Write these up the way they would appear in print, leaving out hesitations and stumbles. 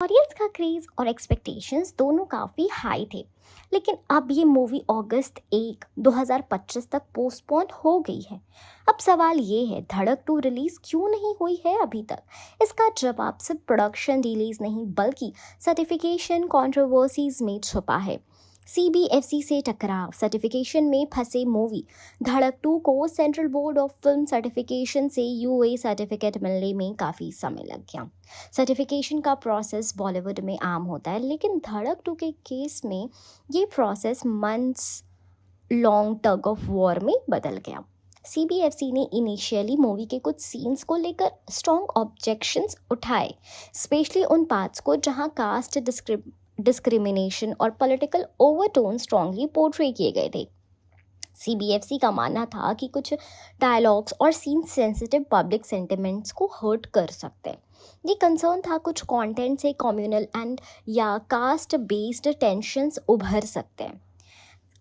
Audience का craze और expectations दोनों काफ़ी हाई थे। लेकिन अब ये मूवी अगस्त 2025 तक पोस्टपोन हो गई है। अब सवाल ये है, धड़क 2 रिलीज क्यों नहीं हुई है अभी तक? इसका जवाब सिर्फ प्रोडक्शन डिलेज नहीं बल्कि सर्टिफिकेशन कंट्रोवर्सीज में छुपा है। सीबीएफसी से टकराव, सर्टिफिकेशन में फंसे मूवी धड़क 2 को central board of film certification से यूए सर्टिफिकेट मिलने में काफ़ी समय लग गया। सर्टिफिकेशन का प्रोसेस बॉलीवुड में आम होता है, लेकिन धड़क 2 के केस में ये process months long tug of war में बदल गया। सीबीएफसी ने इनिशियली मूवी के कुछ सीन्स को लेकर स्ट्रॉन्ग ऑब्जेक्शंस उठाए, स्पेशली उन पार्ट्स को जहां कास्ट डिस्क्रिमिनेशन और पॉलिटिकल ओवरटोन स्ट्रांगली पोर्ट्रे किए गए थे। सीबीएफसी का मानना था कि कुछ डायलॉग्स और सीन सेंसिटिव पब्लिक सेंटिमेंट्स को हर्ट कर सकते हैं। ये कंसर्न था कुछ कंटेंट से कम्युनल एंड या कास्ट बेस्ड टेंशंस उभर सकते हैं।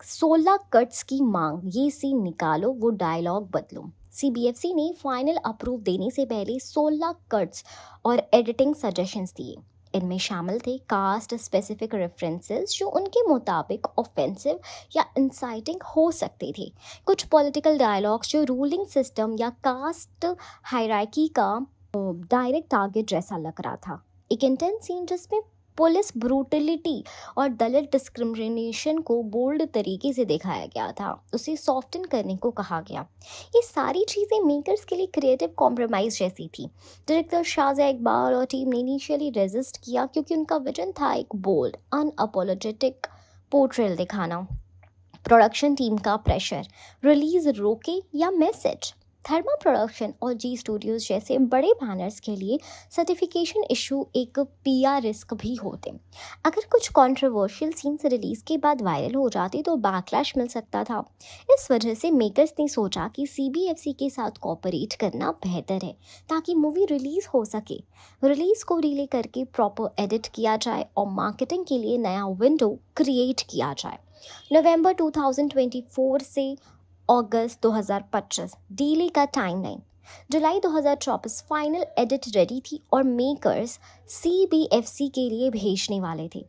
16 कट्स की मांग, ये सीन निकालो, वो डायलॉग बदलो। सीबीएफसी ने फाइनल अप्रूव देने से पहले 16 कट्स और एडिटिंग सजेशंस दिए। इनमें शामिल थे कास्ट स्पेसिफिक रेफरेंसेस जो उनके मुताबिक ऑफेंसिव या इंसाइटिंग हो सकते थे, कुछ पॉलिटिकल डायलॉग्स जो रूलिंग सिस्टम या कास्ट हायरार्की का डायरेक्ट टारगेट जैसा लग रहा था। एक इंटेंस सीन जिसमें पुलिस ब्रूटलिटी और दलित डिस्क्रिमिनेशन को बोल्ड तरीके से दिखाया गया था, उसे सॉफ्टन करने को कहा गया। ये सारी चीज़ें मेकर्स के लिए क्रिएटिव कॉम्प्रोमाइज़ जैसी थी। डायरेक्टर शाहजहां इकबाल और टीम ने इनिशियली रेजिस्ट किया क्योंकि उनका विजन था एक बोल्ड अनअपोलोजेटिक पोर्ट्रेल दिखाना। प्रोडक्शन टीम का प्रेशर, रिलीज रोके या मैसेज। थर्मा प्रोडक्शन और जी स्टूडियोज जैसे बड़े बैनर्स के लिए सर्टिफिकेशन इशू एक पीआर रिस्क भी होते। अगर कुछ कंट्रोवर्शियल सीन्स रिलीज के बाद वायरल हो जाते तो बैकलैश मिल सकता था। इस वजह से मेकर्स ने सोचा कि सीबीएफसी के साथ कोऑपरेट करना बेहतर है ताकि मूवी रिलीज हो सके। रिलीज को डिले करके प्रॉपर एडिट किया जाए और मार्केटिंग के लिए नया विंडो क्रिएट किया जाए। नवंबर 2024 से अगस्त 2025 डीले का टाइमलाइन। जुलाई 2024 फाइनल एडिट रेडी थी और मेकर्स सीबीएफसी के लिए भेजने वाले थे।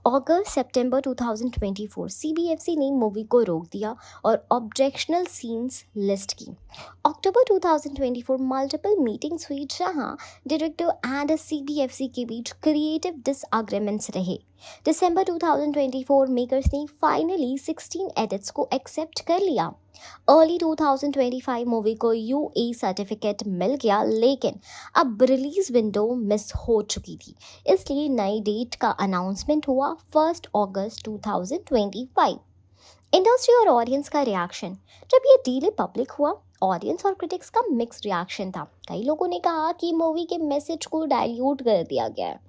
अगस्त सितंबर 2024 सीबीएफसी ने मूवी को रोक दिया और ऑब्जेक्शनल सीन्स लिस्ट की। अक्टूबर 2024 मल्टीपल मीटिंग्स हुई जहां डायरेक्टर एंड सीबीएफसी के बीच क्रिएटिव डिसएग्रीमेंट्स रहे। दिसंबर 2024 मेकर्स ने फाइनली 16 एडिट्स को एक्सेप्ट कर लिया। अर्ली 2025 मूवी को यूए सर्टिफिकेट मिल गया, लेकिन अब रिलीज विंडो मिस हो चुकी थी, इसलिए नई डेट का अनाउंसमेंट हुआ 1 अगस्त 2025। इंडस्ट्री और ऑडियंस का रिएक्शन। जब ये डीले पब्लिक हुआ, ऑडियंस और क्रिटिक्स का मिक्स रिएक्शन था। कई लोगों ने कहा कि मूवी के मैसेज को डाइल्यूट कर दिया गया है।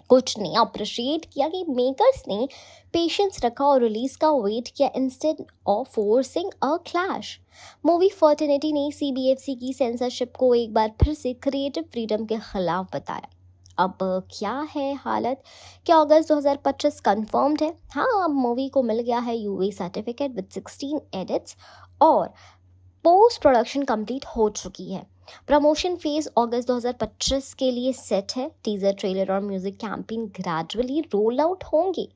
कुछ ने अप्रिशिएट किया कि मेकर्स ने पेशेंस रखा और रिलीज का वेट किया instead of forcing a clash. Movie fraternity ने सीबीएफसी की सेंसरशिप को एक बार फिर से क्रिएटिव फ्रीडम के खिलाफ बताया। अब क्या है हालत? क्या अगस्त 2025 कंफर्म्ड है? हाँ, अब मूवी को मिल गया है यूए सर्टिफिकेट विद 16 एडिट्स और पोस्ट प्रोडक्शन कंप्लीट हो चुकी है। प्रमोशन फेज अगस्त 2025 के लिए सेट है। टीजर, ट्रेलर और music campaign gradually roll out होंगे।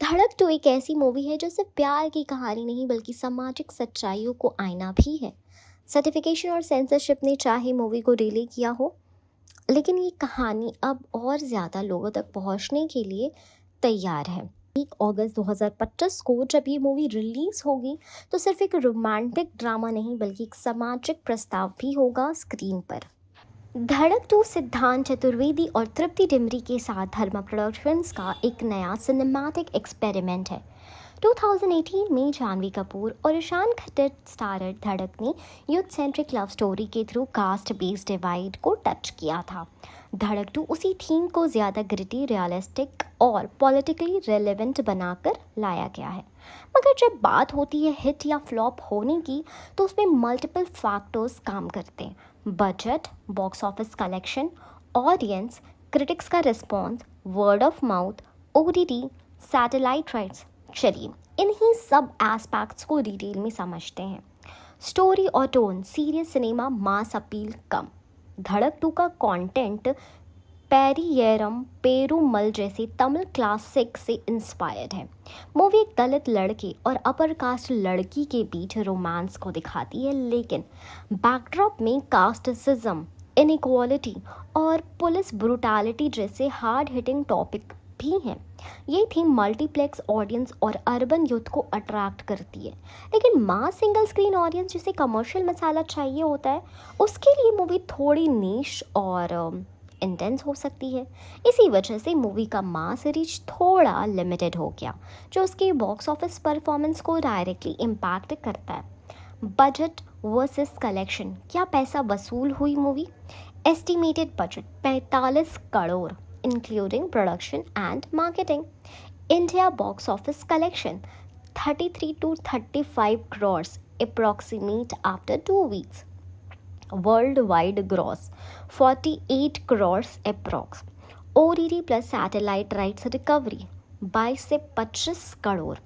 धड़क 2 एक ऐसी मूवी है जो सिर्फ प्यार की कहानी नहीं बल्कि सामाजिक सच्चाइयों को आईना भी है। सर्टिफिकेशन और सेंसरशिप ने चाहे मूवी को डिले किया हो, लेकिन ये कहानी अब और ज़्यादा लोगों तक पहुंचने के लिए तैयार है। 1 अगस्त 2025 को जब ये मूवी रिलीज होगी तो सिर्फ एक रोमांटिक ड्रामा नहीं बल्कि एक सामाजिक प्रस्ताव भी होगा स्क्रीन पर। धड़क 2 सिद्धांत चतुर्वेदी और तृप्ति डिमरी के साथ धर्मा प्रोडक्शंस का एक नया सिनेमैटिक एक्सपेरिमेंट है। 2018 में जानवी कपूर और ईशान खट्टर स्टारर धड़क ने यूथ सेंट्रिक लव स्टोरी के थ्रू कास्ट बेस्ड डिवाइड को टच किया था। धड़क 2 उसी थीम को ज़्यादा ग्रिटी, रियलिस्टिक और पॉलिटिकली रेलेवेंट बनाकर लाया गया है। मगर जब बात होती है हिट या फ्लॉप होने की तो उसमें मल्टीपल फैक्टर्स काम करते हैं। Budget, box office collection, audience, critics का response, word of mouth, OTT, satellite rights. चलिए इन्हीं सब एस्पेक्ट्स को डिटेल में समझते हैं। स्टोरी और tone, serious cinema, mass appeal कम। धड़क 2 का कंटेंट पेरियरम पेरुमल जैसे तमिल क्लासिक से इंस्पायर्ड है। मूवी एक दलित लड़के और अपर कास्ट लड़की के बीच रोमांस को दिखाती है, लेकिन बैकड्रॉप में कास्टिज्म, इनइक्वालिटी और पुलिस ब्रुटैलिटी जैसे हार्ड हिटिंग टॉपिक भी हैं। ये थीम मल्टीप्लेक्स ऑडियंस और अर्बन यूथ को अट्रैक्ट करती है, लेकिन मास सिंगल स्क्रीन ऑडियंस जिसे कमर्शियल मसाला चाहिए होता है, उसके लिए मूवी थोड़ी नीश और इंटेंस हो सकती है। इसी वजह से मूवी का मास रीच थोड़ा लिमिटेड हो गया, जो उसके बॉक्स ऑफिस परफॉर्मेंस को डायरेक्टली इम्पैक्ट करता है। बजट वर्सेस कलेक्शन, क्या पैसा वसूल हुई movie? Estimated budget 45 crore including production and marketing. India box office collection 33 to 35 crores approximate after 2 weeks. Worldwide gross 48 crores approx. OTT plus satellite rights recovery 22 से 25 करोड़।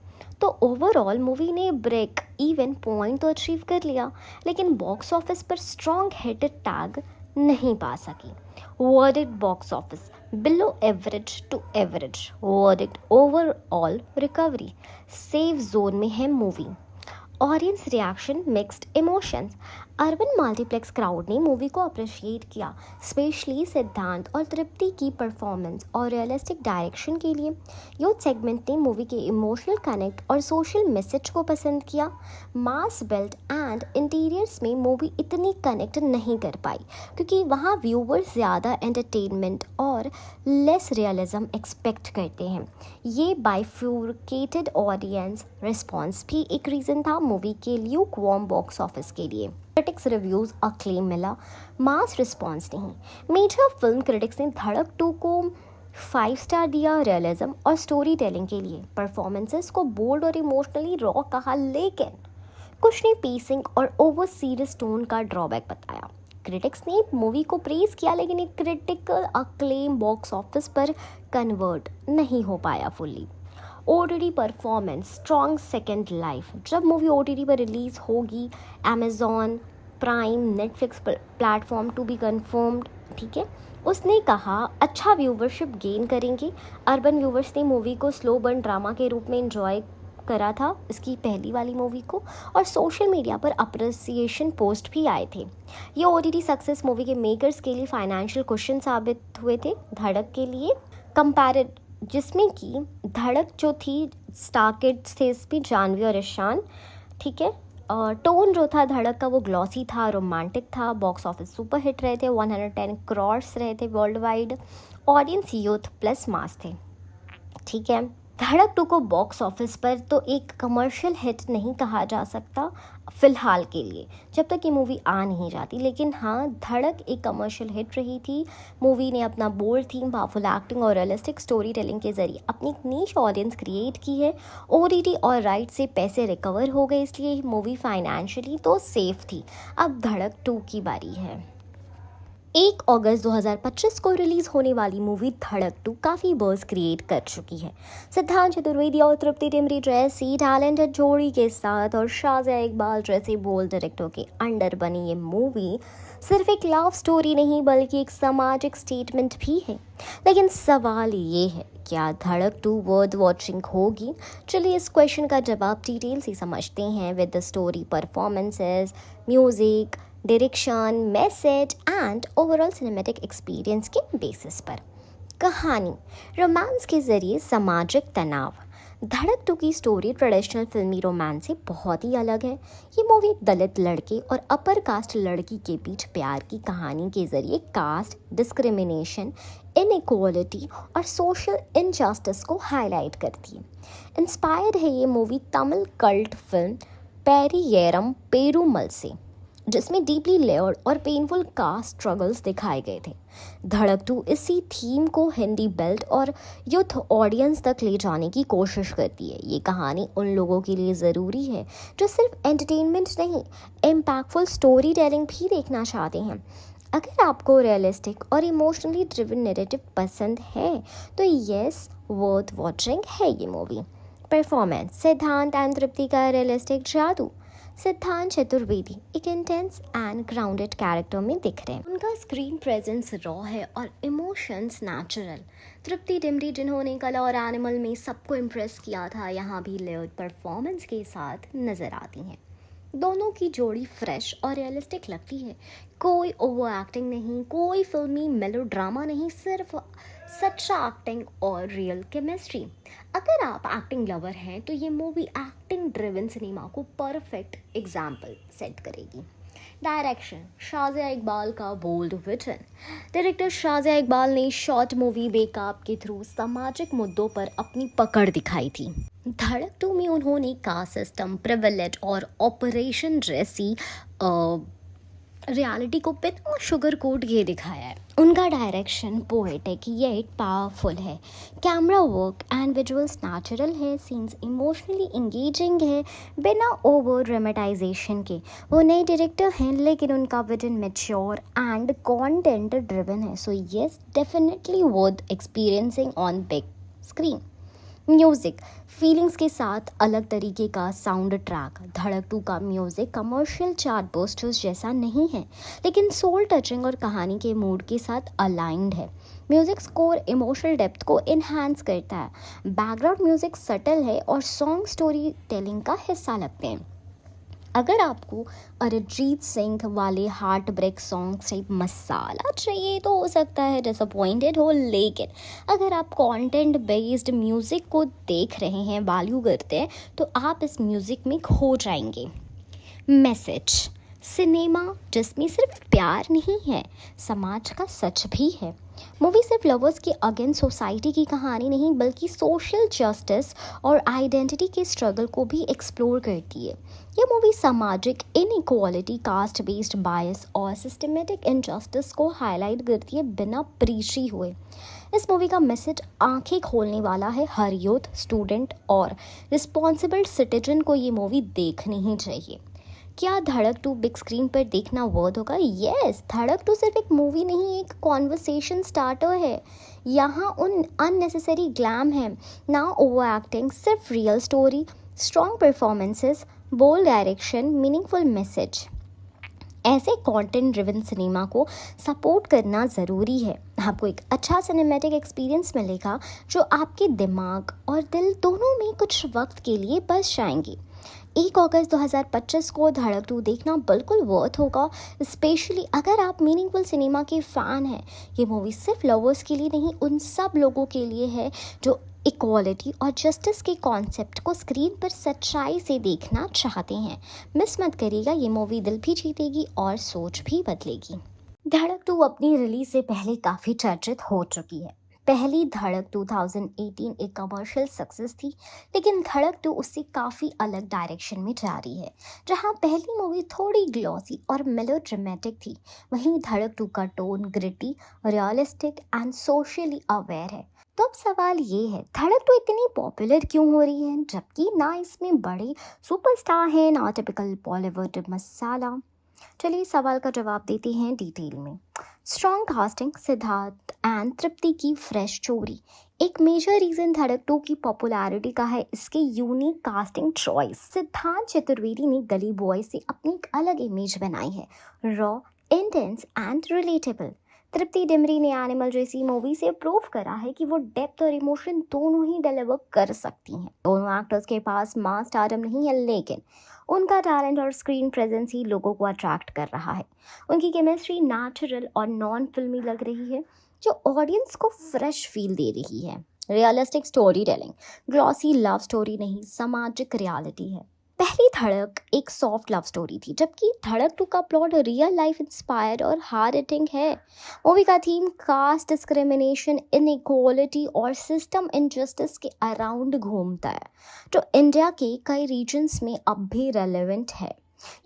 तो overall movie ने break even point तो achieve कर लिया, लेकिन box office पर strong hit tag नहीं पा सकी। Verdict box office below average to average. Verdict overall recovery safe zone में है movie. Audience reaction mixed emotions. Urban multiplex crowd ने मूवी को अप्रिशिएट किया, स्पेशली सिद्धांत और तृप्ति की परफॉर्मेंस और रियलिस्टिक डायरेक्शन के लिए। यूथ सेगमेंट ने मूवी के इमोशनल कनेक्ट और सोशल मैसेज को पसंद किया। मास बिल्ड एंड इंटीरियर्स में मूवी इतनी कनेक्ट नहीं कर पाई, क्योंकि वहाँ व्यूवर्स ज़्यादा एंटरटेनमेंट और लेस रियलिज्म एक्सपेक्ट करते हैं। ये बाइफ्यूरकेटेड ऑडियंस रिस्पॉन्स भी एक रीज़न था मूवी के ल्यूक वार्म बॉक्स ऑफिस के लिए। क्रिटिक्स रिव्यूज अक्लेम मिला, मास रिस्पॉन्स नहीं। मेजर फिल्म क्रिटिक्स ने धड़क 2 को 5 स्टार दिया रियलिज्म और स्टोरी टेलिंग के लिए। परफॉर्मेंसेस को बोल्ड और इमोशनली रॉ कहा, लेकिन कुछ ने पेसिंग और ओवर सीरियस टोन का ड्रॉबैक बताया। क्रिटिक्स ने मूवी को प्रेज किया, लेकिन एक क्रिटिकल अक्लेम बॉक्स ऑफिस पर कन्वर्ट नहीं हो पाया fully. OTT performance strong second life. जब मूवी OTT पर रिलीज होगी, Amazon Prime Netflix platform to be confirmed, ठीक है, उसने कहा अच्छा व्यूवरशिप गेन करेंगे। अर्बन व्यूवर्स ने मूवी को स्लो बर्न ड्रामा के रूप में एंजॉय करा था, इसकी पहली वाली मूवी को, और सोशल मीडिया पर अप्रिसिएशन पोस्ट भी आए थे। ये OTT सक्सेस मूवी के मेकर्स के लिए फाइनेंशियल क्वेश्चन साबित हुए थे। धड़क के लिए कंपैरेड, जिसमें कि धड़क जो थी स्टार किड्स थे इसमें, जानवी और ईशान, ठीक है, और टोन जो था धड़क का वो ग्लॉसी था, रोमांटिक था। बॉक्स ऑफिस सुपर हिट रहे थे, 110 करोड़ रहे थे world wide. Audience youth plus mass थे, ठीक है। धड़क 2 को बॉक्स ऑफिस पर तो एक कमर्शियल हिट नहीं कहा जा सकता फ़िलहाल के लिए, जब तक ये मूवी आ नहीं जाती, लेकिन हाँ, धड़क एक कमर्शियल हिट रही थी। मूवी ने अपना बोल्ड थीम, पावरफुल एक्टिंग और रियलिस्टिक स्टोरी टेलिंग के जरिए अपनी एक नीश ऑडियंस क्रिएट की है। OTT और राइट से पैसे रिकवर हो गए, इसलिए मूवी फाइनेंशियली तो सेफ थी। अब धड़क 2 की बारी है। 1 अगस्त 2025 को रिलीज होने वाली मूवी धड़क 2 काफ़ी बज़ क्रिएट कर चुकी है। सिद्धांत चतुर्वेदी और तृप्ति डिमरी जैसी टैलेंटेड जोड़ी के साथ और शाज़िया इकबाल जैसे बोल्ड डायरेक्टर के अंडर बनी ये मूवी सिर्फ एक लव स्टोरी नहीं, बल्कि एक सामाजिक स्टेटमेंट भी है। लेकिन सवाल ये है, क्या धड़क 2 वर्थ वॉचिंग होगी? चलिए इस क्वेश्चन का जवाब डिटेल से समझते हैं with the story, performances, music, direction, message and overall cinematic experience के बेसिस पर। कहानी, रोमांस के जरिए सामाजिक तनाव। धड़क 2 की स्टोरी ट्रेडिशनल फिल्मी रोमांस से बहुत ही अलग है। ये मूवी दलित लड़के और अपर कास्ट लड़की के बीच प्यार की कहानी के जरिए कास्ट डिस्क्रिमिनेशन, इनइक्वालिटी और सोशल इनजस्टिस को हाईलाइट करती है। इंस्पायर्ड है ये movie Tamil cult film Pariyerum Perumal से, जिसमें डीपली लेयर्ड और पेनफुल कास्ट स्ट्रगल्स दिखाए गए थे। धड़क 2 इसी थीम को हिंदी बेल्ट और यूथ ऑडियंस तक ले जाने की कोशिश करती है। ये कहानी उन लोगों के लिए ज़रूरी है जो सिर्फ एंटरटेनमेंट नहीं, इम्पैक्टफुल स्टोरी टेलिंग भी देखना चाहते हैं। अगर आपको रियलिस्टिक और इमोशनली ड्रिवन नैरेटिव पसंद है तो येस, वर्थ वॉचिंग है ये मूवी। परफॉर्मेंस, सिद्धांत एंड तृप्ति का रियलिस्टिक जादू, सिद्धांत चतुर्वेदी एक इंटेंस एंड ग्राउंडेड कैरेक्टर में दिख रहे हैं। उनका स्क्रीन प्रेजेंस रॉ है और इमोशंस नेचुरल। तृप्ति डिमरी जिन्होंने कला और एनिमल में सबको इम्प्रेस किया था, यहाँ भी लेयर्ड परफॉर्मेंस के साथ नजर आती हैं। दोनों की जोड़ी फ्रेश और रियलिस्टिक लगती है। कोई ओवर एक्टिंग नहीं, कोई फिल्मी मेलोड्रामा नहीं, सिर्फ सच्चा एक्टिंग और रियल केमिस्ट्री। अगर आप एक्टिंग लवर हैं तो ये मूवी एक्टिंग ड्रिवन सिनेमा को परफेक्ट एग्जाम्पल सेट करेगी। डायरेक्शन शाज़िया इकबाल का bold vision. Director Shazia Iqbal ने शॉर्ट मूवी बेकाब के थ्रू सामाजिक मुद्दों पर अपनी पकड़ दिखाई थी। धड़क 2 में उन्होंने कास्ट सिस्टम, प्रिविलेज और ऑपरेशन जैसी रियलिटी को बिना शुगर कोट ये दिखाया है। उनका डायरेक्शन पोएटिक येट पावरफुल है। Camera work and visuals natural है। सीन्स इमोशनली इंगेजिंग है बिना ओवर ड्रामेटाइजेशन के। वो नए डायरेक्टर हैं लेकिन उनका vision mature and content driven है। So yes, definitely worth experiencing on big screen. Music feelings के साथ अलग तरीके का साउंड ट्रैक। धड़क 2 का म्यूज़िक कमर्शियल चार्ट बस्टर्स जैसा नहीं है, लेकिन सोल टचिंग और कहानी के मूड के साथ अलाइंड है। म्यूज़िक स्कोर इमोशनल डेप्थ को इन्हांस करता है। बैकग्राउंड म्यूज़िक सटल है और सॉन्ग स्टोरी टेलिंग का हिस्सा लगते हैं। अगर आपको अरिजीत सिंह वाले हार्ट ब्रेक सॉन्ग से मसाला चाहिए तो हो सकता है डिसअपॉइंटेड हो, लेकिन अगर आप कंटेंट बेस्ड म्यूज़िक को देख रहे हैं, वैल्यू करते हैं, तो आप इस म्यूज़िक में खो जाएंगे। मैसेज सिनेमा जिसमें सिर्फ प्यार नहीं है, समाज का सच भी है। मूवी सिर्फ लवर्स के अगेंस्ट सोसाइटी की कहानी नहीं, बल्कि सोशल जस्टिस और आइडेंटिटी के स्ट्रगल को भी एक्सप्लोर करती है। यह मूवी सामाजिक इनइक्वालिटी, कास्ट बेस्ड बायस और सिस्टमेटिक इनजस्टिस को हाईलाइट करती है बिना प्रीची हुए। इस मूवी का मैसेज आंखें खोलने वाला है। हर यूथ, स्टूडेंट और रिस्पॉन्सिबल सिटीजन को ये मूवी देखनी ही चाहिए। क्या धड़क 2 बिग स्क्रीन पर देखना वर्थ होगा? यस, धड़क 2 सिर्फ एक मूवी नहीं, एक कॉन्वर्सेशन स्टार्टर है। यहाँ उन अननेसेसरी ग्लैम है ना ओवर एक्टिंग, सिर्फ real story, strong performances, bold direction, meaningful message. ऐसे कंटेंट ड्रिवन सिनेमा को सपोर्ट करना ज़रूरी है। आपको एक अच्छा सिनेमैटिक एक्सपीरियंस मिलेगा जो आपके दिमाग और दिल दोनों में कुछ वक्त के लिए बस जाएंगी। 1 अगस्त 2025 को धड़क 2 देखना बिल्कुल वर्थ होगा, स्पेशली अगर आप मीनिंगफुल सिनेमा के फ़ैन हैं। ये मूवी सिर्फ लवर्स के लिए नहीं, उन सब लोगों के लिए है जो इक्वालिटी और जस्टिस के कॉन्सेप्ट को स्क्रीन पर सच्चाई से देखना चाहते हैं। मिस मत करिएगा, ये मूवी दिल भी जीतेगी और सोच भी बदलेगी। धड़क 2 अपनी रिलीज से पहले काफ़ी चर्चित हो चुकी है। पहली धड़क 2018 एक कमर्शियल सक्सेस थी, लेकिन धड़क 2 उससे काफ़ी अलग डायरेक्शन में जा रही है। जहां पहली मूवी थोड़ी ग्लॉसी और मेलोड्रामेटिक थी, वहीं धड़क 2 का tone gritty, realistic and socially aware है। तो अब सवाल ये है, धड़क 2 इतनी पॉपुलर क्यों हो रही है, जबकि ना इसमें बड़े सुपरस्टार हैं ना टिपिकल बॉलीवुड मसाला? चलिए सवाल का जवाब देते हैं डिटेल में। स्ट्रॉन्ग कास्टिंग, सिद्धार्थ एंड तृप्ति की फ्रेश स्टोरी। एक मेजर रीजन धड़क 2 की पॉपुलैरिटी का है इसके यूनिक कास्टिंग चॉइस। सिद्धांत चतुर्वेदी ने गली बॉय से अपनी एक अलग इमेज बनाई है, रॉ, इंटेंस एंड रिलेटेबल। तृप्ति डिमरी ने एनिमल जैसी मूवी से प्रूव करा है कि वो डेप्थ और इमोशन दोनों ही डिलीवर कर सकती हैं। दोनों एक्टर्स के पास मास स्टारडम नहीं है, लेकिन उनका टैलेंट और स्क्रीन प्रेजेंस ही लोगों को अट्रैक्ट कर रहा है। उनकी केमिस्ट्री नेचुरल और नॉन फिल्मी लग रही है, जो ऑडियंस को फ्रेश फील दे रही है। Realistic story telling, glossy love story नहीं, सामाजिक रियलिटी है। पहली धड़क एक सॉफ्ट लव स्टोरी थी, जबकि धड़क 2 का प्लॉट रियल लाइफ इंस्पायर्ड और हार्ड हिटिंग है। मूवी का थीम कास्ट डिस्क्रिमिनेशन, इनइक्वालिटी और सिस्टम इनजस्टिस के अराउंड घूमता है, जो इंडिया के कई रीजन्स में अब भी रेलेवेंट है।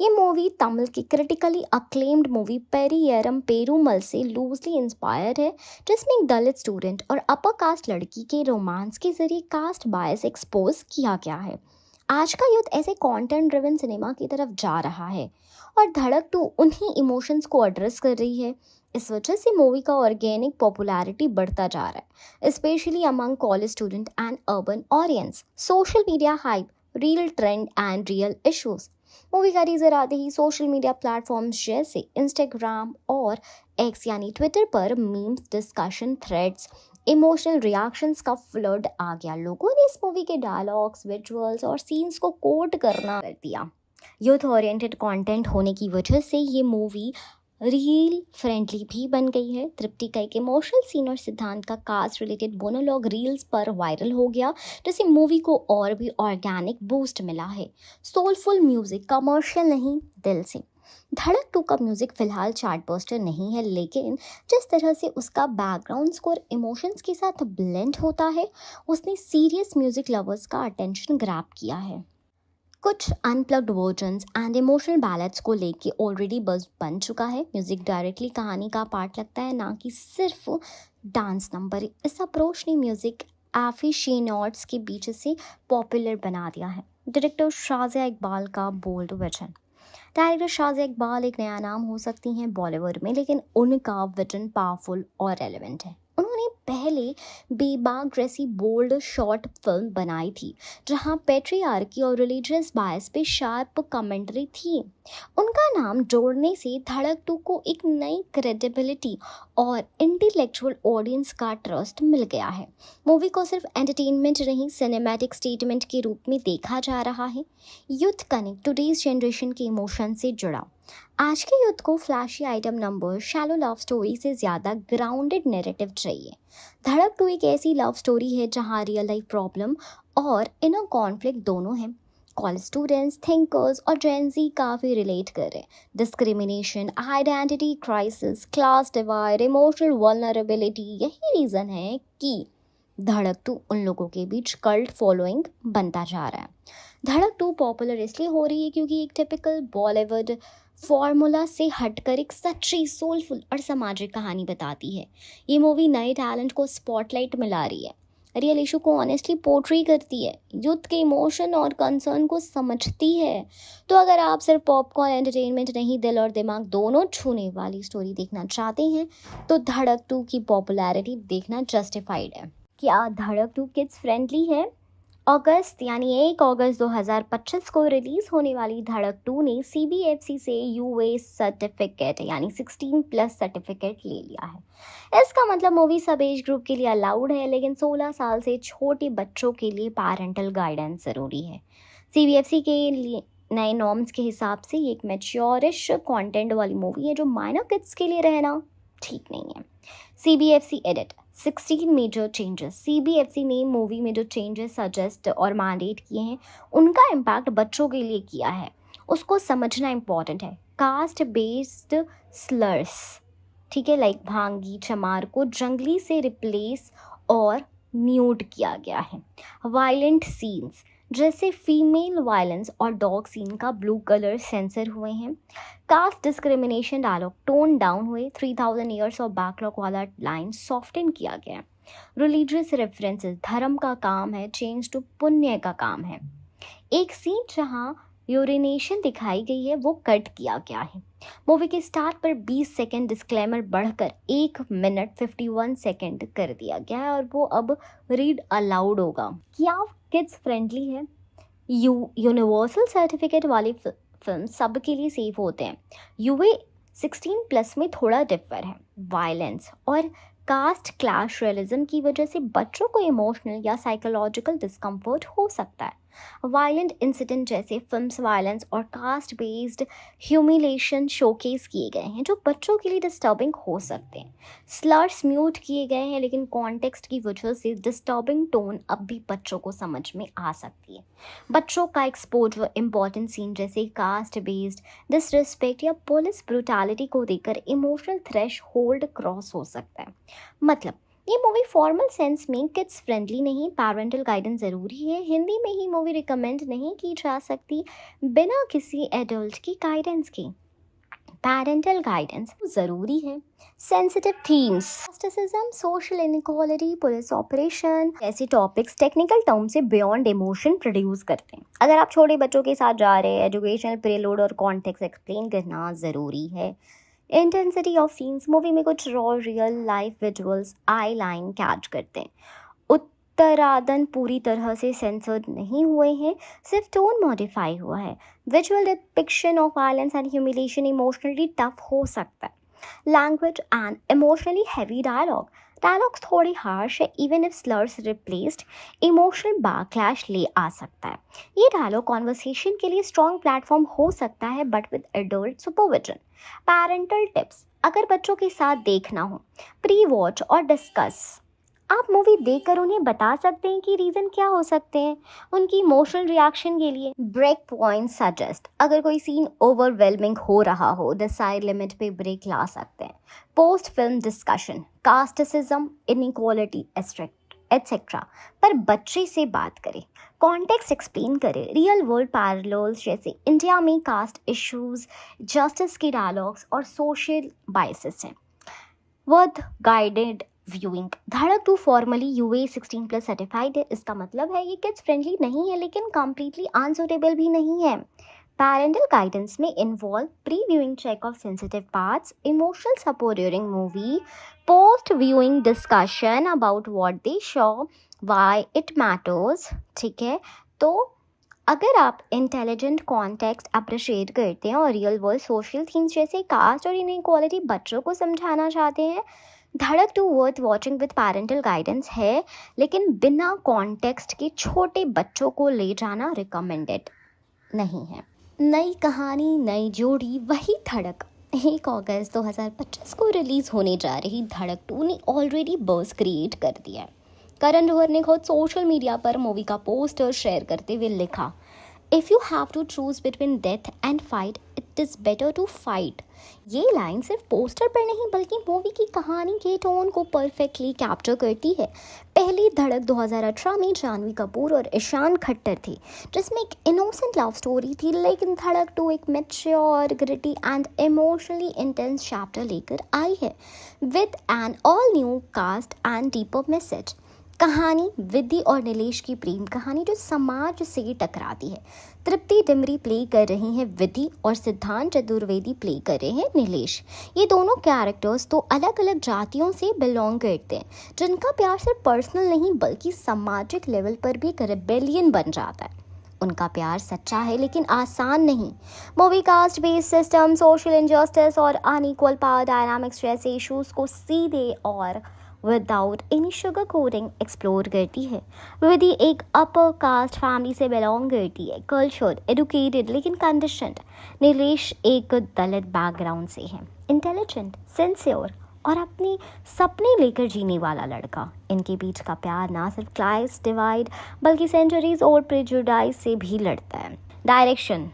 ये मूवी तमिल की क्रिटिकली अक्लेम्ड मूवी पेरियरम पेरूमल से लूजली इंस्पायर्ड है, जिसमें एक दलित स्टूडेंट और अपर कास्ट लड़की के रोमांस के जरिए कास्ट बायस एक्सपोज किया गया है। आज का यूथ ऐसे कंटेंट ड्रिवन सिनेमा की तरफ जा रहा है और धड़क 2 उन्हीं इमोशंस को एड्रेस कर रही है। इस वजह से मूवी का ऑर्गेनिक पॉपुलैरिटी बढ़ता जा रहा है, specially among college student and urban audience. Social media hype, real trend and real issues. Movie का टीजर आते ही सोशल मीडिया प्लेटफॉर्म्स जैसे इंस्टाग्राम और एक्स यानी ट्विटर पर memes, discussion threads, emotional reactions का फ्लड आ गया। लोगों ने इस मूवी के डायलॉग्स, विजुअल्स और सीन्स को कोट करना कर दिया। यूथ ओरिएंटेड कंटेंट होने की वजह से ये मूवी रील फ्रेंडली भी बन गई है। तृप्ति का एक इमोशनल सीन और सिद्धांत का कास्ट रिलेटेड मोनोलॉग रील्स पर वायरल हो गया, जिससे मूवी को और भी ऑर्गेनिक बूस्ट मिला है। सोलफुल म्यूजिक, कमर्शियल नहीं, दिल से। धड़क 2 का म्यूजिक फिलहाल चार्ट बस्टर नहीं है, लेकिन जिस तरह से उसका बैकग्राउंड स्कोर इमोशंस के साथ ब्लेंड होता है, उसने सीरियस म्यूजिक लवर्स का अटेंशन ग्रैब किया है। कुछ unplugged versions and emotional ballets को लेके ऑलरेडी बज़ बन चुका है। म्यूजिक डायरेक्टली कहानी का पार्ट लगता है, ना कि सिर्फ डांस नंबर। इस अप्रोच ने म्यूजिक एफिशिएनट्स के बीच से पॉपुलर बना दिया है। डायरेक्टर शाज़िया इकबाल का bold vision. Director Shazia Iqbal एक नया नाम हो सकती हैं बॉलीवुड में, लेकिन उनका विजन पावरफुल और रेलेवेंट है। उन्होंने पहले बेबाक जैसी बोल्ड शॉर्ट फिल्म बनाई थी, जहां पेट्रियार्की और रिलीजियस बायस पे शार्प कमेंट्री थी। उनका नाम जोड़ने से धड़क 2 को एक नई क्रेडिबिलिटी और इंटेलेक्चुअल ऑडियंस का ट्रस्ट मिल गया है। मूवी को सिर्फ एंटरटेनमेंट नहीं, सिनेमैटिक स्टेटमेंट के रूप में देखा जा रहा है। यूथ कनेक्ट टुडेज जनरेशन के इमोशन से जुड़ा। आज के यूथ को flashy item number, shallow love story से ज़्यादा ग्राउंडेड नैरेटिव चाहिए। धड़क 2 एक ऐसी लव स्टोरी है जहां रियल लाइफ प्रॉब्लम और इनर कॉन्फ्लिक्ट दोनों हैं। कॉलेज स्टूडेंट्स, थिंकर्स और जेन ज़ी काफ़ी रिलेट कर रहे हैं। Discrimination, identity crisis, class divide, emotional vulnerability, यही रीज़न है कि धड़क 2 उन लोगों के बीच कल्ट फॉलोइंग बनता जा रहा है। धड़क 2 पॉपुलर इसलिए हो रही है क्योंकि एक टिपिकल बॉलीवुड फॉर्मूला से हटकर एक सच्ची, सोलफुल और सामाजिक कहानी बताती है। ये मूवी नए टैलेंट को स्पॉटलाइट में ला रही है, रियल इशू को ऑनेस्टली पोर्ट्री करती है, यूथ के इमोशन और कंसर्न को समझती है। तो अगर आप सिर्फ पॉपकॉर्न एंटरटेनमेंट नहीं, दिल और दिमाग दोनों छूने वाली स्टोरी देखना चाहते हैं, तो धड़क 2 की पॉपुलैरिटी देखना जस्टिफाइड है। क्या धड़क 2 किड्स फ्रेंडली है? अगस्त यानी 1 अगस्त 2025 को रिलीज होने वाली धड़क 2 ने CBFC से UA सर्टिफिकेट यानी 16+ सर्टिफिकेट ले लिया है। इसका मतलब मूवी सब एज ग्रुप के लिए अलाउड है, लेकिन 16 साल से छोटे बच्चों के लिए पैरेंटल गाइडेंस ज़रूरी है। CBFC के लिए नए नॉर्म्स के हिसाब से ये एक मैच्योरिश कंटेंट वाली मूवी है, जो माइनर किड्स के लिए रहना ठीक नहीं है। CBFC edit 16 major changes. CBFC ने मूवी में जो चेंजेस सजेस्ट और मैंडेट किए हैं, उनका इम्पैक्ट बच्चों के लिए किया है, उसको समझना इम्पॉर्टेंट है। कास्ट बेस्ड स्लर्स, ठीक है, लाइक भांगी, चमार को जंगली से रिप्लेस और म्यूट किया गया है। वायलेंट सीन्स जैसे फीमेल वायलेंस और डॉग सीन का ब्लू कलर सेंसर हुए हैं। Caste discrimination dialogue tone down हुए। 3000 ईयर्स ऑफ बैकलॉग वाला लाइन सॉफ्टन किया गया। रिलीजियस रेफरेंसेस, धर्म का काम है, चेंज टू पुण्य का काम है। एक सीन जहां यूरिनेशन दिखाई गई है, वो कट किया गया है। मूवी के स्टार्ट पर 20 सेकेंड डिस्क्लेमर बढ़कर 1 मिनट 51 सेकेंड कर दिया गया है, और वो अब रीड अलाउड होगा। क्या किड्स फ्रेंडली है? यूनिवर्सल सर्टिफिकेट वाली फिल्म सबके लिए सेफ होते हैं। UA 16+ में थोड़ा डिफर है। वायलेंस और कास्ट क्लैश रियलिज्म की वजह से बच्चों को इमोशनल या साइकोलॉजिकल डिस्कम्फर्ट हो सकता है। वायलेंट इंसिडेंट जैसे फिल्म्स वायलेंस और कास्ट बेस्ड ह्यूमिलेशन शोकेस किए गए हैं, जो बच्चों के लिए डिस्टर्बिंग हो सकते हैं। स्लर्स म्यूट किए गए हैं, लेकिन कॉन्टेक्स्ट की वजह से डिस्टर्बिंग टोन अब भी बच्चों को समझ में आ सकती है। बच्चों का एक्सपोजर इंपॉर्टेंट सीन जैसे कास्ट बेस्ड डिसरिस्पेक्ट या पुलिस ब्रूटैलिटी को देखकर इमोशनल थ्रेश होल्ड क्रॉस हो सकता है। मतलब ये मूवी फॉर्मल सेंस में किड्स फ्रेंडली नहीं, पैरेंटल गाइडेंस ज़रूरी है। हिंदी में ही मूवी रिकमेंड नहीं की जा सकती बिना किसी एडल्ट की गाइडेंस के। पैरेंटल गाइडेंस ज़रूरी है। Sensitive themes, casteism, social inequality, police oppression ऐसे टॉपिक्स टेक्निकल टर्म से बियॉन्ड इमोशन प्रोड्यूस करते हैं। अगर आप छोटे बच्चों के साथ जा रहे हैं, एजुकेशनल प्रेलोड और कॉन्टेक्स्ट एक्सप्लेन करना ज़रूरी है। इंटेंसिटी ऑफ सीन्स, मूवी में कुछ रॉ रियल लाइफ विजुअल्स आई लाइन कैच करते हैं। उत्तरादन पूरी तरह से सेंसर्ड नहीं हुए हैं, सिर्फ टोन मॉडिफाई हुआ है। Visual depiction of violence and humiliation emotionally tough हो सकता है। Language and emotionally heavy dialogues थोड़ी हार्श है, even if slurs replaced, emotional backlash ले आ सकता है। ये डायलॉग कॉन्वर्सेशन के लिए स्ट्रॉन्ग प्लेटफॉर्म हो सकता है, but with adult supervision. Parental tips: अगर बच्चों के साथ देखना हो, प्री वॉच और डिस्कस। आप मूवी देखकर उन्हें बता सकते हैं कि रीज़न क्या हो सकते हैं उनकी इमोशनल रिएक्शन के लिए। ब्रेक पॉइंट सजेस्ट: अगर कोई सीन ओवरवेलमिंग हो रहा हो, डिसाइड लिमिट पे ब्रेक ला सकते हैं। Post film discussion: casteism, inequality etcetera पर बच्चे से बात करें, कॉन्टेक्स्ट एक्सप्लेन करें। रियल वर्ल्ड पैरेलल्स जैसे इंडिया में कास्ट इश्यूज, जस्टिस के डायलॉग्स और सोशल बायसेस हैं। Worth guided viewing: Dhadak 2 formally UA 16+ certified है। इसका मतलब है ये किड्स फ्रेंडली नहीं है, लेकिन कम्प्लीटली अनसुटेबल भी नहीं है। पैरेंटल गाइडेंस में involve pre viewing check of sensitive parts, emotional support during movie, post viewing discussion about what they show, why it matters. ठीक है, तो अगर आप इंटेलिजेंट कॉन्टेक्स्ट अप्रिशिएट करते हैं और रियल वर्ल्ड सोशल थीम्स जैसे कास्ट और इनइक्वालिटी बच्चों को समझाना चाहते हैं, धड़क 2 worth watching with parental guidance है, लेकिन बिना कॉन्टेक्स्ट के छोटे बच्चों को ले जाना रिकमेंडेड नहीं है। नई कहानी, नई जोड़ी, वही धड़क। 1 अगस्त 2025 को रिलीज़ होने जा रही धड़क 2 ने ऑलरेडी बज़ क्रिएट कर दिया है। करण जौहर ने खुद सोशल मीडिया पर मूवी का पोस्टर शेयर करते हुए लिखा, if you have to choose between death and fight, it is better to fight. ये लाइन सिर्फ पोस्टर पर नहीं बल्कि मूवी की कहानी के टोन को परफेक्टली कैप्चर करती है। पहली धड़क 2018 में जानवी कपूर और ईशान खट्टर थे, जिसमें एक इनोसेंट लव स्टोरी थी, लेकिन धड़क 2 एक mature, gritty and emotionally intense chapter लेकर आई है, with an all new cast and deeper message. कहानी विधि और नीलेश की प्रेम कहानी जो समाज से टकराती है। तृप्ति डिमरी प्ले कर रही हैं विधि और सिद्धांत चतुर्वेदी प्ले कर रहे हैं नीलेश। ये दोनों कैरेक्टर्स तो अलग अलग जातियों से बिलोंग करते हैं, जिनका प्यार सिर्फ पर्सनल नहीं बल्कि सामाजिक लेवल पर भी एक रेबेलियन बन जाता है। उनका प्यार सच्चा है लेकिन आसान नहीं। Movie caste based system, social injustice और अनइक्वल पावर डायनामिक्स जैसे इश्यूज को सीधे और without any sugar coating explore करती है। विधि एक अपर कास्ट फैमिली से बिलोंग करती है, कल्चर्ड, एडुकेटेड लेकिन कंडीशनड। नीलेश एक दलित बैकग्राउंड से है, इंटेलिजेंट, सिंसियर और अपने सपने लेकर जीने वाला लड़का। इनके बीच का प्यार ना सिर्फ क्लास डिवाइड बल्कि सेंचुरीज और प्रेजुडाइज से भी लड़ता है। डायरेक्शन: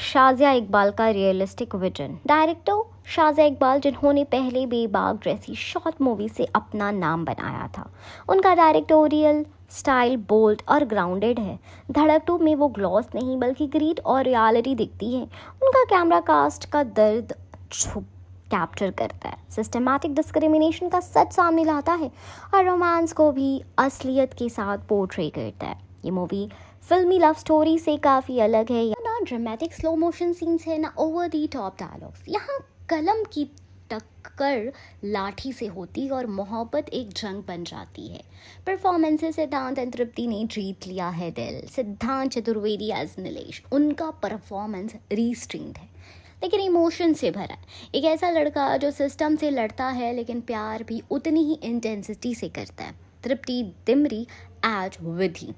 शाज़िया इकबाल का realistic vision. Director Shazia Iqbal, जिन्होंने पहले बेबाक जैसी शॉर्ट मूवी से अपना नाम बनाया था। उनका डायरेक्टोरियल स्टाइल बोल्ड और ग्राउंडेड है। धड़क 2 में वो ग्लॉस नहीं बल्कि ग्रीड और रियलिटी दिखती है। उनका कैमरा कास्ट का दर्द कैप्चर करता है, सिस्टमैटिक डिस्क्रिमिनेशन का सच सामने लाता है और रोमांस को भी असलियत के साथ पोर्ट्रे करता है। ये मूवी फिल्मी लव स्टोरी से काफ़ी अलग है। ना ड्रामेटिक स्लो मोशन सीन्स है, ना ओवर दी टॉप डायलॉग्स। यहाँ कलम की टक्कर लाठी से होती है और मोहब्बत एक जंग बन जाती है। परफॉर्मेंसेस: सिद्धांत एंड तृप्ति ने जीत लिया है दिल। सिद्धांत चतुर्वेदी एज नीलेश, उनका परफॉर्मेंस रीस्ट्रीम्ड है लेकिन इमोशन से भरा है। एक ऐसा लड़का जो सिस्टम से लड़ता है लेकिन प्यार भी उतनी ही इंटेंसिटी से करता है। Tripti Dimri as Vidhi,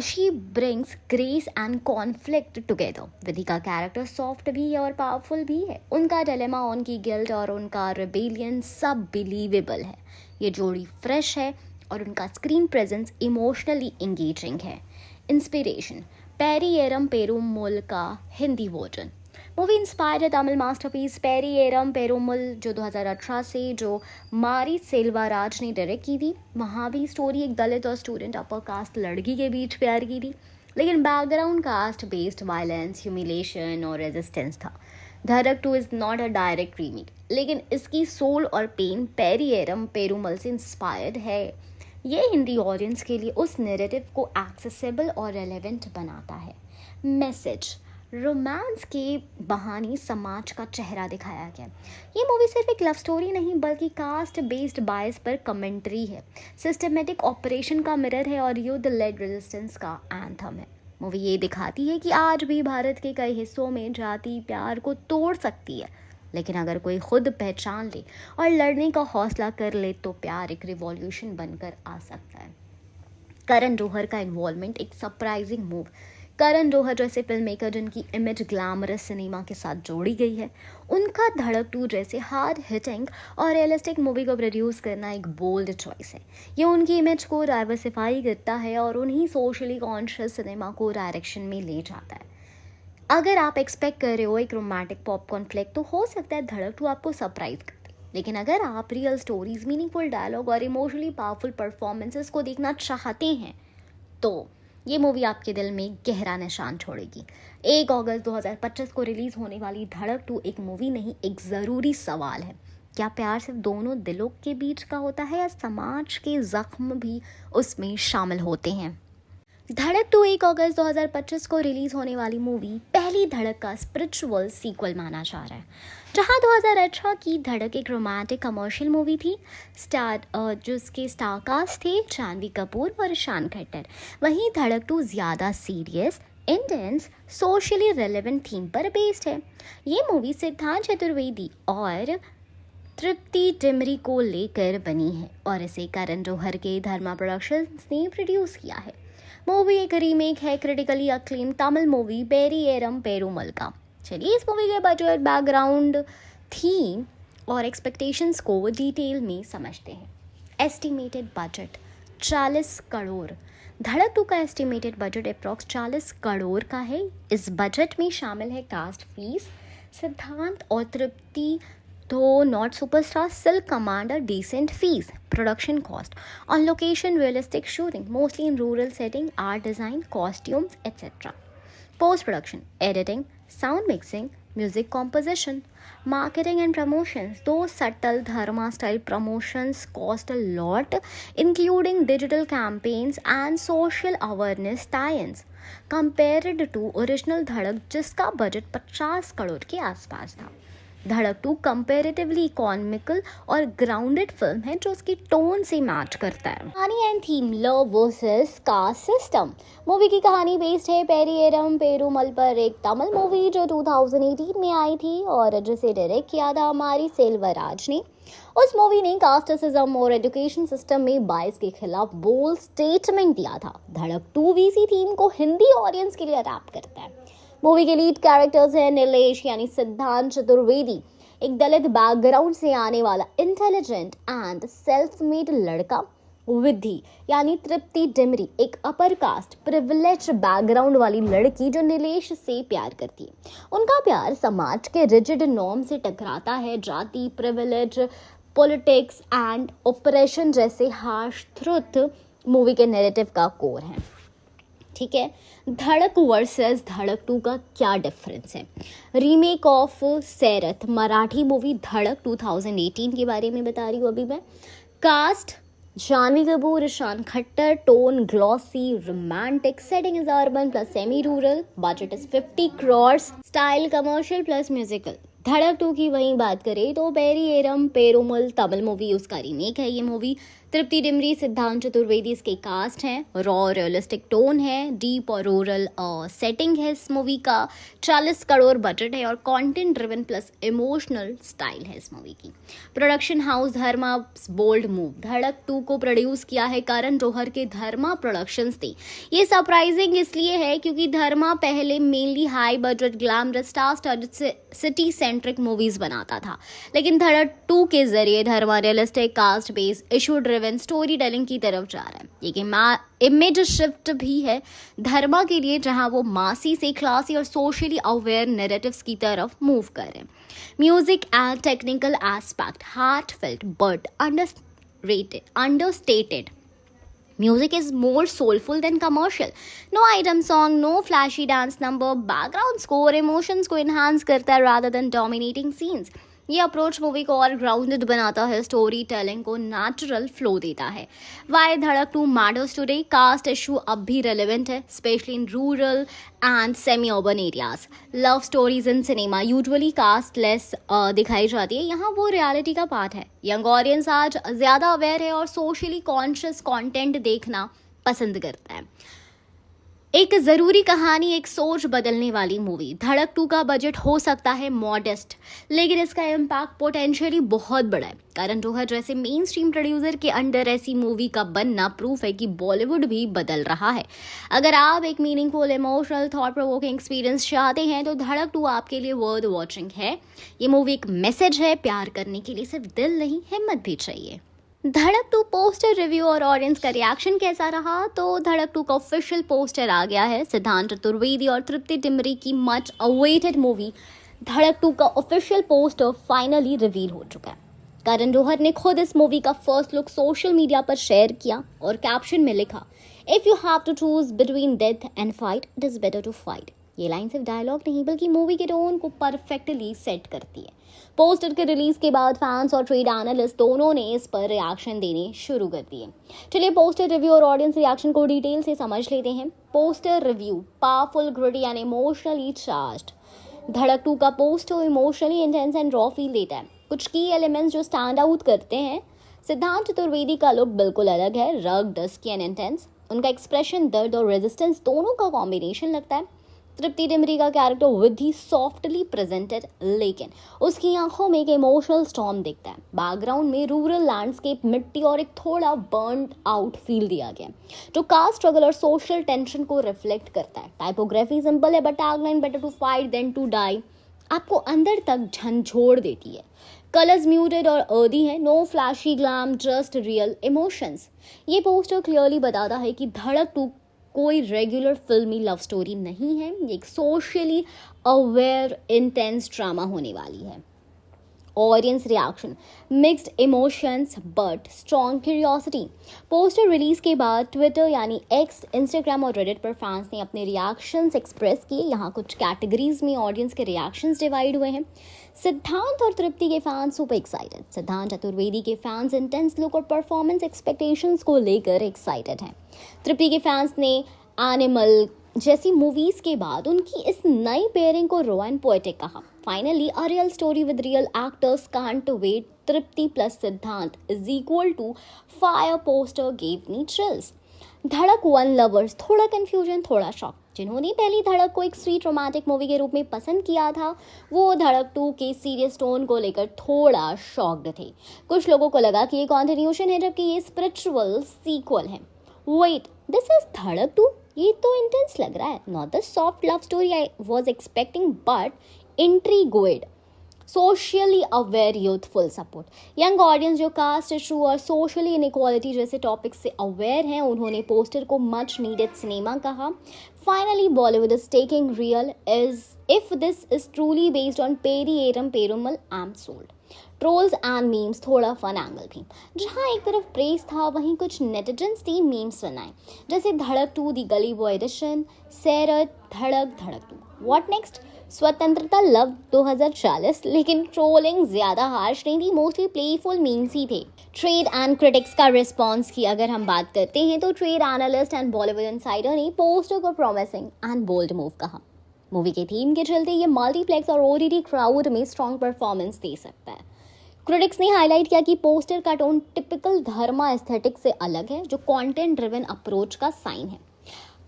she brings grace and conflict together. Vidhi का कैरेक्टर सॉफ्ट भी है और पावरफुल भी है। उनका डिलेमा, उनकी गिल्ट और उनका रिबेलियन सब बिलीवेबल है। ये जोड़ी फ्रेश है और उनका स्क्रीन प्रेजेंस इमोशनली इंगेजिंग है। इंस्पिरेशन: पेरियरम पेरुमल का हिंदी वर्जन। मूवी इंस्पायर्ड है तमिल मास्टरपीस पेरियरम पेरुमल जो 2018 से जो मारी सेल्वाराज ने डायरेक्ट की थी। वहाँ भी स्टोरी एक दलित और स्टूडेंट अपर कास्ट लड़की के बीच प्यार की थी, लेकिन background caste based violence, humiliation और रेजिस्टेंस था। धड़क 2 is not a direct remake, लेकिन इसकी सोल और पेन पेरियरम पेरुमल से इंस्पायर्ड है। ये हिंदी ऑडियंस के लिए उस नैरेटिव को एक्सेसिबल और रेलेवेंट बनाता है। मैसेज: रोमांस के बहाने समाज का चेहरा दिखाया गया। ये मूवी सिर्फ एक लव स्टोरी नहीं बल्कि कास्ट बेस्ड बायस पर कमेंट्री है, सिस्टमेटिक ऑपरेशन का मिरर है और युद्ध लेड रेजिस्टेंस का एंथम है। मूवी ये दिखाती है कि आज भी भारत के कई हिस्सों में जाति प्यार को तोड़ सकती है, लेकिन अगर कोई खुद पहचान ले और लड़ने का हौसला कर ले तो प्यार एक रिवॉल्यूशन बनकर आ सकता है। करण जौहर का इन्वॉल्वमेंट एक सरप्राइजिंग मूव। करण जौहर जैसे फिल्म मेकर जिनकी इमेज ग्लैमरस सिनेमा के साथ जोड़ी गई है, उनका धड़क 2 जैसे हार्ड हिटिंग और रियलिस्टिक मूवी को प्रोड्यूस करना एक बोल्ड चॉइस है। ये उनकी इमेज को डाइवर्सिफाई करता है और उन्हीं सोशली कॉन्शियस सिनेमा को डायरेक्शन में ले जाता है। अगर आप एक्सपेक्ट कर रहे हो एक रोमांटिक पॉपकॉर्न फ्लिक तो हो सकता है धड़क 2 आपको सरप्राइज कर दे, लेकिन अगर आप रियल स्टोरीज, मीनिंगफुल डायलॉग और इमोशनली पावरफुल परफॉर्मेंसेस को देखना चाहते हैं तो ये मूवी आपके दिल में गहरा निशान छोड़ेगी। 1 अगस्त 2025 को रिलीज होने वाली धड़क 2 एक मूवी नहीं, एक ज़रूरी सवाल है। क्या प्यार सिर्फ दोनों दिलों के बीच का होता है या समाज के जख्म भी उसमें शामिल होते हैं? धड़क 2 1 अगस्त 2025 को रिलीज होने वाली मूवी पहली धड़क का स्पिरिचुअल सीक्वल माना जा रहा है। जहां 2018 की धड़क एक रोमांटिक कमर्शियल मूवी थी, जिसके स्टार कास्ट थे जानवी कपूर और ईशान खट्टर, वहीं धड़क 2 ज़्यादा serious, intense, socially relevant theme पर बेस्ड है। ये मूवी सिद्धांत चतुर्वेदी और तृप्ति डिमरी को लेकर बनी है और इसे करण जौहर के धर्मा प्रोडक्शंस ने प्रोड्यूस किया है। मूवी एक रीमेक है critically acclaim Tamil movie Pariyerum Perumal का। चलिए इस मूवी के बजट, बैकग्राउंड, थीम और एक्सपेक्टेशंस को डिटेल में समझते हैं। Estimated budget 40 crore. धड़क 2 का एस्टिमेटेड बजट अप्रॉक्स 40 करोड़ का है। इस बजट में शामिल है कास्ट फीस, सिद्धांत और तृप्ति तो not superstar, still command a decent fees. Production cost on location, realistic shooting, mostly in rural setting, art design, costumes, etc. Post production, editing, sound mixing, music composition, marketing and promotions. Those subtle dharma style promotions cost a lot, including digital campaigns and social awareness tie-ins, compared to original धड़क जिसका budget 50 crore के आसपास था। धड़क 2 comparatively comical और grounded film है जो उसकी टोन से मैच करता है। कहानी and theme, love versus caste system. Movie की कहानी बेस्ड है पेरियरम पेरुमल पर, एक तमिल मूवी जो 2018 में आई थी और जिसे डायरेक्ट किया था हमारी सेल्वराज ने। उस मूवी ने कास्टिज्म और एजुकेशन सिस्टम में बायस के खिलाफ बोल्ड स्टेटमेंट दिया था। धड़क 2 भी इसी थीम को हिंदी ऑडियंस के लिए अडैप्ट करता है। मूवी के लीड कैरेक्टर्स हैं नीलेश यानी सिद्धांत चतुर्वेदी, एक दलित बैकग्राउंड से आने वाला इंटेलिजेंट एंड सेल्फ मेड लड़का, विधि यानी तृप्ति डिमरी, एक अपर कास्ट प्रिविलेज बैकग्राउंड वाली लड़की जो नीलेश से प्यार करती है। उनका प्यार समाज के रिजिड नॉर्म से टकराता है। जाति, प्रिविलेज, पॉलिटिक्स एंड ऑपरेशन जैसे हार्श ट्रुथ मूवी के नैरेटिव का कोर है। ठीक है, धड़क वर्सेस धड़क 2 का क्या डिफरेंस है? रीमेक ऑफ सैरथ मराठी मूवी धड़क 2018 के बारे में बता रही हूँ अभी मैं। Cast Janhvi Kapoor, Ishaan Khatter, tone glossy romantic, setting is urban plus semi rural, budget is 50 crore, style commercial plus musical. Dhadak 2 की वहीं बात करें तो पेरियरम पेरुमल तमिल मूवी, उसका रीमेक है ये मूवी। तृप्ति डिमरी, सिद्धांत चतुर्वेदी इसके कास्ट हैं। रॉ रियलिस्टिक टोन है, डीप और रूरल सेटिंग है इस मूवी का। 40 करोड़ बजट है और content driven plus emotional style है इस मूवी की। प्रोडक्शन हाउस धर्मा, बोल्ड मूव। धड़क 2 को प्रोड्यूस किया है करण जौहर के धर्मा प्रोडक्शंस ने। ये सरप्राइजिंग इसलिए है क्योंकि धर्मा पहले mainly high budget glamorous star studded city centric movies बनाता था, लेकिन धड़क 2 के जरिए Dharma realistic caste based issue driven story telling की तरफ जा रहा है। ये इमेज शिफ्ट भी है धर्मा के लिए, जहां वो मासी से क्लासी और सोशली अवेयर नैरेटिव्स की तरफ मूव कर रहे हैं। Music and technical aspect, heartfelt but understated. Music is more soulful than commercial. No item song, no flashy dance number. Background score emotions को enhance करता है rather than dominating scenes. ये approach movie को और grounded बनाता है, story telling को natural flow देता है। वाई धड़क 2 मैटर्स टुडे, कास्ट इशू अब भी रेलेवेंट है, specially in rural and semi urban areas. Love stories in cinema usually casteless दिखाई जाती है, यहाँ वो रियलिटी का पार्ट है। यंग ऑडियंस आज ज़्यादा अवेयर है और सोशली कॉन्शियस कंटेंट देखना पसंद करता है। एक ज़रूरी कहानी, एक सोच बदलने वाली मूवी। धड़क 2 का बजट हो सकता है मॉडेस्ट, लेकिन इसका इम्पैक्ट पोटेंशियली बहुत बड़ा है। करण जौहर जैसे मेन स्ट्रीम प्रोड्यूसर के अंडर ऐसी मूवी का बनना प्रूफ है कि बॉलीवुड भी बदल रहा है। अगर आप एक meaningful, emotional, thought provoking experience चाहते हैं तो धड़क 2 आपके लिए वर्थ वॉचिंग है। ये मूवी एक मैसेज है, प्यार करने के लिए सिर्फ दिल नहीं, हिम्मत भी चाहिए। धड़क 2 पोस्टर रिव्यू और ऑडियंस का रिएक्शन कैसा रहा? तो धड़क 2 का ऑफिशियल पोस्टर आ गया है। सिद्धांत चतुर्वेदी और तृप्ति डिमरी की मच अवेटेड मूवी धड़क 2 का ऑफिशियल पोस्टर फाइनली रिवील हो चुका है। करण जौहर ने खुद इस मूवी का फर्स्ट लुक सोशल मीडिया पर शेयर किया और कैप्शन में लिखा, if you have to choose between death and fight, it is better to fight. ये लाइन सिर्फ डायलॉग नहीं बल्कि मूवी के टोन को परफेक्टली सेट करती है। पोस्टर के रिलीज के बाद फैंस और ट्रेड एनालिस्ट दोनों ने इस पर रिएक्शन देने शुरू कर दिए। चलिए पोस्टर रिव्यू और ऑडियंस रिएक्शन को डिटेल से समझ लेते हैं। Poster review, powerful, gritty and emotionally charged. धड़क 2 का poster emotionally intense and raw feel देता है। कुछ की एलिमेंट्स जो स्टैंड आउट करते हैं, सिद्धांत चतुर्वेदी का लुक बिल्कुल अलग है, रग, डस्की एंड इंटेंस। उनका एक्सप्रेशन दर्द और रेजिस्टेंस दोनों का कॉम्बिनेशन लगता है। तृप्ति डिमरी का कैरेक्टर विधि सॉफ्टली प्रेजेंटेड, लेकिन उसकी आंखों में एक इमोशनल स्टॉर्म दिखता है। बैकग्राउंड में रूरल लैंडस्केप, मिट्टी और एक थोड़ा बर्न आउट फील दिया गया जो कास्ट स्ट्रगल और सोशल टेंशन को रिफ्लेक्ट करता है। टाइपोग्राफी सिंपल है but tagline better to fight than to die आपको अंदर तक झंझोड़ देती है। कलर्स म्यूटेड और अर्दी है, no flashy glam, just real emotions. ये पोस्टर क्लियरली बताता है कि धड़क 2 कोई रेगुलर फिल्मी लव स्टोरी नहीं है, ये एक सोशली अवेयर इंटेंस ड्रामा होने वाली है। Audience reaction, mixed emotions but strong curiosity. Poster release के बाद ट्विटर यानी एक्स, इंस्टाग्राम और रेडिट पर फैंस ने अपने रिएक्शंस एक्सप्रेस किए। यहाँ कुछ कैटेगरीज में ऑडियंस के रिएक्शंस डिवाइड हुए हैं। सिद्धांत और तृप्ति के फैंस सुपर एक्साइटेड, सिद्धांत चतुर्वेदी के फैंस इंटेंस लुक और परफॉर्मेंस एक्सपेक्टेशंस को लेकर एक्साइटेड हैं। तृप्ति के फैंस ने एनिमल जैसी मूवीज के बाद उनकी इस नई पेयरिंग को रॉ एंड पोएटिक कहा। Finally a real story with real actors, can't wait, Tripti plus Siddhant is equal to fire poster gave me thrills. Dhadak 1 lovers, थोड़ा कंफ्यूजन, थोड़ा शॉक। जिन्होंने पहली धड़क को एक स्वीट रोमांटिक मूवी के रूप में पसंद किया था, वो धड़क 2 के सीरियस टोन को लेकर थोड़ा शॉक्ड थे। कुछ लोगों को लगा कि ये कॉन्टिन्यूशन है जबकि ये स्पिरिचुअल सीक्वल है। Wait, this is Dhadak 2? ये तो इंटेंस लग रहा है, not the soft love story I was expecting but intrigued. Socially aware youthful support. Young audience जो कास्ट इशू और सोशली इनइक्वालिटी जैसे टॉपिक्स से अवेयर हैं, उन्होंने पोस्टर को मच नीडेड सिनेमा कहा। Finally Bollywood is taking real is if this is truly based on Pariyerum Perumal, I am sold. Trolls and memes, थोड़ा fun angle भी। जहाँ एक तरफ प्रेस था वहीं कुछ नेटिजन्स ने मीम्स बनाए, जैसे धड़क 2 दी गली बॉय एडिशन, सैरत, धड़क 2। What next? स्वतंत्रता लव 2040, लेकिन ट्रोलिंग ज़्यादा हार्श नहीं थी, मोस्टली प्लेफुल मीम्स ही थे। ट्रेड एंड क्रिटिक्स का रिस्पॉन्स की अगर हम बात करते हैं तो trade analyst and Bollywood insider ने पोस्टर को प्रॉमिसिंग एंड बोल्ड मूव कहा। मूवी के थीम के चलते ये मल्टीप्लेक्स और ओटीटी क्राउड में स्ट्रॉन्ग परफॉर्मेंस दे सकता है। क्रिटिक्स ने हाईलाइट किया कि पोस्टर का टोन टिपिकल धर्मा एस्थेटिक से अलग है, जो कंटेंट ड्रिवन अप्रोच का साइन है।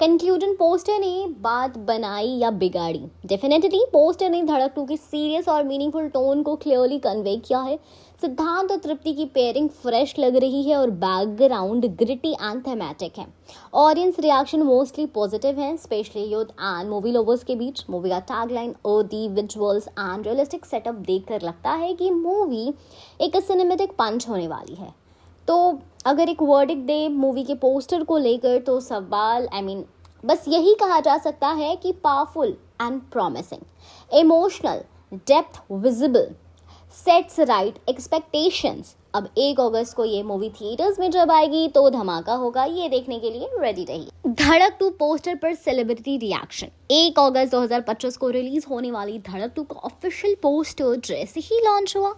कंक्लूजन, पोस्टर ने बात बनाई या बिगाड़ी? डेफिनेटली पोस्टर ने धड़क 2 की सीरियस और मीनिंगफुल टोन को क्लियरली कन्वे किया है। सिद्धांत और तृप्ति की पेयरिंग फ्रेश लग रही है और बैकग्राउंड ग्रिटी एंड थेमेटिक है। ऑडियंस रिएक्शन मोस्टली पॉजिटिव है, specially youth and movie lovers के बीच। मूवी का tagline, earthy visuals and realistic setup देखकर लगता है कि मूवी एक सिनेमेटिक पंच होने वाली है। तो अगर एक वर्डिक दे मूवी के पोस्टर को लेकर तो सवाल बस यही कहा जा सकता है कि powerful and promising, emotional, depth visible, sets right expectations, अब 1 अगस्त को ये मूवी थिएटर्स में जब आएगी तो धमाका होगा, ये देखने के लिए रेडी रहिए। धड़क 2 पोस्टर पर सेलिब्रिटी रिएक्शन। 1 अगस्त 2025 को रिलीज होने वाली धड़क 2 का ऑफिशियल पोस्टर जैसे ही लॉन्च हुआ,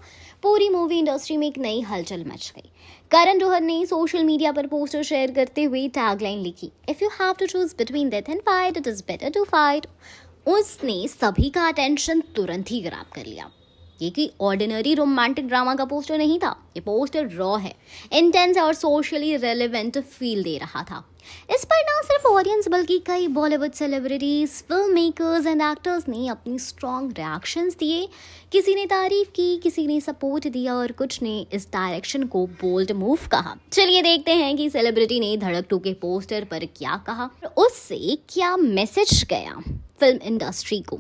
पूरी मूवी इंडस्ट्री में एक नई हलचल मच गई। करण जौहर ने सोशल मीडिया पर पोस्टर शेयर करते हुए टैगलाइन लिखी, if you have to choose between death and fight, it is better to fight. उसने सभी का अटेंशन तुरंत ही ग्रैब कर लिया। ये कोई ऑर्डिनरी रोमांटिक ड्रामा का पोस्टर नहीं था, ये पोस्टर रॉ है, इंटेंस और सोशली रेलेवेंट फील दे रहा था। इस पर ना सिर्फ ऑडियंस बल्कि कई Bollywood celebrities, film makers and actors ने अपनी स्ट्रॉन्ग रिएक्शंस दिए। किसी ने तारीफ की, किसी ने सपोर्ट दिया और कुछ ने इस डायरेक्शन को बोल्ड मूव कहा। चलिए देखते हैं कि सेलिब्रिटी ने धड़क 2 के पोस्टर पर क्या कहा, उससे क्या मैसेज गया फिल्म इंडस्ट्री को।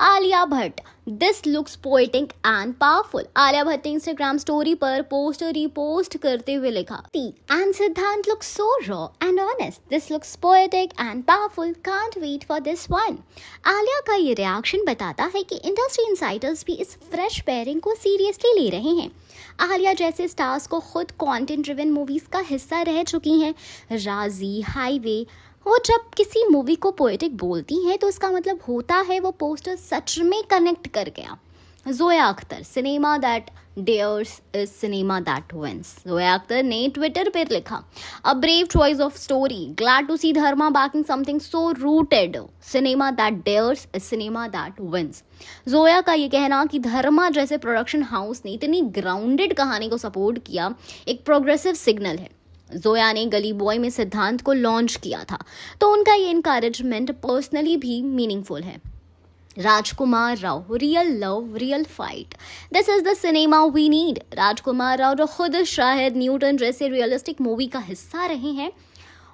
Alia Bhatt, this looks poetic and powerful. Alia Bhatt ने इंस्टाग्राम स्टोरी पर पोस्टर रीपोस्ट करते हुए लिखा, and Siddhant looks so raw and honest, this looks poetic and powerful, can't wait for this one. Alia का ये रिएक्शन बताता है कि इंडस्ट्री इनसाइडर्स भी इस फ्रेश पेयरिंग को सीरियसली ले रहे हैं। आलिया जैसे स्टार्स को खुद कंटेंट ड्रिवन मूवीज का हिस्सा रह चुकी हैं। राजी, हाईवे, वो जब किसी मूवी को पोएटिक बोलती हैं तो उसका मतलब होता है वो पोस्टर सच में कनेक्ट कर गया। Zoya Akhtar, cinema that dares is cinema that wins. Zoya Akhtar ने ट्विटर पर लिखा, a brave choice of story, glad to see Dharma backing something so rooted, cinema that dares is cinema that wins. Zoya का ये कहना कि धर्मा जैसे प्रोडक्शन हाउस ने इतनी ग्राउंडेड कहानी को सपोर्ट किया एक प्रोग्रेसिव सिग्नल है। जोया ने गली बॉय में सिद्धांत को लॉन्च किया था, तो उनका ये इनकरेजमेंट पर्सनली भी मीनिंगफुल है। Rajkummar Rao, real love real fight, this is the cinema we need. Rajkummar Rao जो खुद शाहिद न्यूटन जैसे रियलिस्टिक मूवी का हिस्सा रहे हैं,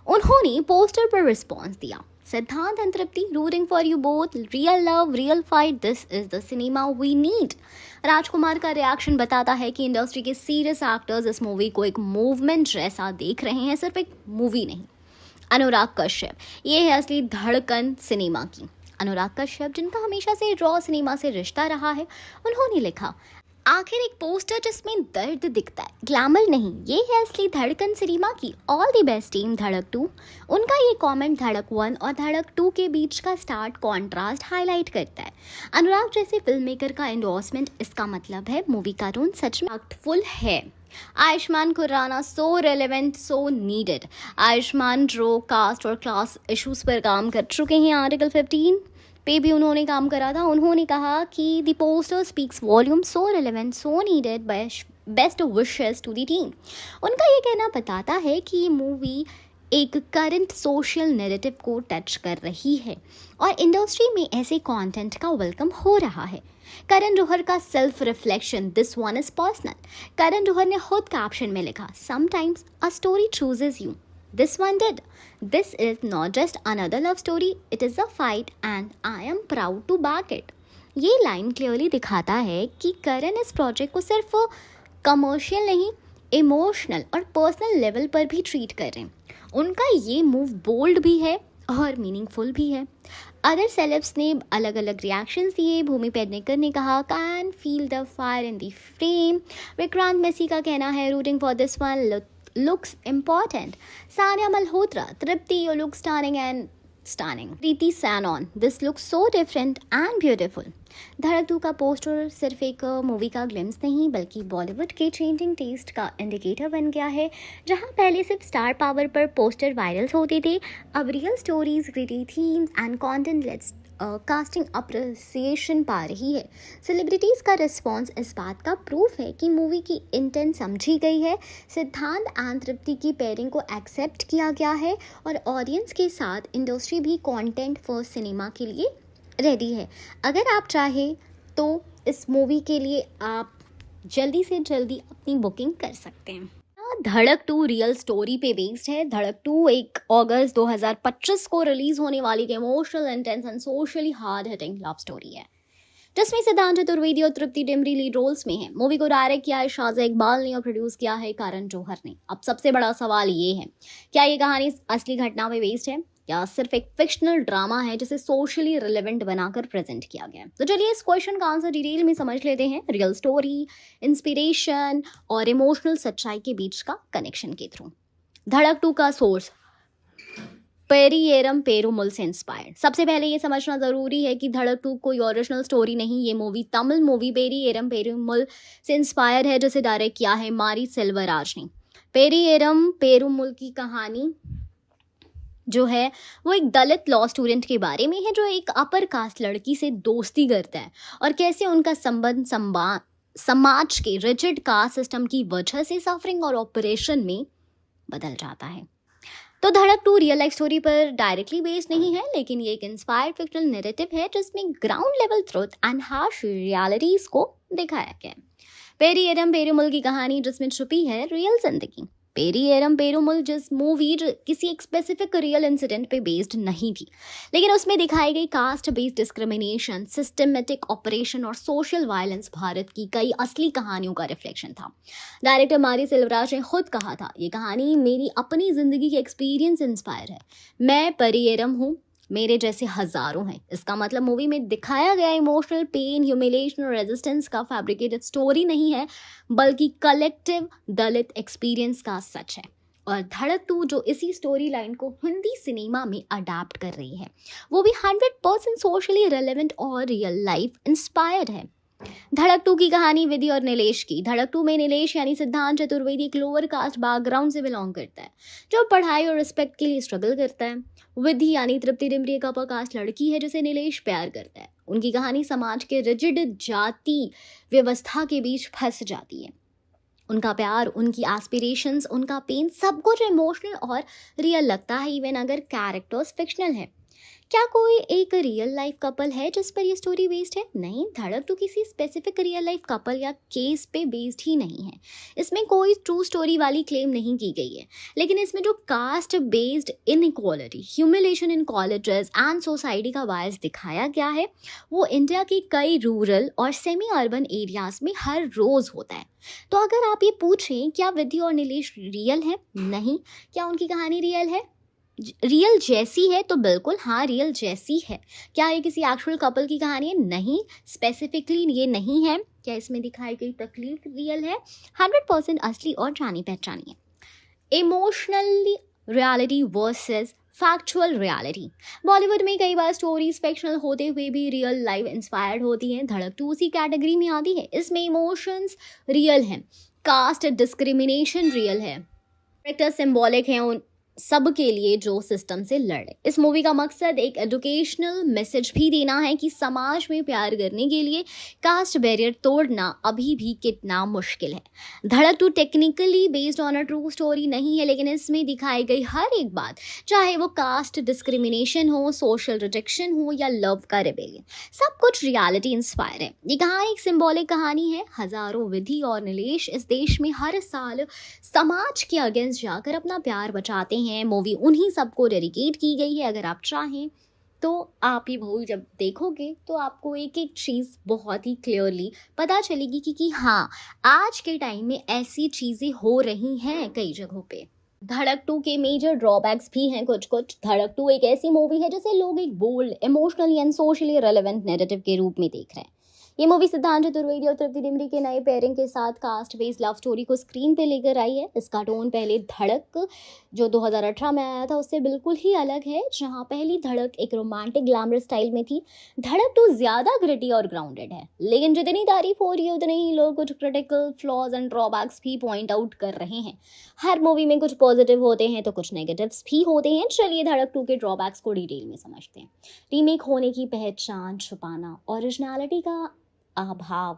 उन्होंने पोस्टर पर रिस्पॉन्स दिया, Siddhant and Tripti, rooting for you both, real love real fight, this is the cinema we need. Rajkummar का रिएक्शन बताता है कि इंडस्ट्री के सीरियस एक्टर्स इस मूवी को एक मूवमेंट जैसा देख रहे हैं, सिर्फ एक मूवी नहीं। अनुराग कश्यप, ये है असली धड़कन सिनेमा की। अनुराग कश्यप, जिनका हमेशा से रॉ सिनेमा से रिश्ता रहा है, उन्होंने लिखा, आखिर एक पोस्टर जिसमें दर्द दिखता है, ग्लैमर नहीं, ये है असली धड़कन सिनेमा की। ऑल द बेस्ट टीम धड़क 2। उनका ये कमेंट धड़क 1 और धड़क 2 के बीच का स्टार्ट कॉन्ट्रास्ट हाईलाइट करता है। अनुराग जैसे फिल्म मेकर का एंडोर्समेंट, इसका मतलब है मूवी का टोन सच में इम्पैक्टफुल है। आयुष्मान खुराना, सो रेलेवेंट सो नीडेड। आयुष्मान जो कास्ट और क्लास इश्यूज पर काम कर चुके हैं, आर्टिकल 15 पे भी उन्होंने काम करा था। उन्होंने कहा कि the poster speaks volume, so relevant so needed, best wishes to the team. उनका ये कहना बताता है कि ये मूवी एक करंट सोशल नैरेटिव को टच कर रही है और इंडस्ट्री में ऐसे कंटेंट का वेलकम हो रहा है। करण जौहर का self reflection, this one is personal. Karan Johar ने खुद कैप्शन में लिखा, sometimes a story chooses you, this one did. This is not just another love story, it is a fight and I am proud to back it. ये line clearly दिखाता है कि करण इस project को सिर्फ कमर्शियल नहीं, इमोशनल और personal level पर भी ट्रीट कर रहे हैं। उनका ये मूव बोल्ड भी है और मीनिंगफुल भी है। अदर सेलेब्स ने अलग अलग रिएक्शंस दिए। भूमि पेडनेकर ने कहा, can feel the fire in the frame. Vikrant Massey का कहना है, rooting for this one looks important. Sania Malhotra, Tripti, you look stunning and stunning. Preeti Sanon, this looks so different and beautiful. धड़क 2 का पोस्टर सिर्फ एक मूवी का glimpse नहीं बल्कि बॉलीवुड के चेंजिंग टेस्ट का इंडिकेटर बन गया है। जहां पहले सिर्फ स्टार पावर पर पोस्टर वायरल्स होते थे, अब real stories, gritty themes and content let's casting appreciation पा रही है। सेलिब्रिटीज़ का रिस्पॉन्स इस बात का प्रूफ है कि मूवी की इंटेंट समझी गई है, सिद्धांत एंड तृप्ति की पेयरिंग को एक्सेप्ट किया गया है और ऑडियंस के साथ इंडस्ट्री भी कंटेंट फॉर सिनेमा के लिए रेडी है। अगर आप चाहें तो इस मूवी के लिए आप जल्दी से जल्दी अपनी बुकिंग कर सकते हैं। धड़क 2 रियल स्टोरी पे बेस्ड है। धड़क 2 1 अगस्त 2025 को रिलीज होने वाली एक emotional, intense and socially hard hitting love story है, जिसमें सिद्धांत चतुर्वेदी और तृप्ति डिमरी लीड रोल्स में है। मूवी को डायरेक्ट किया है शाहज़ा इकबाल ने और प्रोड्यूस किया है करण जौहर ने। अब सबसे बड़ा सवाल ये है, क्या ये कहानी असली घटना पे बेस्ड है? या सिर्फ एक फिक्शनल ड्रामा है जिसे सोशली रिलेवेंट बनाकर प्रेजेंट किया गया है? तो चलिए इस क्वेश्चन का आंसर डिटेल में समझ लेते हैं रियल स्टोरी, इंस्पिरेशन और इमोशनल सच्चाई के बीच का कनेक्शन के थ्रू। धड़क 2 का सोर्स पेरियेरम पेरुमल से इंस्पायर्ड। सबसे पहले ये समझना जरूरी है कि धड़क 2 कोई ओरिजिनल स्टोरी नहीं, ये मूवी तमिल मूवी पेरियेरम पेरुमल से इंस्पायर है जिसे डायरेक्ट किया है मारी सेल्वराज ने। पेरियेरम पेरुमल की कहानी जो है वो एक दलित लॉ स्टूडेंट के बारे में है जो एक अपर कास्ट लड़की से दोस्ती करता है और कैसे उनका संबंध समाज के रिजिड कास्ट सिस्टम की वजह से सफरिंग और ऑपरेशन में बदल जाता है। तो धड़क 2 रियल लाइफ स्टोरी पर डायरेक्टली बेस्ड नहीं है, लेकिन ये एक इंस्पायर्ड फिक्शनल नैरेटिव है जिसमें ground level truth and harsh realities को दिखाया गया है। पेरियेरम पेरुमल की कहानी जिसमें छुपी है रियल जिंदगी। पेरियेरम पेरुमल जिस मूवी किसी एक स्पेसिफिक रियल इंसिडेंट पे बेस्ड नहीं थी, लेकिन उसमें दिखाई गई caste based discrimination, systematic operation और सोशल वायलेंस भारत की कई असली कहानियों का रिफ्लेक्शन था। डायरेक्टर मारी सेल्वराज ने खुद कहा था, ये कहानी मेरी अपनी जिंदगी के एक्सपीरियंस इंस्पायर है। मैं पेरियेरम हूँ, मेरे जैसे हजारों हैं। इसका मतलब मूवी में दिखाया गया इमोशनल पेन, ह्यूमिलेशन और रेजिस्टेंस का फैब्रिकेटेड स्टोरी नहीं है, बल्कि कलेक्टिव दलित एक्सपीरियंस का सच है। और धड़क 2 जो इसी स्टोरी लाइन को हिंदी सिनेमा में अडाप्ट कर रही है, वो भी 100% सोशली रेलेवेंट और रियल लाइफ इंस्पायर्ड है। धड़क 2 की कहानी विधि और नीलेश की। धड़क 2 में नीलेश यानी सिद्धांत चतुर्वेदी एक लोअर कास्ट बैकग्राउंड से बिलोंग करता है जो पढ़ाई और रिस्पेक्ट के लिए स्ट्रगल करता है। विधि यानी तृप्ति डिमरी एक अपर कास्ट लड़की है जिसे नीलेश प्यार करता है। उनकी कहानी समाज के रिजिड जाति व्यवस्था के बीच फंस जाती है। उनका प्यार, उनकी एस्पिरेशंस, उनका पेन सब कुछ इमोशनल और रियल लगता है, इवन अगर कैरेक्टर्स फिक्शनल है। क्या कोई एक रियल लाइफ कपल है जिस पर ये स्टोरी बेस्ड है? नहीं, धड़क 2 किसी स्पेसिफिक रियल लाइफ कपल या केस पे बेस्ड ही नहीं है। इसमें कोई ट्रू स्टोरी वाली क्लेम नहीं की गई है, लेकिन इसमें जो caste based inequality, humiliation in colleges and society का बायस दिखाया गया है, वो इंडिया की कई रूरल और सेमी अर्बन एरियाज में हर रोज होता है। तो अगर आप ये पूछें क्या विधि और नीलेश रियल है? नहीं। क्या उनकी कहानी रियल है? रियल जैसी है तो बिल्कुल हाँ, रियल जैसी है। क्या ये किसी एक्चुअल कपल की कहानी है? नहीं, स्पेसिफिकली ये नहीं है। क्या इसमें दिखाई गई तकलीफ रियल है? 100% असली और जानी पहचानी है। Emotionally reality versus factual reality. Bollywood में कई बार स्टोरीज फिक्शनल होते हुए भी रियल लाइफ इंस्पायर्ड होती हैं। धड़क 2 उसी कैटेगरी में आती है। इसमें इमोशंस रियल हैं, कास्ट डिस्क्रिमिनेशन रियल है, कैरेक्टर सिंबॉलिक हैं उन सब के लिए जो सिस्टम से लड़े। इस मूवी का मकसद एक एजुकेशनल मैसेज भी देना है कि समाज में प्यार करने के लिए कास्ट बैरियर तोड़ना अभी भी कितना मुश्किल है। धड़क 2 technically based on a true story नहीं है, लेकिन इसमें दिखाई गई हर एक बात, चाहे वो कास्ट डिस्क्रिमिनेशन हो, सोशल रिजेक्शन हो या लव का रिबेलियन, सब कुछ रियलिटी इंस्पायर है। ये कहानी एक सिंबॉलिक कहानी है। हजारों विधि और नीलेश इस देश में हर साल समाज के अगेंस्ट जाकर अपना प्यार बचाते हैं। मूवी उन्हीं सबको डेडिकेट की गई है। अगर आप चाहें तो आप ये मूवी जब देखोगे तो आपको एक एक चीज़ बहुत ही क्लियरली पता चलेगी कि हाँ, आज के टाइम में ऐसी चीज़ें हो रही हैं कई जगहों पे। धड़क 2 के मेजर ड्रॉबैक्स भी हैं कुछ। धड़क 2 एक ऐसी मूवी है जिसे लोग एक bold, emotionally and socially relevant narrative के रूप में देख रहे हैं। ये मूवी सिद्धांत चतुर्वेदी और तृप्ति डिमरी के नए पेयरिंग के साथ कास्ट बेस्ड लव स्टोरी को स्क्रीन पे लेकर आई है। इसका टोन पहले धड़क जो 2018 में आया था उससे बिल्कुल ही अलग है। जहां पहली धड़क एक रोमांटिक ग्लैमर स्टाइल में थी, धड़क 2 ज्यादा ग्रिटी और ग्राउंडेड है। लेकिन जितनी तारीफ हो रही है उतने ही लोग कुछ क्रिटिकल फ्लॉज एंड ड्रॉबैक्स भी पॉइंट आउट कर रहे हैं। हर मूवी में कुछ पॉजिटिव होते हैं तो कुछ नेगेटिव्स भी होते हैं। चलिए धड़क 2 के ड्रॉबैक्स को डिटेल में समझते हैं। रीमेक होने की पहचान छुपाना, ओरिजिनलिटी का अभाव।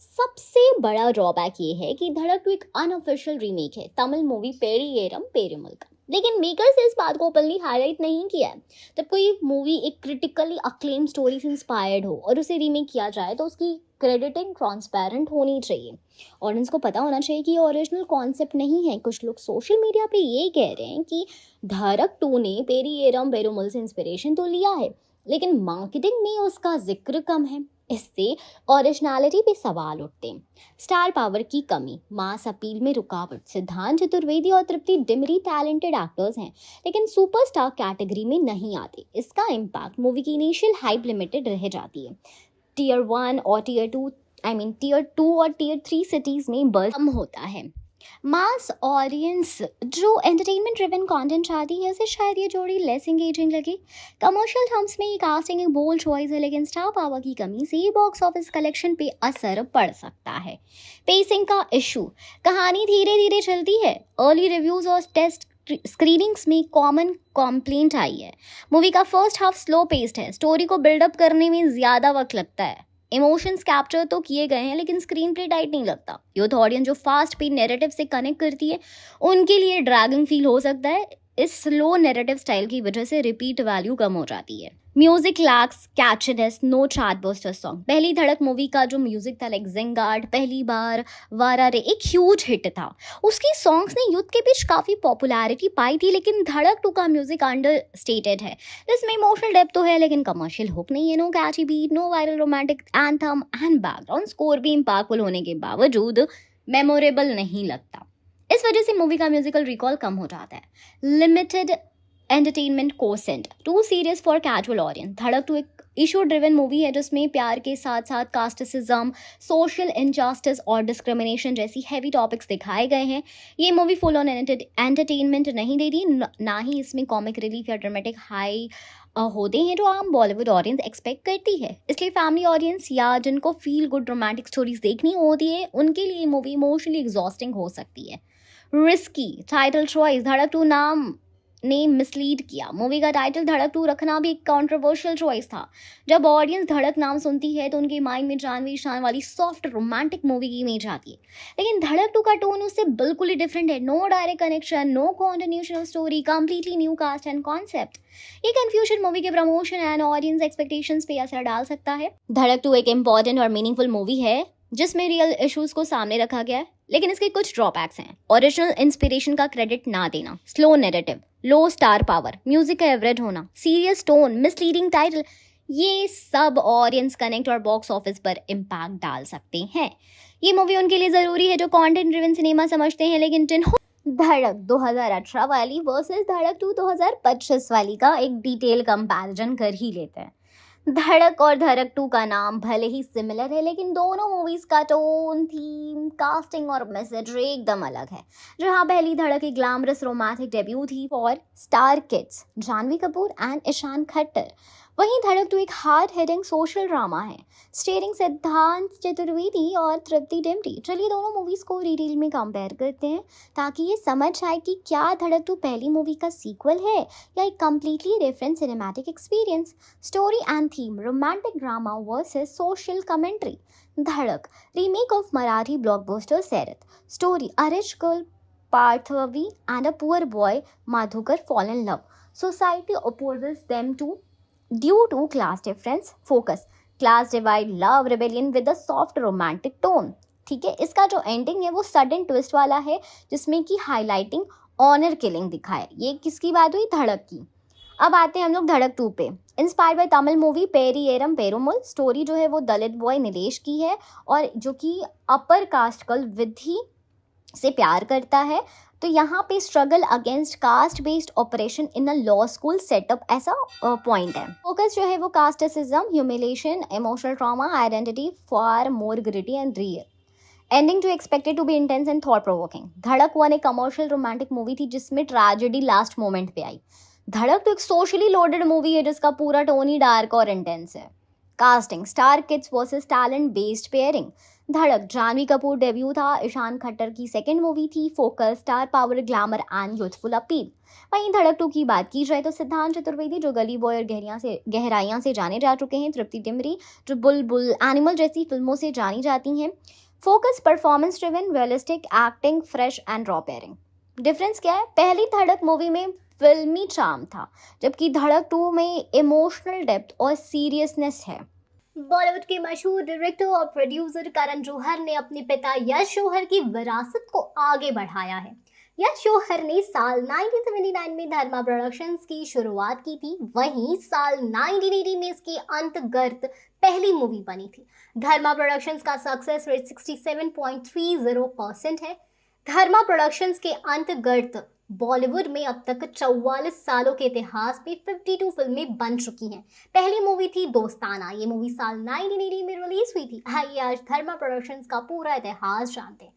सबसे बड़ा ड्रॉबैक ये है कि धड़क 2 एक अनऑफिशियल रीमेक है तमिल मूवी पेरियेरम पेरुमल का, लेकिन मेकर्स ने इस बात को ओपनली हाईलाइट नहीं किया है। जब कोई मूवी एक क्रिटिकली अक्लेम स्टोरी से इंस्पायर्ड हो और उसे रीमेक किया जाए तो उसकी क्रेडिटिंग ट्रांसपेरेंट होनी चाहिए। ऑडियंस को पता होना चाहिए कि ये ओरिजिनल कॉन्सेप्ट नहीं है। कुछ लोग सोशल मीडिया पे ये कह रहे हैं कि धड़क 2 ने पेरियेरम पेरुमल से इंस्पिरेशन तो लिया है, लेकिन मार्केटिंग में उसका जिक्र कम है। इससे ओरिजिनलिटी पे सवाल उठते हैं। स्टार पावर की कमी, मास अपील में रुकावट। सिद्धांत चतुर्वेदी और तृप्ति डिमरी टैलेंटेड एक्टर्स हैं, लेकिन सुपरस्टार कैटेगरी में नहीं आते। इसका इम्पैक्ट मूवी की इनिशियल हाइप लिमिटेड रह जाती है। टीयर 1 और टीयर 2 और टीयर 3 सिटीज़ में बज़ कम होता है। मास ऑडियंस जो एंटरटेनमेंट ड्रिवन कंटेंट चाहती है, उसे शायद ये जोड़ी लेस एंगेजिंग लगे। कमर्शियल टर्म्स में ये कास्टिंग एक बोल्ड चॉइस है, लेकिन स्टार पावर की कमी से बॉक्स ऑफिस कलेक्शन पे असर पड़ सकता है। पेसिंग का इशू, कहानी धीरे धीरे चलती है। अर्ली रिव्यूज और टेस्ट स्क्रीनिंग्स में कॉमन कॉम्प्लेंट आई है। मूवी का फर्स्ट हाफ स्लो पेस्ड है, स्टोरी को बिल्डअप करने में ज़्यादा वक्त लगता है। इमोशंस कैप्चर तो किए गए हैं, लेकिन स्क्रीन प्ले टाइट नहीं लगता। यूथ ऑडियंस जो फास्ट पे नैरेटिव से कनेक्ट करती है, उनके लिए ड्रैगिंग फील हो सकता है। इस स्लो नैरेटिव स्टाइल की वजह से रिपीट वैल्यू कम हो जाती है। Music lacks catchiness, no chartbuster song. पहली धड़क मूवी का जो म्यूजिक था, लाइक जिंगार्ड, पहली बार, वारा रे, एक ह्यूज हिट था। उसकी सॉन्ग्स ने यूथ के बीच काफ़ी पॉपुलैरिटी पाई थी, लेकिन धड़क 2 का म्यूजिक अंडर स्टेटेड है। इसमें इमोशनल डेप्थ तो है, लेकिन कमर्शियल हुक नहीं है। No catchy beat, no viral romantic anthem and background score भी इम्पैक्टफुल होने के बावजूद मेमोरेबल नहीं लगता। इस वजह से मूवी का म्यूजिकल रिकॉल कम हो जाता है। Limited entertainment quotient, too serious for casual audience. Dhadak 2 एक इशू ड्रिवन मूवी है, जिसमें प्यार के साथ साथ कास्टिसिज्म, सोशल इनजस्टिस और डिस्क्रिमिनेशन जैसी हैवी टॉपिक्स दिखाए गए हैं। ये मूवी फुल ऑन एंटरटेनमेंट नहीं देती, ना ही इसमें कॉमिक रिलीफ या ड्रामेटिक हाई होते हैं जो आम बॉलीवुड ऑडियंस एक्सपेक्ट करती है। इसलिए फैमिली ऑडियंस या जिनको फील गुड रोमांटिक स्टोरीज देखनी होती है, उनके लिए मूवी इमोशनली एग्जॉस्टिंग हो सकती है। रिस्की टाइटल चॉइस, धड़क 2 नाम ने मिसलीड किया। मूवी का टाइटल धड़क 2 रखना भी एक कॉन्ट्रोवर्शियल चॉइस था। जब ऑडियंस धड़क नाम सुनती है तो उनके माइंड में जानवी शान वाली सॉफ्ट रोमांटिक मूवी की इमेज आती है, लेकिन धड़क 2 का टोन उससे बिल्कुल ही डिफरेंट है। No direct connection, no continuation of story, completely new cast and concept. ये कंफ्यूजन मूवी के प्रमोशन एंड ऑडियंस एक्सपेक्टेशंस पे असर डाल सकता है। धड़क 2 एक इंपॉर्टेंट और मीनिंगफुल मूवी है, जिसमें रियल इश्यूज को सामने रखा गया है, लेकिन इसके कुछ ड्रॉबैक्स हैं। ओरिजिनल इंस्पिरेशन का क्रेडिट ना देना, स्लो नैरेटिव, लो स्टार पावर, म्यूजिक का एवरेज होना, सीरियस टोन, मिसलीडिंग टाइटल, ये सब ऑडियंस कनेक्ट और बॉक्स ऑफिस पर इम्पैक्ट डाल सकते हैं। ये मूवी उनके लिए ज़रूरी है जो कंटेंट ड्रिवन सिनेमा समझते हैं, लेकिन धड़क 2018 वाली वर्सेस धड़क 2 2025 वाली का एक डिटेल कंपैरिजन कर ही लेते हैं। धड़क और धड़क 2 का नाम भले ही सिमिलर है, लेकिन दोनों मूवीज का टोन, थीम, कास्टिंग और मैसेज एकदम अलग है। जहां पहली धड़क एक ग्लैमरस रोमांटिक डेब्यू थी for star kids Janhvi Kapoor and Ishaan Khatter, वहीं धड़क 2 एक हार्ड हिटिंग सोशल ड्रामा है, स्टेरिंग सिद्धांत चतुर्वेदी और तृप्ति डिमरी। चलिए दोनों मूवीज को डिटेल में कंपेयर करते हैं, ताकि ये समझ आए कि क्या धड़क 2 पहली मूवी का सीक्वल है या एक completely different cinematic experience. Story and theme, romantic drama versus social commentary. Dhadak remake of Marathi blockbuster Sairat. Story, a rich girl Parthavi and a poor boy Madhukar fall in love. Society opposes them due to class difference. Focus, class divide, love, rebellion with a soft romantic tone. ठीक है, इसका जो ending है वो sudden twist वाला है, जिसमें कि हाईलाइटिंग ऑनर किलिंग दिखाए। ये किसकी बात हुई? धड़क की। अब आते हैं हम लोग धड़क 2 पे। Inspired by Tamil movie Pariyerum Perumal. Story जो है वो दलित बॉय नीलेश की है, और जो कि अपर कास्ट गर्ल विधि से प्यार करता है। तो यहाँ पे struggle against caste based oppression in a law school setup ऐसा पॉइंट है। फोकस जो है वो casteism, humiliation, emotional trauma, identity, far more gritty and real. Ending too expected to be intense and thought provoking. Dhadak 1 एक commercial romantic movie थी जिसमें tragedy last moment पे आई। धड़क तो एक सोशली लोडेड मूवी है जिसका पूरा टोन ही डार्क और इंटेंस है। Casting, star kids versus talent based pairing. धड़क जानवी कपूर डेब्यू था, ईशान खट्टर की सेकंड मूवी थी। Focus, star power, glamour and youthful appeal. वहीं धड़क 2 की बात की जाए तो सिद्धांत चतुर्वेदी जो गली बॉय और गहराइयां से जाने जा चुके हैं, तृप्ति डिमरी जो बुलबुल, एनिमल जैसी फिल्मों से जानी जाती हैं। Focus, performance driven, realistic acting, fresh and raw pairing. Difference क्या है? पहली धड़क मूवी में फिल्मी चार्म था, जबकि धड़क 2 में इमोशनल डेप्थ और सीरियसनेस है। बॉलीवुड के मशहूर डायरेक्टर और प्रोड्यूसर करण जौहर ने अपने पिता यश जौहर की विरासत को आगे बढ़ाया है। यश जौहर ने साल 1979 में धर्मा प्रोडक्शंस की शुरुआत की थी, वहीं साल 1980 में इसके अंतर्गत पहली मूवी बनी थी। धर्मा प्रोडक्शंस का सक्सेस रेट 67.30% है। धर्मा प्रोडक्शंस के अंतर्गत बॉलीवुड में अब तक 44 सालों के इतिहास में 52 फिल्में बन चुकी हैं। पहली मूवी थी दोस्ताना, ये मूवी साल 1980 में रिलीज हुई थी। आइए आज धर्मा प्रोडक्शंस का पूरा इतिहास जानते हैं।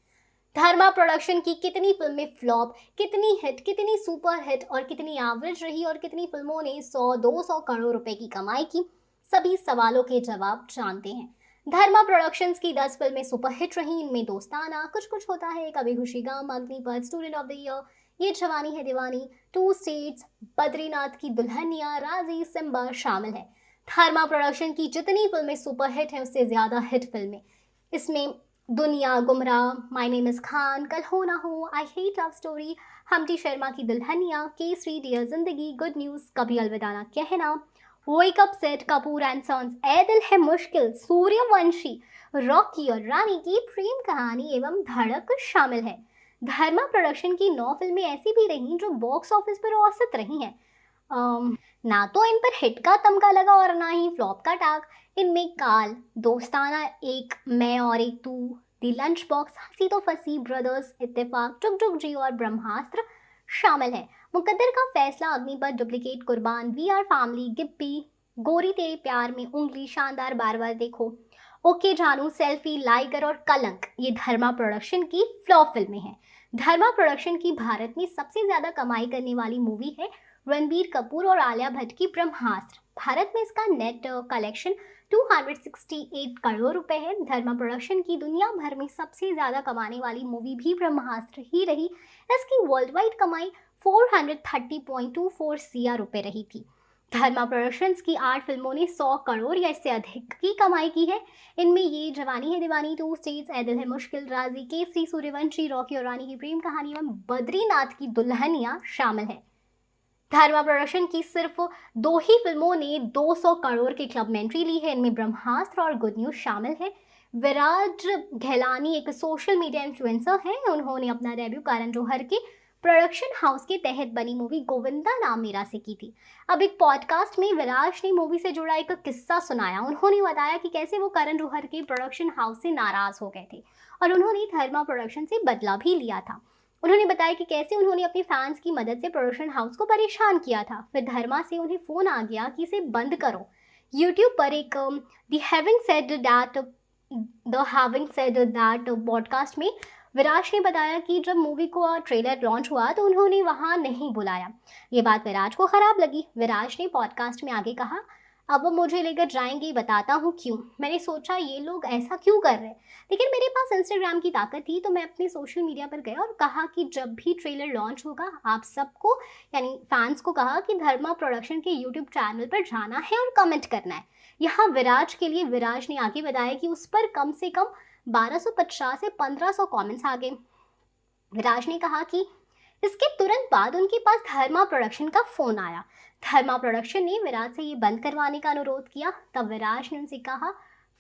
धर्मा प्रोडक्शन की कितनी फिल्में फ्लॉप, कितनी हिट, कितनी सुपर हिट और कितनी एवरेज रही और कितनी फिल्मों ने 100-200 करोड़ रुपए की कमाई की, सभी सवालों के जवाब जानते हैं। धर्मा प्रोडक्शंस की 10 फिल्में सुपर हिट रही। इनमें दोस्ताना, कुछ कुछ होता है, Kabhi Khushi Gham, Agneepath, student of the year, Yeh Jawaani है दीवानी, 2 स्टेट्स, बद्रीनाथ की दुल्हनिया, राजी, सिम्बा शामिल है। धर्मा प्रोडक्शन की जितनी फिल्में सुपर हिट हैं उससे ज्यादा हिट फिल्में इसमें दुनिया, गुमराह, माय नेम इज खान, कल Ho Naa Ho, I hate love story, Humpty Sharma Ki Dulhania, Kesari, dear Zindagi, good news, Kabhi Alvida Naa Kehna, wake up Sid, Kapoor and sons, Ae Dil Hai मुश्किल, सूर्यवंशी, रॉकी और रानी की प्रेम कहानी एवं धड़क शामिल है। धर्मा प्रोडक्शन की 9 फिल्में ऐसी भी रहीं जो बॉक्स ऑफिस पर औसत रही हैं। ना तो इन पर हिट का तमगा लगा और ना ही फ्लॉप का टाग। इनमें काल, दोस्ताना एक, मैं और एक तू, दी लंच बॉक्स, हंसी तो फंसी, ब्रदर्स, इत्तेफाक, टुक टुक जी और ब्रह्मास्त्र शामिल है। मुकद्दर का फैसला, अग्निपथ, डुप्लीकेट, कुर्बान, वी आर फैमिली, गिप्पी, गोरी तेरे प्यार में उंगली, शानदार, बार बार देखो, ओके जानू, सेल्फी, लाइगर और कलंक ये धर्मा प्रोडक्शन की फ्लॉप फिल्में हैं। धर्मा प्रोडक्शन की भारत में सबसे ज्यादा कमाई करने वाली मूवी है रणबीर कपूर और आलिया भट्ट की ब्रह्मास्त्र। भारत में इसका नेट कलेक्शन 268 करोड़ रुपए है। धर्मा प्रोडक्शन की दुनिया भर में सबसे ज्यादा कमाने वाली मूवी भी ब्रह्मास्त्र ही रही। इसकी वर्ल्ड वाइड कमाई 430.24 CR रुपए रही थी। धर्मा प्रोडक्शंस की 8 फिल्मों ने 100 करोड़ या इससे अधिक की कमाई की है। इनमें ये जवानी है दीवानी, 2 स्टेट्स, ए दिल है मुश्किल, राजी, केसरी, सूर्यवंशी, रॉकी और रानी की प्रेम कहानी एवं बद्रीनाथ की दुल्हनिया शामिल है। धर्मा प्रोडक्शन की सिर्फ 2 ही फिल्मों ने 200 करोड़ की क्लब में एंट्री ली है। इनमें ब्रह्मास्त्र और गुड न्यूज शामिल है। विराज घेलानी एक सोशल मीडिया इन्फ्लुएंसर हैं। उन्होंने अपना डेब्यू करण जौहर के प्रोडक्शन हाउस के तहत बनी मूवी गोविंदा नाम मेरा से की थी। अब एक पॉडकास्ट में विराज ने मूवी से जुड़ा एक किस्सा सुनाया। उन्होंने बताया कि कैसे वो करण जौहर के प्रोडक्शन हाउस से नाराज हो गए थे और उन्होंने धर्मा प्रोडक्शन से बदला भी लिया था। उन्होंने बताया कि कैसे उन्होंने अपने फैंस की मदद से प्रोडक्शन हाउस को परेशान किया था। फिर धर्मा से उन्हें फ़ोन आ गया कि इसे बंद करो। यूट्यूब पर एक the having said that podcast में विराज ने बताया कि जब मूवी को ट्रेलर लॉन्च हुआ तो उन्होंने वहाँ नहीं बुलाया। ये बात विराज को ख़राब लगी। विराज ने पॉडकास्ट में आगे कहा, अब वो मुझे लेकर जाएंगे, बताता हूँ क्यों। मैंने सोचा ये लोग ऐसा क्यों कर रहे हैं, लेकिन मेरे पास इंस्टाग्राम की ताकत थी तो मैं अपने सोशल मीडिया पर गया और कहा कि जब भी ट्रेलर लॉन्च होगा आप सबको यानी फैंस को कहा कि धर्मा प्रोडक्शन के यूट्यूब चैनल पर जाना है और कमेंट करना है। यहाँ विराज के लिए विराज ने आगे बताया कि उस पर कम से कम 1250 से 1500 कमेंट्स आ गए। विराज ने कहा कि इसके तुरंत बाद उनके पास धर्मा प्रोडक्शन का फ़ोन आया। धर्मा प्रोडक्शन ने विराज से ये बंद करवाने का अनुरोध किया। तब विराज ने उनसे कहा,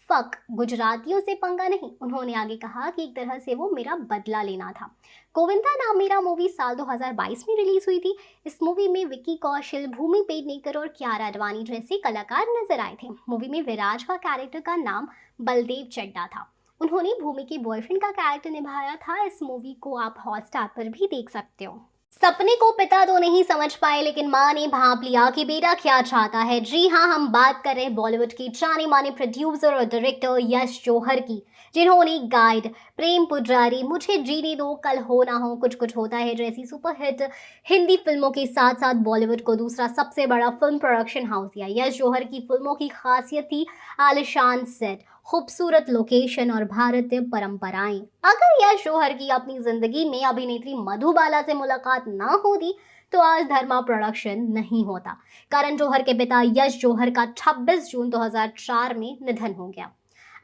फक, गुजरातियों से पंगा नहीं। उन्होंने आगे कहा कि एक तरह से वो मेरा बदला लेना था। गोविंदा नाम मेरा मूवी साल 2022 में रिलीज हुई थी। इस मूवी में विक्की कौशल, भूमि पेडनेकर और कियारा अडवाणी जैसे कलाकार नजर आए थे। मूवी में विराज का कैरेक्टर का नाम बलदेव चड्डा था। उन्होंने भूमि के बॉयफ्रेंड का कैरेक्टर निभाया था। इस मूवी को आप हॉटस्टार पर भी देख सकते हो। सपने को पिता तो नहीं समझ पाए लेकिन माँ ने भांप लिया कि बेटा क्या चाहता है। जी हाँ, हम बात कर रहे हैं बॉलीवुड के जाने माने प्रोड्यूसर और डायरेक्टर यश जौहर की, जिन्होंने गाइड, प्रेम पुजारी, मुझे जीने दो, कल हो ना हो, कुछ कुछ होता है जैसी सुपरहिट हिंदी फिल्मों के साथ साथ बॉलीवुड को दूसरा सबसे बड़ा फिल्म प्रोडक्शन हाउस दिया। यश जौहर की फिल्मों की खासियत थी आलिशान सेट, खूबसूरत लोकेशन और भारतीय परंपराएं। अगर यश जौहर की अपनी जिंदगी में अभिनेत्री मधुबाला से मुलाकात ना होती तो आज धर्मा प्रोडक्शन नहीं होता। करण जौहर के पिता यश जौहर का 26 जून 2004 में निधन हो गया।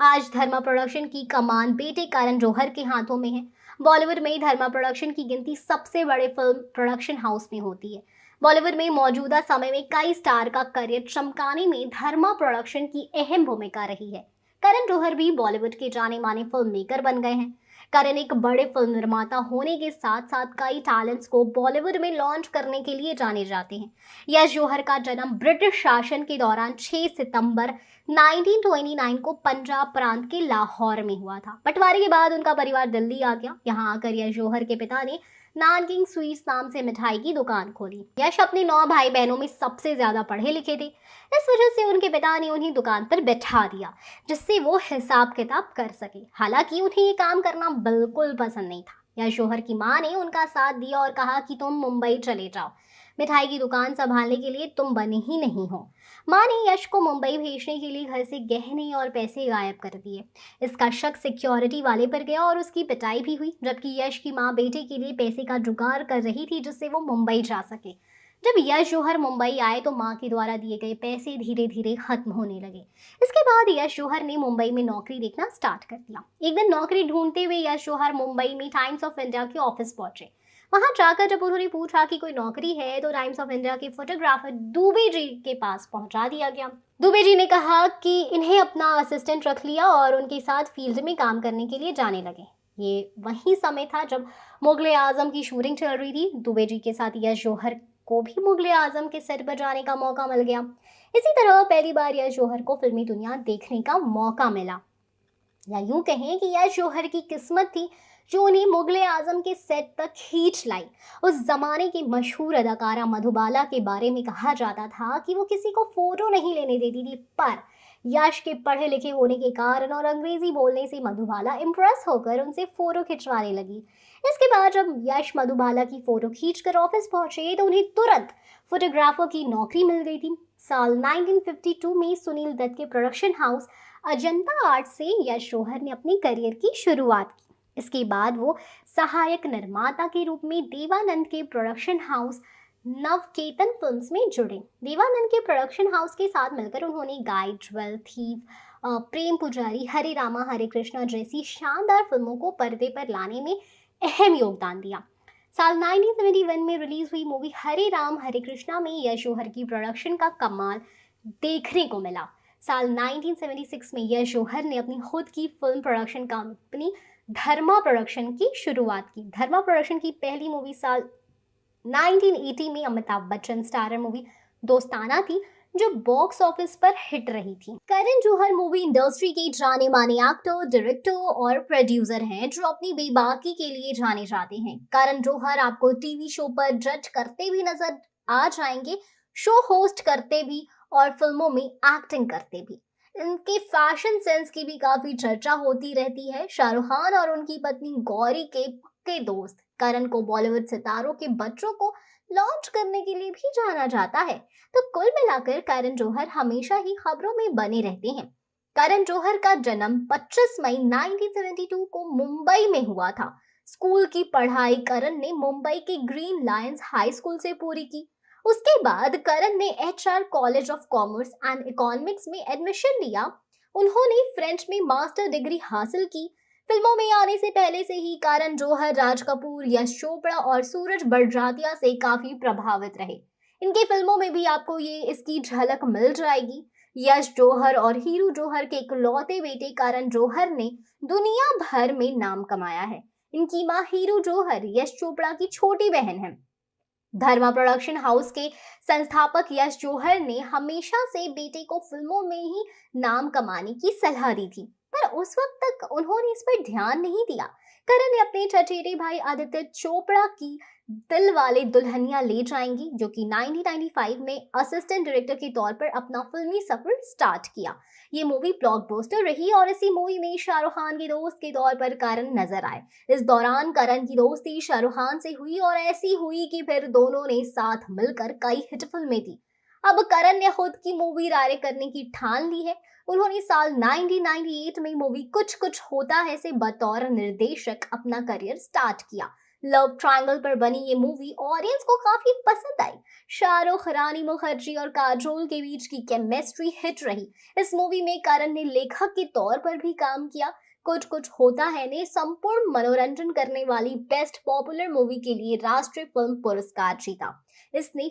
आज धर्मा प्रोडक्शन की कमान बेटे करण जौहर के हाथों में है। बॉलीवुड में धर्मा प्रोडक्शन की गिनती सबसे बड़े फिल्म प्रोडक्शन हाउस में होती है। बॉलीवुड में मौजूदा समय में कई स्टार का करियर चमकाने में धर्मा प्रोडक्शन की अहम भूमिका रही है। करण जौहर भी बॉलीवुड के जाने माने फिल्म मेकर बन गए हैं। करण एक बड़े फिल्म निर्माता होने के साथ साथ कई टैलेंट्स को बॉलीवुड में लॉन्च करने के लिए जाने जाते हैं। यश जौहर का जन्म ब्रिटिश शासन के दौरान 6 सितंबर 1929 को पंजाब प्रांत के लाहौर में हुआ था। बंटवारे के बाद उनका परिवार दिल्ली आ गया। यहाँ आकर यश जौहर के पिता ने नानकिंग स्वीट्स नाम से मिठाई की दुकान खोली। यश अपने 9 भाई बहनों में सबसे ज्यादा पढ़े लिखे थे। इस वजह से उनके पिता ने उन्हें दुकान पर बैठा दिया जिससे वो हिसाब किताब कर सके। हालांकि उन्हें ये काम करना बिल्कुल पसंद नहीं था। यश जौहर की मां ने उनका साथ दिया और कहा कि तुम मुंबई चले जाओ, मिठाई की दुकान संभालने के लिए तुम बने ही नहीं हो। मां ने यश को मुंबई भेजने के लिए घर से गहने और पैसे गायब कर दिए। इसका शक सिक्योरिटी वाले पर गया और उसकी पिटाई भी हुई, जबकि यश की मां बेटे के लिए पैसे का जुगाड़ कर रही थी जिससे वो मुंबई जा सके। जब यश जौहर मुंबई आए तो मां के द्वारा दिए गए पैसे धीरे धीरे खत्म होने लगे। इसके बाद यश जौहर ने मुंबई में नौकरी देखना स्टार्ट कर दिया। एक दिन नौकरी ढूंढते हुए यश जौहर मुंबई में टाइम्स ऑफ इंडिया के ऑफिस पहुंचे। वहां जाकर जब उन्होंने पूछा कि कोई नौकरी है तो टाइम्स ऑफ इंडिया के फोटोग्राफर दुबे जी के पास पहुंचा दिया गया। दुबे जी ने कहा कि इन्हें अपना असिस्टेंट रख लिया और उनके साथ फील्ड में काम करने के लिए जाने लगे। ये वही समय था जब मुगले आजम की शूटिंग चल रही थी। दुबे जी के साथ यश जौहर को भी मुगले आजम के सेट पर जाने का मौका मिल गया। इसी तरह पहली बार यश जौहर को फिल्मी दुनिया देखने का मौका मिला, या यूं कहें कि यश जौहर की किस्मत थी जो उन्हें मुगले आजम के सेट तक खींच लाई। उस जमाने की मशहूर अदाकारा मधुबाला के बारे में कहा जाता था कि वो किसी को फोटो नहीं लेने देती थी, पर यश के पढ़े लिखे होने के कारण और अंग्रेजी बोलने से मधुबाला इम्प्रेस होकर उनसे फोटो खिंचवाने लगी। इसके बाद जब यश मधुबाला की फोटो खींचकर ऑफिस पहुंचे तो उन्हें तुरंत फोटोग्राफर की नौकरी मिल गई थी। साल 1952 में सुनील दत्त के प्रोडक्शन हाउस अजंता आर्ट से यश जौहर ने अपनी करियर की शुरुआत की। इसके बाद वो सहायक निर्माता के रूप में देवानंद के प्रोडक्शन हाउस नवकेतन फिल्म्स में जुड़े। देवानंद के प्रोडक्शन हाउस के साथ मिलकर उन्होंने गाइड, ज्वेल थीफ, प्रेम पुजारी, हरे रामा हरे कृष्णा जैसी शानदार फिल्मों को पर्दे पर लाने में अहम योगदान दिया। साल 1971 में रिलीज हुई मूवी हरे राम हरे कृष्णा में यश जौहर की प्रोडक्शन का कमाल देखने को मिला। साल 1976 में यश जौहर ने अपनी खुद की फिल्म प्रोडक्शन कंपनी धर्मा प्रोडक्शन की शुरुआत की। धर्मा प्रोडक्शन की पहली मूवी साल 1980 में अमिताभ बच्चन स्टारर मूवी दोस्ताना थी जो बॉक्स ऑफिस पर हिट रही थी। करण जौहर मूवी इंडस्ट्री के जाने माने एक्टर, डायरेक्टर और प्रोड्यूसर हैं जो अपनी बेबाकी के लिए जाने जाते हैं। करण जौहर आपको टीवी शो पर जज करते भी नजर आ जाएंगे, शो होस्ट करते भी और फिल्मों में एक्टिंग करते भी। इनके फैशन सेंस की भी काफी चर्चा होती रहती है। शाहरुख खान और उनकी पत्नी गौरी के पक्के दोस्त करण को बॉलीवुड सितारों के बच्चों को लॉन्च करने के लिए भी जाना जाता है। तो कुल मिलाकर करण जौहर हमेशा ही खबरों में बने रहते हैं। करण जौहर का जन्म 25 मई 1972 को मुंबई में हुआ था। स्कूल की पढ़ाई करण ने मुंबई के ग्रीन लायंस हाई स्कूल से पूरी की। उसके बाद करण ने HR college of commerce and economics में एडमिशन लिया। उन्होंने फ्रेंच में मास्टर डिग्री हासिल की। फिल्मों में आने से पहले से ही करण जौहर राज कपूर, यश चोपड़ा और सूरज बड़जात्या से काफी प्रभावित रहे। इनकी फिल्मों में भी आपको ये इसकी झलक मिल जाएगी। यश जौहर और हीरू जौहर के इकलौते बेटे करण जौहर ने दुनिया भर में नाम कमाया है। इनकी मां हीरू जौहर यश चोपड़ा की छोटी बहन है। धर्मा प्रोडक्शन हाउस के संस्थापक यश जौहर ने हमेशा से बेटे को फिल्मों में ही नाम कमाने की सलाह दी थी, पर उस वक्त तक उन्होंने इस पर ध्यान नहीं दिया। करण ने अपने चचेरे भाई आदित्य चोपड़ा की दिल वाले दुल्हनिया ले जाएंगी, जो कि 1995 में असिस्टेंट डायरेक्टर के तौर पर अपना फिल्मी सफर स्टार्ट किया। ये मूवी ब्लॉकबस्टर रही और इसी मूवी में शाहरुख खान के दोस्त के तौर पर करण नजर आए। इस दौरान करण की दोस्ती शाहरुख खान से हुई और ऐसी हुई कि फिर दोनों ने साथ मिलकर कई हिट फिल्में दी। अब करण ने खुद की मूवी डायरेक्ट करने की ठान ली है। उन्होंने साल 1998 में मूवी कुछ कुछ होता है से बतौर निर्देशक अपना करियर स्टार्ट किया। लव ट्रायंगल पर बनी ये मूवी ऑडियंस को काफी पसंद आई। शाहरुख, रानी मुखर्जी और काजोल के बीच की केमिस्ट्री हिट रही। इस मूवी में करण ने लेखक के तौर पर भी काम किया। कुछ कुछ होता है ने संपूर्ण मनोरंजन करने वाली बेस्ट पॉपुलर मूवी के लिए राष्ट्रीय फिल्म पुरस्कार जीता। इसने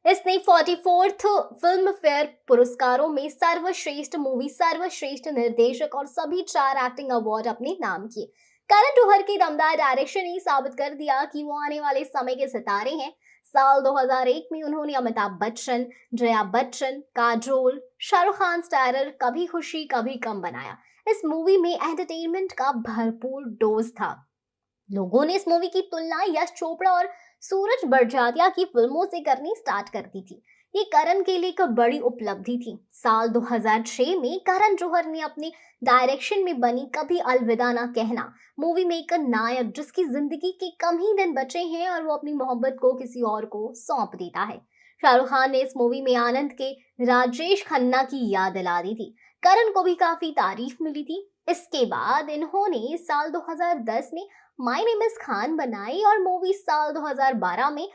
इसने 44th फिल्म फेयर पुरस्कारों में सर्वश्रेष्ठ मूवी, सर्वश्रेष्ठ निर्देशक और सभी 4 एक्टिंग अवार्ड अपने नाम किए। करण जौहर की दमदार डायरेक्शन ने साबित कर दिया कि वो आने वाले समय के सितारे हैं। साल 2001 में उन्होंने अमिताभ बच्चन, जया बच्चन, काजोल, शाहरुख खान स्टारर कभी खुशी कभी गम बनाया। इस मूवी में एंटरटेनमेंट का भरपूर डोज था। लोगों ने इस मूवी की तुलना यश चोपड़ा और सूरज बड़जात्या की फिल्मों से करनी स्टार्ट कर दी थी। ये करण के लिए एक बड़ी उपलब्धि थी। साल 2006 में करण जौहर ने अपने डायरेक्शन में बनी कभी अलविदा ना कहना मूवी में एक नायक जिसकी जिंदगी के कम ही दिन बचे हैं और वो अपनी मोहब्बत को किसी और को सौंप देता है। शाहरुख खान ने इस मूवी में आनंद के राजेश खन्ना की याद दिला दी थी। करण को भी काफी तारीफ मिली थी। इसके बाद इन्होंने साल 2010 में माय नेम इज खान बनाई और मूवी साल 2012 में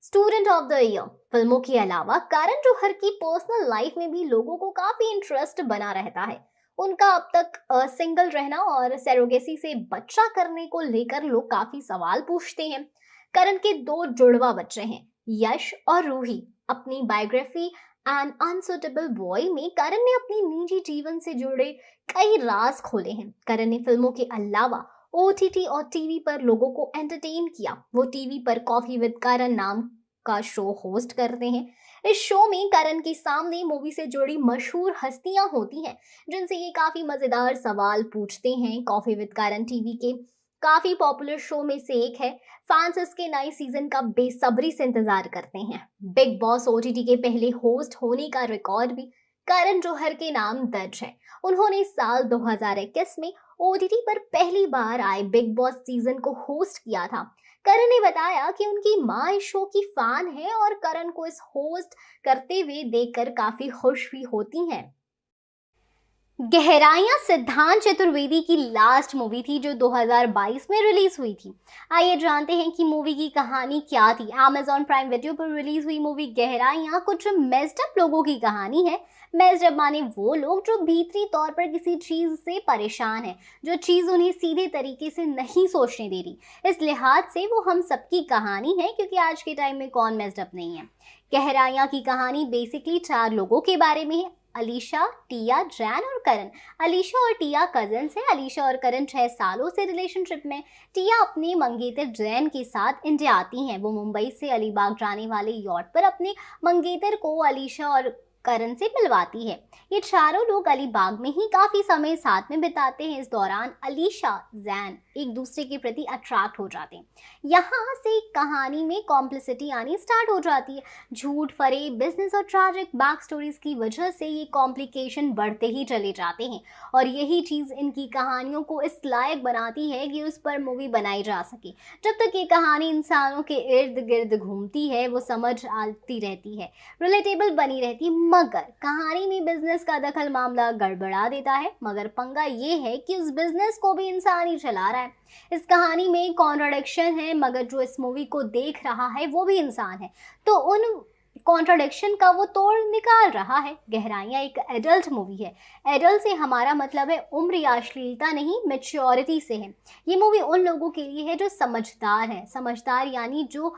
स्टूडेंट ऑफ द ईयर। फिल्मों के अलावा करण जौहर की पर्सनल लाइफ में भी लोगों को काफी इंटरेस्ट बना रहता है। उनका अब तक सिंगल रहना और सरोगेसी से बच्चा करने को लेकर लोग काफी सवाल पूछते हैं। करण के 2 जुड़वा बच्चे हैं, यश और रूही। अपनी बायोग्राफी एन अनसुटेबल बॉय में करण ने अपनी निजी जीवन से जुड़े कई राज खोले हैं। करण ने फिल्मों के अलावा OTT और टीवी पर लोगों को एंटरटेन किया। वो टीवी पर कॉफी विद करण नाम का शो होस्ट करते हैं। इस शो में करण के सामने मूवी से जुड़ी मशहूर हस्तियां होती हैं जिनसे ये काफी मजेदार सवाल पूछते हैं। कॉफी विद करण टीवी के काफी पॉपुलर शो में से एक है। फैंस इसके नए सीजन का बेसब्री से इंतजार करते हैं। बिग बॉस OTT के पहले होस्ट होने का रिकॉर्ड भी करण जौहर के नाम दर्ज है। उन्होंने साल 2021 में OTT पर पहली बार आए बिग बॉस सीजन को होस्ट किया था। करण ने बताया कि उनकी मां इस शो की फैन है और करण को इस होस्ट करते हुए देखकर काफी खुश भी होती हैं। गहराइयां सिद्धांत चतुर्वेदी की लास्ट मूवी थी जो 2022 में रिलीज हुई थी। आइए जानते हैं कि मूवी की कहानी क्या थी। Amazon प्राइम वीडियो पर रिलीज हुई मूवी गहराइयां कुछ मेस्ड अप लोगों की कहानी है। मेस्ड अप माने वो लोग जो भीतरी तौर पर किसी चीज से परेशान है, जो चीज उन्हें सीधे तरीके से नहीं सोचने दे रही। इस लिहाज से वो हम सबकी कहानी है, क्योंकि आज के टाइम में कौन मेस्ड अप नहीं है। गहराइयां की कहानी बेसिकली 4 लोगों के बारे में है, अलीशा, टिया, जैन और करण। अलीशा और टिया कजन्स हैं। अलीशा और करण 6 सालों से रिलेशनशिप में। टिया अपने मंगेतर जैन के साथ इंडिया आती हैं। वो मुंबई से अलीबाग जाने वाले यॉट पर अपने मंगेतर को अलीशा और करण से मिलवाती है। ये चारों लोग अलीबाग में ही काफी समय साथ में बिताते हैं। इस दौरान अलीशा, जैन एक दूसरे के प्रति अट्रैक्ट हो जाते हैं। यहाँ से कहानी में कॉम्प्लिसिटी आनी स्टार्ट हो जाती है। झूठ, फरेब, बिजनेस और ट्रैजिक बैक स्टोरीज की वजह से ये कॉम्प्लिकेशन बढ़ते ही चले जाते हैं और यही चीज़ इनकी कहानियों को इस लायक बनाती है कि उस पर मूवी बनाई जा सके। जब तक ये कहानी इंसानों के इर्द गिर्द घूमती है वो समझ आती रहती है, रिलेटेबल बनी रहती है। मगर कहानी में बिजनेस का दखल मामला गड़बड़ा देता है। मगर पंगा ये है कि उस बिजनेस को भी इंसान ही चला रहा है। इस कहानी में कॉन्ट्राडिक्शन है, मगर जो इस मूवी को देख रहा है वो भी इंसान है, तो उन कॉन्ट्राडिक्शन का वो तोड़ निकाल रहा है। गहराइयां एक एडल्ट मूवी है। एडल्ट से हमारा मतलब है उम्र या अश्लीलता नहीं, मैच्योरिटी से है। ये मूवी उन लोगों के लिए है जो समझदार हैं। समझदार यानी जो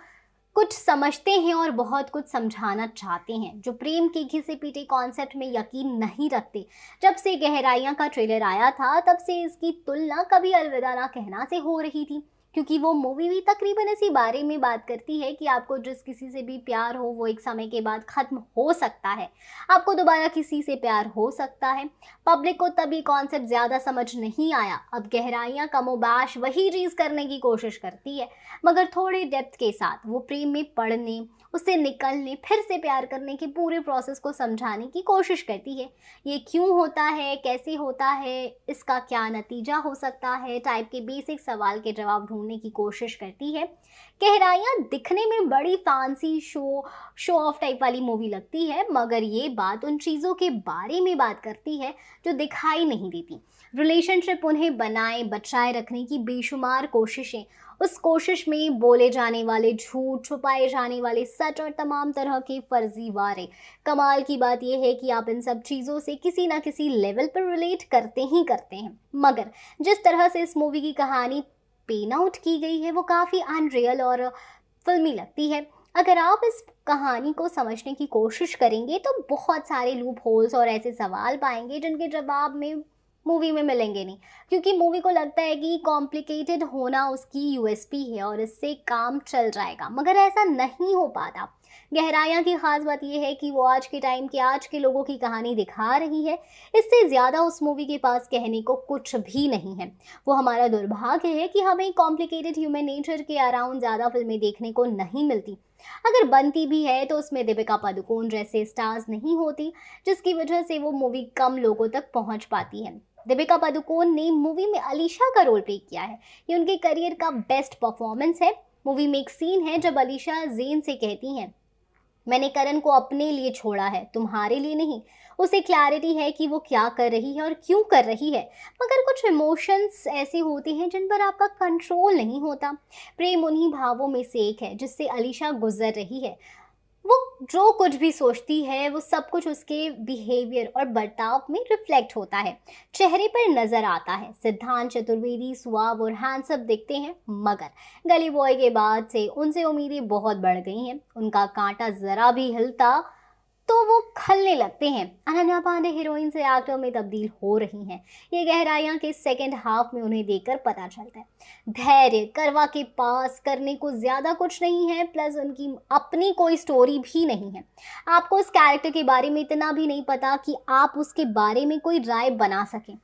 कुछ समझते हैं और बहुत कुछ समझाना चाहते हैं, जो प्रेम के घिसे पीटे कॉन्सेप्ट में यकीन नहीं रखते। जब से गहराइयां का ट्रेलर आया था तब से इसकी तुलना कभी अलविदा ना कहना से हो रही थी, क्योंकि वो मूवी भी तकरीबन इसी बारे में बात करती है कि आपको जिस किसी से भी प्यार हो वो एक समय के बाद ख़त्म हो सकता है। आपको दोबारा किसी से प्यार हो सकता है। पब्लिक को तभी कॉन्सेप्ट ज़्यादा समझ नहीं आया। अब गहराइयाँ कमोबाश वही चीज़ करने की कोशिश करती है, मगर थोड़े डेप्थ के साथ। वो प्रेम में पड़ने, उससे निकलने, फिर से प्यार करने के पूरे प्रोसेस को समझाने की कोशिश करती है। ये क्यों होता है, कैसे होता है, इसका क्या नतीजा हो सकता है, टाइप के बेसिक सवाल के जवाब ढूंढने की कोशिश करती है। गहराइयाँ दिखने में बड़ी फैंसी शो ऑफ टाइप वाली मूवी लगती है, मगर ये बात उन चीज़ों के बारे में बात करती है जो दिखाई नहीं देती। रिलेशनशिप उन्हें बनाए बचाए रखने की बेशुमार कोशिशें, उस कोशिश में बोले जाने वाले झूठ, छुपाए जाने वाले सच और तमाम तरह के फर्जीवाड़े। कमाल की बात यह है कि आप इन सब चीज़ों से किसी ना किसी लेवल पर रिलेट करते ही करते हैं। मगर जिस तरह से इस मूवी की कहानी पेन आउट की गई है वो काफ़ी अनरियल और फिल्मी लगती है। अगर आप इस कहानी को समझने की कोशिश करेंगे तो बहुत सारे लूप होल्स और ऐसे सवाल पाएंगे जिनके जवाब में मूवी में मिलेंगे नहीं, क्योंकि मूवी को लगता है कि कॉम्प्लिकेटेड होना उसकी यूएसपी है और इससे काम चल जाएगा, मगर ऐसा नहीं हो पाता। गहराइयाँ की खास बात यह है कि वो आज के टाइम के आज के लोगों की कहानी दिखा रही है। इससे ज़्यादा उस मूवी के पास कहने को कुछ भी नहीं है। वो हमारा दुर्भाग्य है कि हमें कॉम्प्लिकेटेड ह्यूमन नेचर के अराउंड ज़्यादा फिल्में देखने को नहीं मिलती। अगर बनती भी है तो उसमें दीपिका पादुकोण जैसे स्टार्स नहीं होती, जिसकी वजह से वो मूवी कम लोगों तक पहुंच पाती है। दीपिका पादुकोण ने मूवी में अलीशा का रोल प्ले किया है। ये उनके करियर का बेस्ट परफॉर्मेंस है। मूवी में एक सीन है जब अलीशा जेन से कहती हैं, मैंने करण को अपने लिए छोड़ा है, तुम्हारे लिए नहीं। उसे क्लैरिटी है कि वो क्या कर रही है और क्यों कर रही है, मगर कुछ इमोशंस ऐसे होते हैं जिन पर आपका कंट्रोल नहीं होता। प्रेम उन्हीं भावों में से एक है जिससे अलीशा गुजर रही है। वो जो कुछ भी सोचती है वो सब कुछ उसके बिहेवियर और बर्ताव में रिफ्लेक्ट होता है, चेहरे पर नजर आता है। सिद्धांत चतुर्वेदी सुहाव और हैंडसम दिखते हैं, मगर गली बॉय के बाद से उनसे उम्मीदें बहुत बढ़ गई हैं। उनका कांटा जरा भी हिलता तो वो खलने लगते हैं। अनन्या पांडे हीरोइन से एक्टर में तब्दील हो रही हैं। ये गहराइयाँ के सेकेंड हाफ में उन्हें देखकर पता चलता है। धैर्य करवा के पास करने को ज़्यादा कुछ नहीं है, प्लस उनकी अपनी कोई स्टोरी भी नहीं है। आपको उस कैरेक्टर के बारे में इतना भी नहीं पता कि आप उसके बारे में कोई राय बना सकें।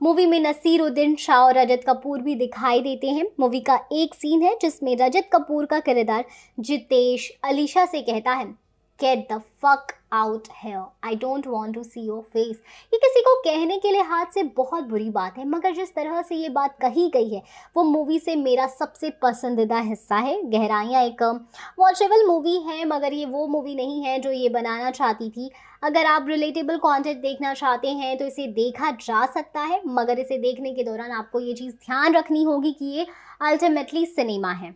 मूवी में नसीरुद्दीन शाह और रजत कपूर भी दिखाई देते हैं। मूवी का एक सीन है जिसमें रजत कपूर का किरदार जितेश अलीशा से कहता है, Get the fuck out here. I don't want to see your face. ये किसी को कहने के लिहाज से बहुत बुरी बात है, मगर जिस तरह से ये बात कही गई है वो मूवी से मेरा सबसे पसंदीदा हिस्सा है। गहराइयाँ एक वॉचेबल मूवी है, मगर ये वो मूवी नहीं है जो ये बनाना चाहती थी। अगर आप रिलेटेबल कंटेंट देखना चाहते हैं तो इसे देखा जा सकता है, मगर इसे देखने के दौरान आपको ये चीज़ ध्यान रखनी होगी कि ये अल्टीमेटली सिनेमा है।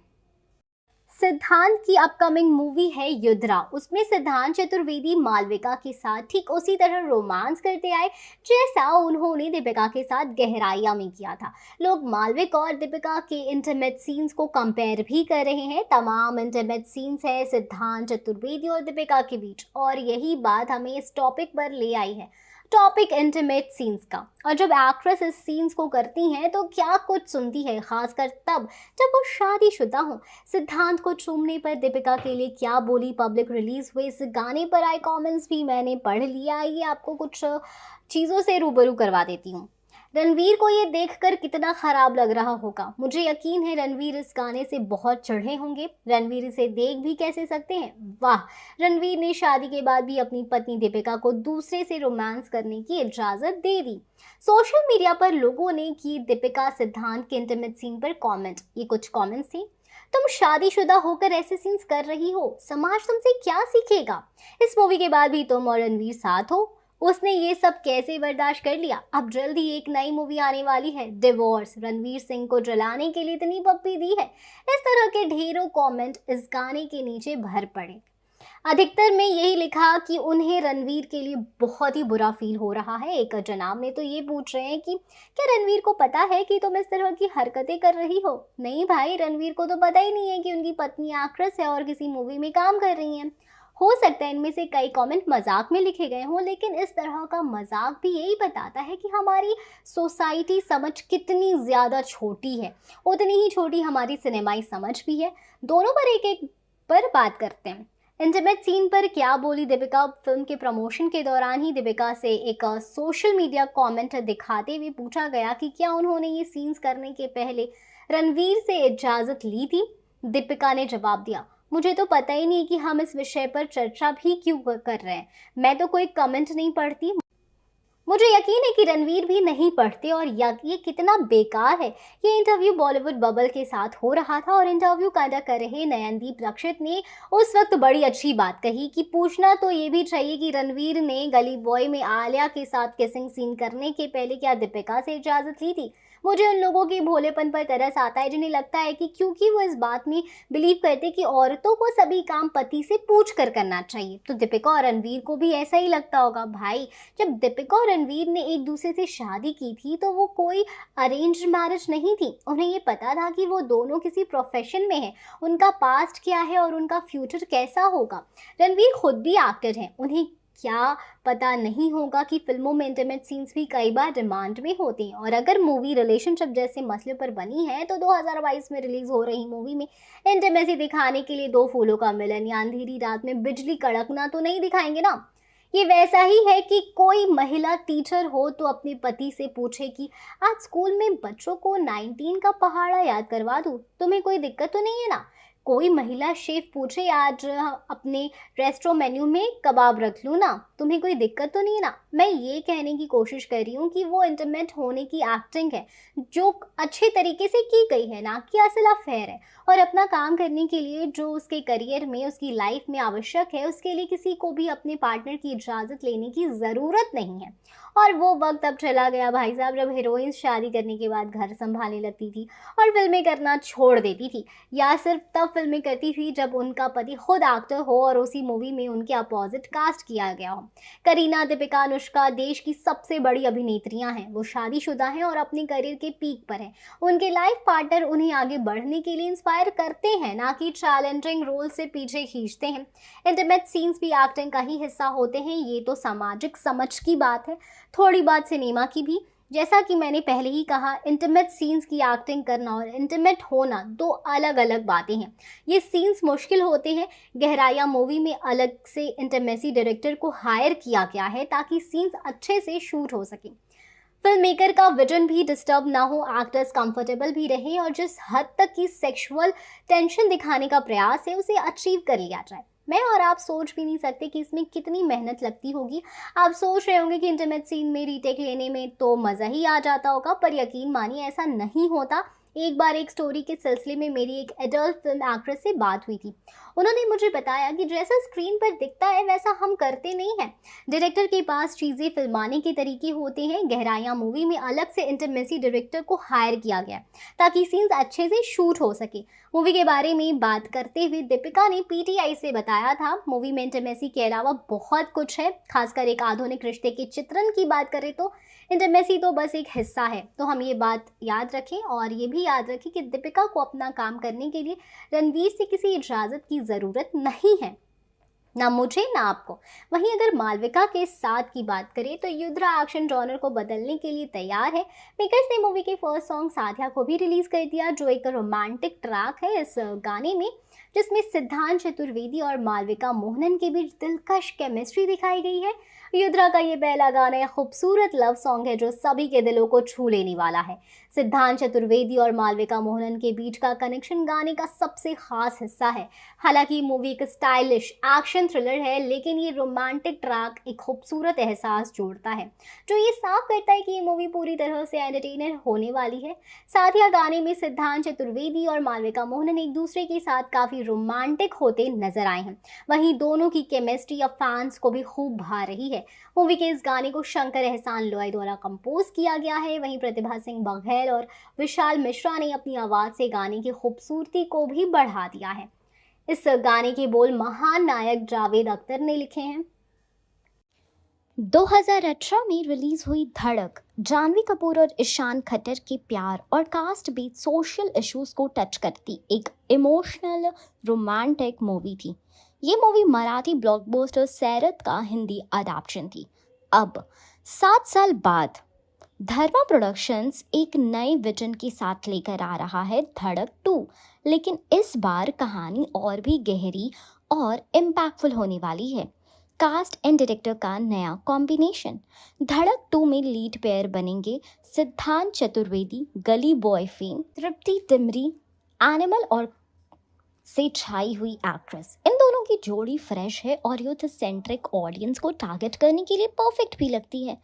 सिद्धांत की अपकमिंग मूवी है युद्रा। उसमें सिद्धांत चतुर्वेदी मालविका के साथ ठीक उसी तरह रोमांस करते आए जैसा उन्होंने दीपिका के साथ गहराइयाँ में किया था। लोग मालविका और दीपिका के इंटीमेट सीन्स को कंपेयर भी कर रहे हैं। तमाम इंटीमेट सीन्स है सिद्धांत चतुर्वेदी और दीपिका के बीच, और यही बात हमें इस टॉपिक पर ले आई है, टॉपिक इंटीमेट सीन्स का। और जब एक्ट्रेस इस सीन्स को करती हैं तो क्या कुछ सुनती है, खासकर तब जब वो शादीशुदा हो। सिद्धांत को चूमने पर दीपिका के लिए क्या बोली, पब्लिक रिलीज हुए इस गाने पर आए कमेंट्स भी मैंने पढ़ लिया। ये आपको कुछ चीज़ों से रूबरू करवा देती हूँ। रणवीर को ये देखकर कितना ख़राब लग रहा होगा। मुझे यकीन है रणवीर इस गाने से बहुत चढ़े होंगे। रणवीर इसे देख भी कैसे सकते हैं। वाह, रणवीर ने शादी के बाद भी अपनी पत्नी दीपिका को दूसरे से रोमांस करने की इजाज़त दे दी। सोशल मीडिया पर लोगों ने की दीपिका सिद्धांत के इंटीमेट सीन पर कमेंट। ये कुछ कमेंट्स थे, तुम शादीशुदा होकर ऐसे सीन्स कर रही हो, समाज तुमसे क्या सीखेगा। इस मूवी के बाद भी तुम और रणवीर साथ हो। उसने ये सब कैसे बर्दाश्त कर लिया। अब जल्दी एक नई मूवी आने वाली है, डिवोर्स। रणवीर सिंह को जलाने के लिए इतनी पप्पी दी है। इस तरह के ढेरों कमेंट इस गाने के नीचे भर पड़े। अधिकतर में यही लिखा कि उन्हें रणवीर के लिए बहुत ही बुरा फील हो रहा है। एक जनाब ने तो ये पूछ रहे हैं कि क्या रणवीर को पता है कि तुम इस तरह की हरकतें कर रही हो। नहीं भाई, रणवीर को तो पता ही नहीं है कि उनकी पत्नी एक्ट्रेस है और किसी मूवी में काम कर रही हैं। हो सकता है इनमें से कई कमेंट मजाक में लिखे गए हों, लेकिन इस तरह का मजाक भी यही बताता है कि हमारी सोसाइटी समझ कितनी ज़्यादा छोटी है। उतनी ही छोटी हमारी सिनेमाई समझ भी है। दोनों पर एक एक पर बात करते हैं। इंटीमेट सीन पर क्या बोली दीपिका। फिल्म के प्रमोशन के दौरान ही दीपिका से एक सोशल मीडिया कमेंट दिखाते हुए पूछा गया कि क्या उन्होंने ये सीन्स करने के पहले रणवीर से इजाज़त ली थी। दीपिका ने जवाब दिया, मुझे तो पता ही नहीं कि हम इस विषय पर चर्चा भी क्यों कर रहे हैं। मैं तो कोई कमेंट नहीं पढ़ती। मुझे यकीन है कि रणवीर भी नहीं पढ़ते। और ये कितना बेकार है। ये इंटरव्यू बॉलीवुड बबल के साथ हो रहा था और इंटरव्यू कंडक्ट कर रहे नयनदीप रक्षित ने उस वक्त बड़ी अच्छी बात कही कि पूछना तो ये भी चाहिए कि रणवीर ने गली बॉय में आलिया के साथ किसिंग सीन करने के पहले क्या दीपिका से इजाज़त ली थी। मुझे उन लोगों के भोलेपन पर तरस आता है जिन्हें लगता है कि क्योंकि वो इस बात में बिलीव करते कि औरतों को सभी काम पति से पूछ कर करना चाहिए, तो दीपिका और रणवीर को भी ऐसा ही लगता होगा। भाई, जब दीपिका और रणवीर ने एक दूसरे से शादी की थी तो वो कोई अरेंज मैरिज नहीं थी। उन्हें ये पता था कि वो दोनों किसी प्रोफेशन में हैं, उनका पास्ट क्या है और उनका फ्यूचर कैसा होगा। रणवीर खुद भी एक्टर हैं, उन्हें क्या पता नहीं होगा कि फिल्मों में इंटीमेट सीन्स भी कई बार डिमांड में होते हैं। और अगर मूवी रिलेशनशिप जैसे मसले पर बनी है तो 2022 में रिलीज हो रही मूवी में इंटीमेसी दिखाने के लिए दो फूलों का मिलन या अंधेरी रात में बिजली कड़कना तो नहीं दिखाएंगे ना। ये वैसा ही है कि कोई महिला टीचर हो तो अपने पति से पूछे कि आज स्कूल में बच्चों को 19 का पहाड़ा याद करवा दूँ, तुम्हें कोई दिक्कत तो नहीं है ना। कोई महिला शेफ पूछे आज अपने रेस्टोरेंट मेन्यू में कबाब रख लूँ ना, तुम्हें कोई दिक्कत तो नहीं है ना। मैं ये कहने की कोशिश कर रही हूँ कि वो इंटीमेट होने की एक्टिंग है जो अच्छे तरीके से की गई है, ना कि असल अफेयर है। और अपना काम करने के लिए जो उसके करियर में, उसकी लाइफ में आवश्यक है, उसके लिए किसी को भी अपने पार्टनर की इजाज़त लेने की ज़रूरत नहीं है। और वो वक्त अब चला गया भाई साहब जब हीरोइंस शादी करने के बाद घर संभालने लगती थी और फिल्में करना छोड़ देती थी, या सिर्फ तब फिल्में करती थी जब उनका पति खुद एक्टर हो और उसी मूवी में उनके अपोजिट कास्ट किया गया हो। करीना, दीपिका, अनुष्का देश की सबसे बड़ी अभिनेत्रियां हैं। वो शादीशुदा हैं और अपने करियर के पीक पर हैं। उनके लाइफ पार्टनर उन्हें आगे बढ़ने के लिए इंस्पायर करते हैं, ना कि चैलेंजिंग रोल से पीछे खींचते हैं। इंटीमेट सीन्स भी एक्टिंग का ही हिस्सा होते हैं, ये तो सामाजिक समझ की बात है, थोड़ी बात सिनेमा की भी। जैसा कि मैंने पहले ही कहा, इंटीमेट सीन्स की एक्टिंग करना और इंटीमेट होना दो अलग अलग बातें हैं। ये सीन्स मुश्किल होते हैं। गहराया मूवी में अलग से इंटीमेसी डायरेक्टर को हायर किया गया है ताकि सीन्स अच्छे से शूट हो सके। फिल्म मेकर का विजन भी डिस्टर्ब ना हो, एक्टर्स कंफर्टेबल भी रहें और जिस हद तक की सेक्सुअल टेंशन दिखाने का प्रयास है उसे अचीव कर लिया जाए। मैं और आप सोच भी नहीं सकते कि इसमें कितनी मेहनत लगती होगी। आप सोच रहे होंगे कि इंटीमेट सीन में रीटेक लेने में तो मज़ा ही आ जाता होगा, पर यकीन मानिए ऐसा नहीं होता। एक बार एक स्टोरी के सिलसिले में मेरी एक एडल्ट फिल्म एक्ट्रेस से बात हुई थी। उन्होंने मुझे बताया कि जैसा स्क्रीन पर दिखता है वैसा हम करते नहीं हैं। डायरेक्टर के पास चीज़ें फिल्माने के तरीके होते हैं। गहराया मूवी में अलग से इंटीमेसी डायरेक्टर को हायर किया गया ताकि सीन्स अच्छे से शूट हो सके। मूवी के बारे में बात करते हुए दीपिका ने पीटीआई से बताया था, मूवी में इंटीमेसी के अलावा बहुत कुछ है। खासकर एक आधुनिक रिश्ते के चित्रण की बात करें तो इंटीमेसी तो बस एक हिस्सा है। तो हम ये बात याद रखें और ये भी याद रखें कि दीपिका को अपना काम करने के लिए रणवीर से किसी इजाज़त की ज़रूरत नहीं है, ना मुझे ना आपको। वहीं अगर मालविका के साथ की बात करें तो युद्रा एक्शन जॉनर को बदलने के लिए तैयार है। मेकर्स ने मूवी के फर्स्ट सॉन्ग साथिया को भी रिलीज कर दिया, जो एक रोमांटिक ट्रैक है। इस गाने में जिसमें सिद्धांत चतुर्वेदी और मालविका मोहनन के बीच दिलकश केमिस्ट्री दिखाई गई है। युद्रा का ये पहला गाना एक खूबसूरत लव सॉन्ग है जो सभी के दिलों को छू लेने वाला है। सिद्धांत चतुर्वेदी और मालविका मोहनन के बीच का कनेक्शन गाने का सबसे खास हिस्सा है। हालांकि मूवी एक स्टाइलिश एक्शन थ्रिलर है, लेकिन ये रोमांटिक ट्रैक एक खूबसूरत एहसास जोड़ता है जो ये साफ करता है कि ये मूवी पूरी तरह से एंटरटेनर होने वाली है। साथ ही गाने में सिद्धांत चतुर्वेदी और मालविका मोहनन एक दूसरे के साथ काफ़ी रोमांटिक होते नजर आए हैं। वहीं दोनों की केमिस्ट्री अब फैंस को भी खूब भा रही है। मूवी के इस गाने को शंकर एहसान लोई द्वारा कंपोज किया गया है। वहीं प्रतिभा सिंह बघेल और विशाल मिश्रा ने अपनी आवाज़ से गाने की खूबसूरती को भी बढ़ा दिया है। इस गाने के बोल महान नायक जावेद अख्तर ने लिखे हैं। 2018 में रिलीज हुई धड़क जानवी कपूर और ईशान खट्टर के प्यार और कास्ट बीच सोशल इश्यूज को टच करती एक इमोशनल रोमांटिक मूवी थी। ये मूवी मराठी ब्लॉकबस्टर सैरत का हिंदी अडैप्टेशन थी। अब 7 साल बाद धर्मा प्रोडक्शंस एक नए विजन के साथ लेकर आ रहा है धड़क 2, लेकिन इस बार कहानी और भी गहरी और इम्पैक्टफुल होने वाली है। कास्ट एंड डायरेक्टर का नया कॉम्बिनेशन। धड़क 2 में लीड पेयर बनेंगे सिद्धांत चतुर्वेदी, गली बॉय फेम, तृप्ति डिमरी, एनिमल और से छाई हुई एक्ट्रेस। इन दोनों की जोड़ी फ्रेश है और यूथ सेंट्रिक ऑडियंस को टारगेट करने के लिए परफेक्ट भी लगती है।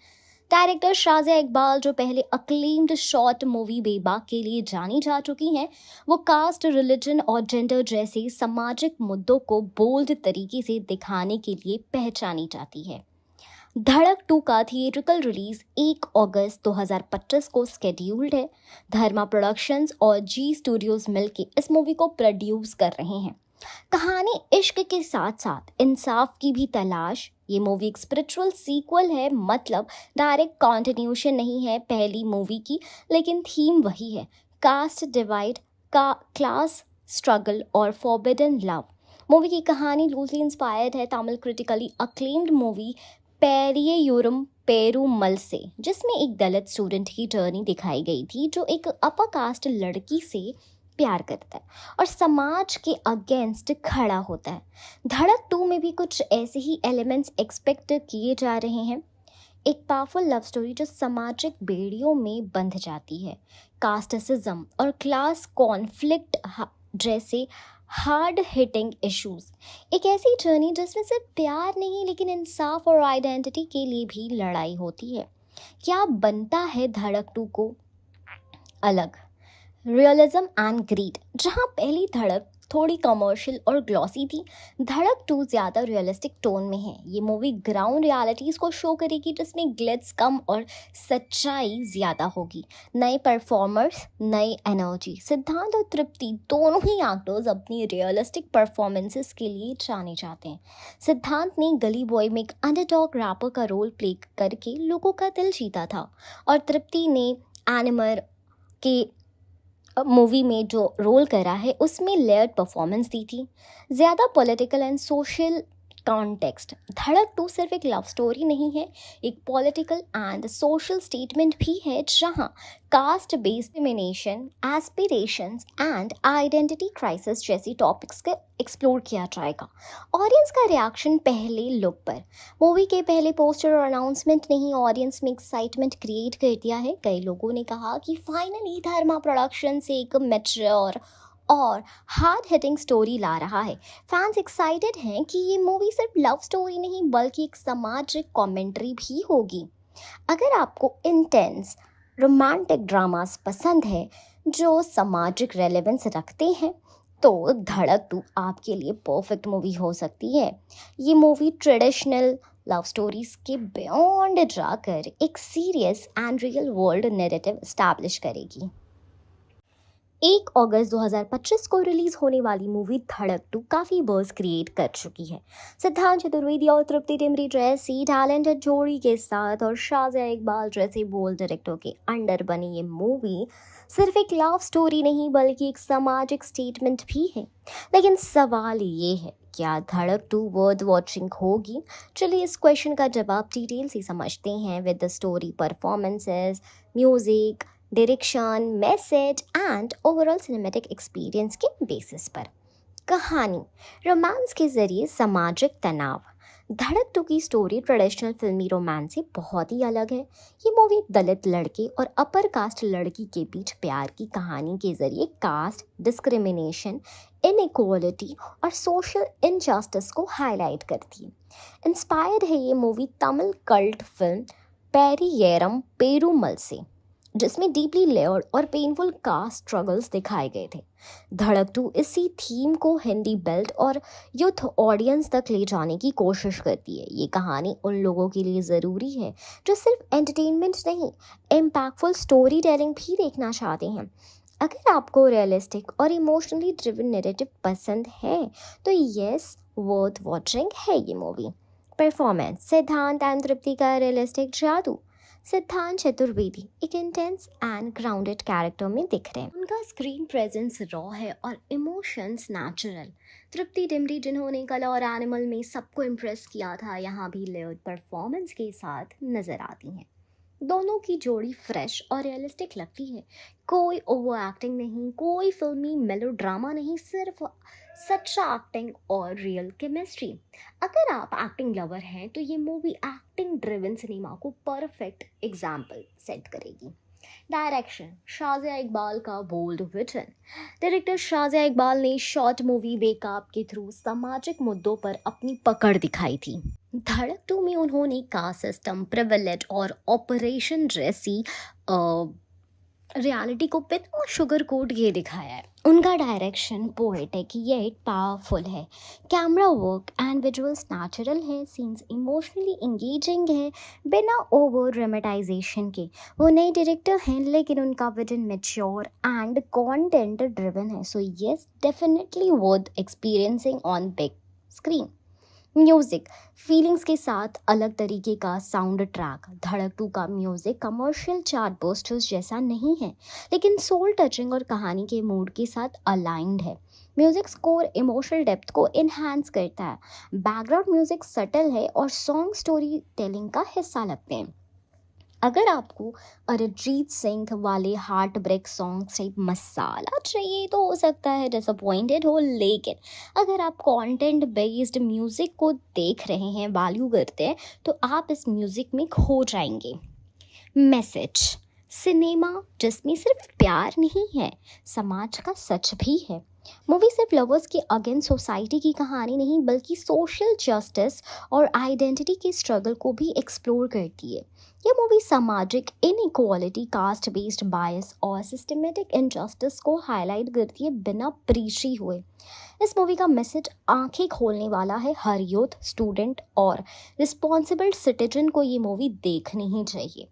डायरेक्टर शाज़िया इकबाल, जो पहले अक्लेम्ड शॉर्ट मूवी बेबाक के लिए जानी जा चुकी हैं, वो कास्ट, रिलीजन और जेंडर जैसे सामाजिक मुद्दों को बोल्ड तरीके से दिखाने के लिए पहचानी जाती है। धड़क 2 का थिएट्रिकल रिलीज 1 अगस्त 2025 को स्केड्यूल्ड है। धर्मा प्रोडक्शंस और जी स्टूडियोज मिलके इस मूवी को प्रोड्यूस कर रहे हैं। कहानी इश्क के साथ साथ इंसाफ की भी तलाश। ये मूवी एक स्पिरिचुअल सीक्वल है, मतलब डायरेक्ट कॉन्टिन्यूशन नहीं है पहली मूवी की, लेकिन थीम वही है, कास्ट डिवाइड, क्लास स्ट्रगल और फॉरबिडन लव। मूवी की कहानी लूजली इंस्पायर्ड है Tamil critically acclaimed movie Pariyerum Perumal से, जिसमें एक दलित स्टूडेंट की जर्नी दिखाई गई थी जो एक अपर कास्ट लड़की से प्यार करता है और समाज के अगेंस्ट खड़ा होता है। धड़क 2 में भी कुछ ऐसे ही एलिमेंट्स एक्सपेक्ट किए जा रहे हैं। एक पावरफुल लव स्टोरी जो सामाजिक बेड़ियों में बंध जाती है। कास्टिज्म और क्लास कॉन्फ्लिक्ट जैसे हार्ड हिटिंग इश्यूज। एक ऐसी जर्नी जिसमें सिर्फ प्यार नहीं, लेकिन इंसाफ और आइडेंटिटी के लिए भी लड़ाई होती है। क्या बनता है धड़क 2 को अलग? Realism and greed. जहाँ पहली धड़क थोड़ी कमर्शियल और ग्लॉसी थी, धड़क 2 ज़्यादा रियलिस्टिक टोन में है। ये मूवी ग्राउंड रियलिटीज़ को शो करेगी, जिसमें ग्लिट्स कम और सच्चाई ज़्यादा होगी। नए परफॉर्मर्स, नई एनर्जी। सिद्धांत और तृप्ति दोनों ही एक्टर्स अपनी रियलिस्टिक परफॉर्मेंसेस के लिए जाने जाते हैं। सिद्धांत ने गली बॉय में एक अंडरडॉग रैपर का रोल प्ले करके लोगों का दिल जीता था, और तृप्ति ने एनिमल के मूवी में जो रोल करा है उसमें लेयर्ड परफॉर्मेंस दी थी। ज़्यादा पॉलिटिकल एंड सोशल कॉन्टेक्स्ट। धड़क 2 सिर्फ एक लव स्टोरी नहीं है, एक पॉलिटिकल एंड सोशल स्टेटमेंट भी है, जहां caste based discrimination, aspirations and identity crisis जैसी टॉपिक्स का एक्सप्लोर किया जाएगा। ऑडियंस का रिएक्शन पहले लुक पर। मूवी के पहले पोस्टर और अनाउंसमेंट ने ही ऑडियंस में एक्साइटमेंट क्रिएट कर दिया है। कई लोगों ने कहा कि फाइनली धर्मा प्रोडक्शन से एक मैच्योर और हार्ड हिटिंग स्टोरी ला रहा है। फैंस एक्साइटेड हैं कि ये मूवी सिर्फ लव स्टोरी नहीं बल्कि एक सामाजिक कमेंट्री भी होगी। अगर आपको इंटेंस रोमांटिक ड्रामास पसंद है जो सामाजिक रेलेवेंस रखते हैं, तो धड़क 2 आपके लिए परफेक्ट मूवी हो सकती है। ये मूवी ट्रेडिशनल लव स्टोरीज के बियॉन्ड जाकर एक serious and real world narrative establish करेगी। 1 अगस्त 2025 को रिलीज होने वाली मूवी धड़क 2 काफ़ी बज़ क्रिएट कर चुकी है। सिद्धांत चतुर्वेदी और तृप्ति डिमरी जैसी टैलेंटेड जोड़ी के साथ और शाज़िया इकबाल जैसे बोल्ड डायरेक्टर के अंडर बनी ये मूवी सिर्फ एक लव स्टोरी नहीं बल्कि एक सामाजिक स्टेटमेंट भी है। लेकिन सवाल ये है, क्या धड़क 2 वर्थ वॉचिंग होगी? चलिए इस क्वेश्चन का जवाब डिटेल से समझते हैं with the story, performances, music, direction, message and overall cinematic experience के बेसिस पर। कहानी रोमांस के जरिए सामाजिक तनाव। धड़क 2 की स्टोरी ट्रेडिशनल फिल्मी रोमांस से बहुत ही अलग है। ये मूवी दलित लड़के और अपर कास्ट लड़की के बीच प्यार की कहानी के जरिए कास्ट डिस्क्रिमिनेशन, इनइक्वालिटी और सोशल इनजस्टिस को हाईलाइट करती है। इंस्पायर्ड है ये movie Tamil cult film Pariyerum Perumal से, जिसमें डीपली लेयर्ड और पेनफुल कास्ट स्ट्रगल्स दिखाए गए थे। धड़क 2 इसी थीम को हिंदी बेल्ट और यूथ ऑडियंस तक ले जाने की कोशिश करती है। ये कहानी उन लोगों के लिए ज़रूरी है जो सिर्फ एंटरटेनमेंट नहीं, इम्पैक्टफुल स्टोरी टेलिंग भी देखना चाहते हैं। अगर आपको रियलिस्टिक और इमोशनली ड्रिवन नैरेटिव पसंद है तो येस, वर्थ वॉचिंग है ये मूवी। परफॉर्मेंस। सिद्धांत एंड तृप्ति का रियलिस्टिक जादू। सिद्धांत चतुर्वेदी एक इंटेंस एंड ग्राउंडेड कैरेक्टर में दिख रहे हैं। उनका स्क्रीन प्रेजेंस रॉ है और इमोशंस नेचुरल। तृप्ति डिमरी, जिन्होंने कला और एनिमल में सबको इम्प्रेस किया था, यहाँ भी लेयर्ड परफॉर्मेंस के साथ नजर आती हैं। दोनों की जोड़ी फ्रेश और रियलिस्टिक लगती है। कोई ओवर एक्टिंग नहीं, कोई फिल्मी मेलोड्रामा नहीं, सिर्फ सच्चा एक्टिंग और रियल केमिस्ट्री। अगर आप एक्टिंग लवर हैं तो ये मूवी एक्टिंग ड्रिवन सिनेमा को परफेक्ट एग्जाम्पल सेट करेगी। डायरेक्शन। शाज़िया इकबाल का bold vision. Director Shazia Iqbal ने शॉर्ट मूवी बेकअप के थ्रू सामाजिक मुद्दों पर अपनी पकड़ दिखाई थी। धड़क 2 में उन्होंने कास्ट सिस्टम, प्रिविलेज और ऑपरेशन जैसी रियलिटी को बिना शुगर कोट ये दिखाया है। उनका डायरेक्शन पोएटिक येट पावरफुल है, camera work and visuals natural है, सीन्स इमोशनली इंगेजिंग है बिना ओवर ड्रामेटाइजेशन के। वो नए डायरेक्टर हैं लेकिन उनका vision mature and content driven है, so yes definitely worth experiencing on big screen. Music feelings के साथ अलग तरीके का साउंड ट्रैक। धड़क 2 का म्यूजिक कमर्शियल चार्ट बस्टर्स जैसा नहीं है, लेकिन सोल टचिंग और कहानी के मूड के साथ अलाइंड है। म्यूजिक स्कोर इमोशनल डेप्थ को इन्हांस करता है। बैकग्राउंड म्यूजिक सटल है और सॉन्ग स्टोरी टेलिंग का हिस्सा लगते हैं। अगर आपको अरिजीत सिंह वाले हार्ट ब्रेक सॉन्ग टाइप मसाला चाहिए तो हो सकता है डिसअपॉइंटेड हो, लेकिन अगर आप कंटेंट बेस्ड म्यूज़िक को देख रहे हैं, वैल्यू करते हैं, तो आप इस म्यूज़िक में खो जाएंगे। मैसेज सिनेमा जिसमें सिर्फ प्यार नहीं है, समाज का सच भी है। मूवी सिर्फ लवर्स के अगेंस्ट सोसाइटी की कहानी नहीं, बल्कि सोशल जस्टिस और आइडेंटिटी के स्ट्रगल को भी एक्सप्लोर करती है। यह मूवी सामाजिक इनइक्वालिटी, कास्ट बेस्ड बायस और सिस्टमेटिक इनजस्टिस को हाईलाइट करती है बिना प्रीची हुए। इस मूवी का मैसेज आंखें खोलने वाला है। हर यूथ, स्टूडेंट और रिस्पॉन्सिबल सिटीजन को ये मूवी देखनी ही चाहिए।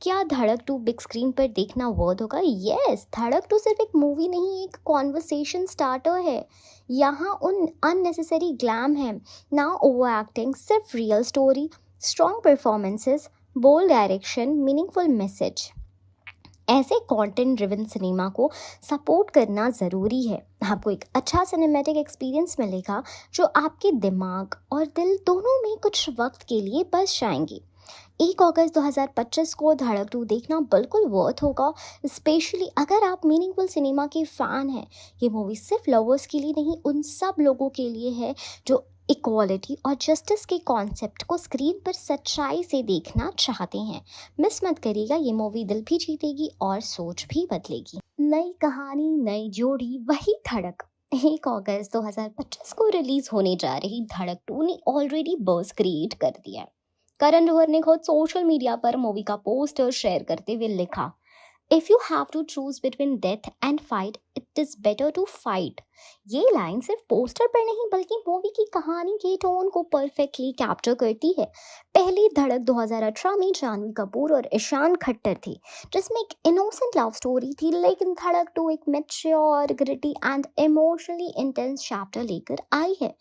क्या धड़क 2 बिग स्क्रीन पर देखना वर्थ होगा? यस, धड़क 2 सिर्फ एक मूवी नहीं, एक कॉन्वर्सेशन स्टार्टर है। यहाँ उन अननेसेसरी ग्लैम है ना ओवर एक्टिंग, सिर्फ real story, strong performances, bold direction, meaningful message. ऐसे कंटेंट ड्रिवन सिनेमा को सपोर्ट करना ज़रूरी है। आपको एक अच्छा सिनेमैटिक एक्सपीरियंस मिलेगा जो आपके दिमाग और दिल दोनों में कुछ वक्त के लिए बस जाएंगी। 1 अगस्त 2025 को धड़क 2 देखना बिल्कुल वर्थ होगा, स्पेशली अगर आप मीनिंगफुल सिनेमा के फ़ैन हैं। ये मूवी सिर्फ लवर्स के लिए नहीं, उन सब लोगों के लिए है जो इक्वालिटी और जस्टिस के कॉन्सेप्ट को स्क्रीन पर सच्चाई से देखना चाहते हैं। मिस मत करिएगा, ये मूवी दिल भी जीतेगी और सोच भी बदलेगी। नई कहानी, नई जोड़ी, वही धड़क। 1 अगस्त 2025 को रिलीज होने जा रही धड़क 2 ने ऑलरेडी बज़ क्रिएट कर दिया है। करण जौहर ने खुद सोशल मीडिया पर मूवी का पोस्टर शेयर करते हुए लिखा, if you have to choose between death and fight, it is better to fight. ये लाइन सिर्फ पोस्टर पर नहीं बल्कि मूवी की कहानी के टोन को परफेक्टली कैप्चर करती है। पहली धड़क 2018 में जानवी कपूर और ईशान खट्टर थे, जिसमें एक इनोसेंट लव स्टोरी थी, लेकिन धड़क 2 एक mature, gritty and emotionally intense chapter लेकर आई है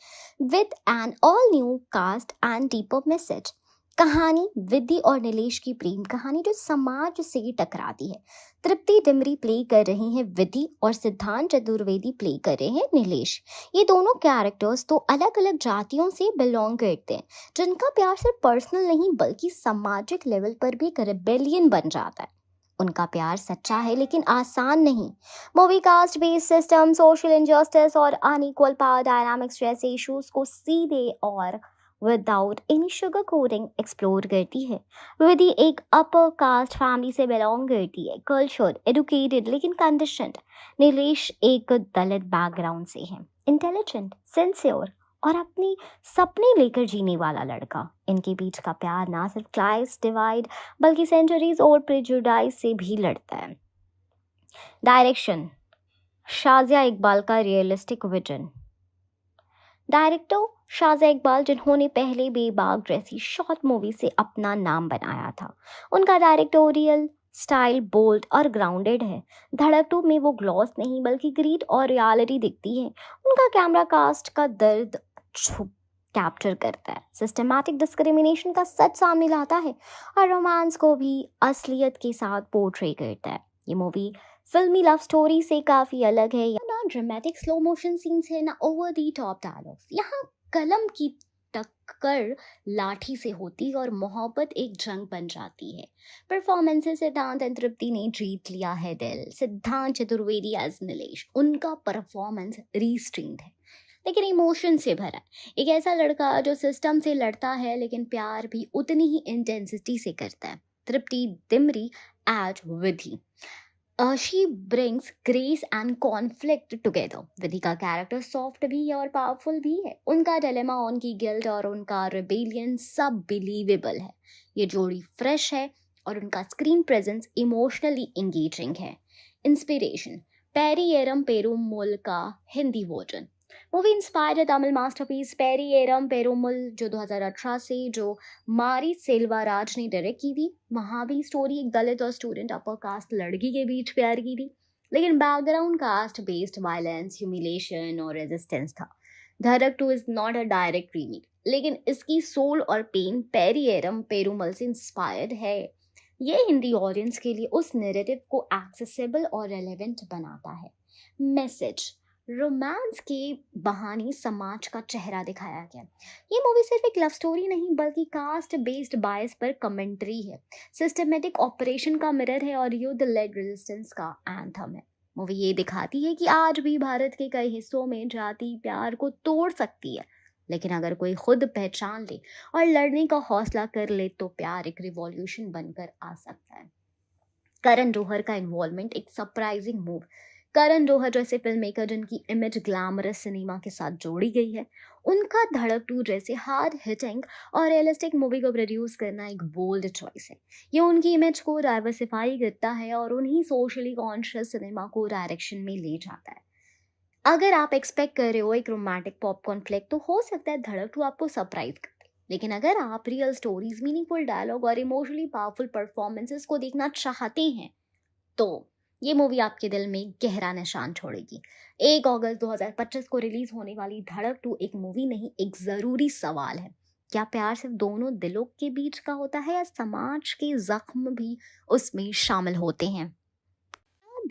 with an all new cast and deeper message. कहानी विधि और नीलेश की प्रेम कहानी जो समाज से टकराती है। तृप्ति डिमरी प्ले कर रही हैं विधि और सिद्धांत चतुर्वेदी प्ले कर रहे हैं नीलेश। ये दोनों कैरेक्टर्स तो अलग अलग जातियों से बिलोंग करते हैं, जिनका प्यार सिर्फ पर्सनल नहीं बल्कि सामाजिक लेवल पर भी एक रेबेलियन बन जाता है। उनका प्यार सच्चा है लेकिन आसान नहीं। Movie caste based system, social injustice और अनइक्वल पावर डायनामिक्स जैसे इश्यूज को सीधे और without any sugar coating explore करती है। विधि एक अपर कास्ट फैमिली से बिलोंग करती है, कल्चर्ड, एडुकेटेड लेकिन कंडीशनड। नीलेश एक दलित बैकग्राउंड से है, इंटेलिजेंट, सिंसियर और अपनी सपने लेकर जीने वाला लड़का। इनके बीच का प्यार ना सिर्फ क्लास डिवाइड बल्कि सेंचुरीज ओल्ड प्रेजुडाइज से भी लड़ता है। डायरेक्शन शाजिया इकबाल का realistic vision. Director Shazia Iqbal, जिन्होंने पहले बेबाक जैसी शॉर्ट मूवी से अपना नाम बनाया था, उनका डायरेक्टोरियल स्टाइल बोल्ड और ग्राउंडेड है। धड़क 2 में वो ग्लॉस नहीं बल्कि ग्रीड और रियलिटी दिखती है। उनका कैमरा कास्ट का दर्द कैप्चर करता है, सिस्टमैटिक डिस्क्रिमिनेशन का सच सामने लाता है और रोमांस को भी असलियत के साथ पोर्ट्रे करता है। ये मूवी फिल्मी लव स्टोरी से काफ़ी अलग है। ना ड्रामेटिक स्लो मोशन सीन्स है, ना ओवर दी टॉप डायलॉग्स। यहाँ कलम की टक्कर लाठी से होती है और मोहब्बत एक जंग बन जाती है। परफॉर्मेंसेस सिद्धांत एंड तृप्ति ने जीत लिया है दिल। सिद्धांत चतुर्वेदी एज नीलेश, उनका परफॉर्मेंस रिस्ट्रेन्ड है लेकिन इमोशन से भरा। एक ऐसा लड़का जो सिस्टम से लड़ता है लेकिन प्यार भी उतनी ही इंटेंसिटी से करता है। Tripti Dimri as Vidhi, she brings grace and conflict together. Vidhi का कैरेक्टर सॉफ्ट भी है और पावरफुल भी है। उनका डिलेमा, उनकी गिल्ट और उनका रिबेलियन सब बिलीवेबल है। ये जोड़ी फ्रेश है और उनका स्क्रीन प्रेजेंस इमोशनली एंगेजिंग है। इंस्पिरेशन, पेरियरम पेरुमल का हिंदी वर्जन। मूवी इंस्पायर्ड है तमिल मास्टरपीस पेरियरम पेरुमल जो 2018 से जो मारी सेल्वाराज ने डायरेक्ट की थी। वहाँ भी स्टोरी एक दलित और स्टूडेंट अपर कास्ट लड़की के बीच प्यार की थी, लेकिन background caste based violence, humiliation और रेजिस्टेंस था। धड़क 2 is not a direct remake, लेकिन इसकी सोल और पेन पेरियरम पेरुमल से इंस्पायर्ड है। ये हिंदी ऑडियंस के लिए उस नैरेटिव को एक्सेसिबल और रेलेवेंट बनाता है। मैसेज, रोमांस के बहाने समाज का चेहरा दिखाया गया। ये मूवी सिर्फ एक लव स्टोरी नहीं बल्कि कास्ट बेस्ड बायस पर कमेंट्री है, सिस्टमेटिक ऑपरेशन का मिरर है और युद्ध लेड रेजिस्टेंस का एंथम है। मूवी ये दिखाती है कि आज भी भारत के कई हिस्सों में जाति प्यार को तोड़ सकती है, लेकिन अगर कोई खुद पहचान ले और लड़ने का हौसला कर ले तो प्यार एक रिवॉल्यूशन बनकर आ सकता है। करण जौहर का इन्वॉल्वमेंट एक सरप्राइजिंग मूव। करण जौहर जैसे फिल्म मेकर जिनकी इमेज ग्लैमरस सिनेमा के साथ जोड़ी गई है, उनका धड़क 2 जैसे हार्ड हिटिंग और रियलिस्टिक मूवी को प्रोड्यूस करना एक बोल्ड चॉइस है। ये उनकी इमेज को डाइवर्सिफाई करता है और उन्हीं सोशली कॉन्शियस सिनेमा को डायरेक्शन में ले जाता है। अगर आप एक्सपेक्ट कर रहे हो एक रोमांटिक पॉपकॉर्न फ्लिक तो हो सकता है धड़क 2 आपको सरप्राइज कर दे, लेकिन अगर आप रियल स्टोरीज, मीनिंगफुल डायलॉग और इमोशनली पावरफुल परफॉर्मेंसेस को देखना चाहते हैं तो ये मूवी आपके दिल में गहरा निशान छोड़ेगी। 1 अगस्त 2025 को रिलीज होने वाली धड़क 2 एक मूवी नहीं, एक जरूरी सवाल है। क्या प्यार सिर्फ दोनों दिलों के बीच का होता है या समाज के जख्म भी उसमें शामिल होते हैं?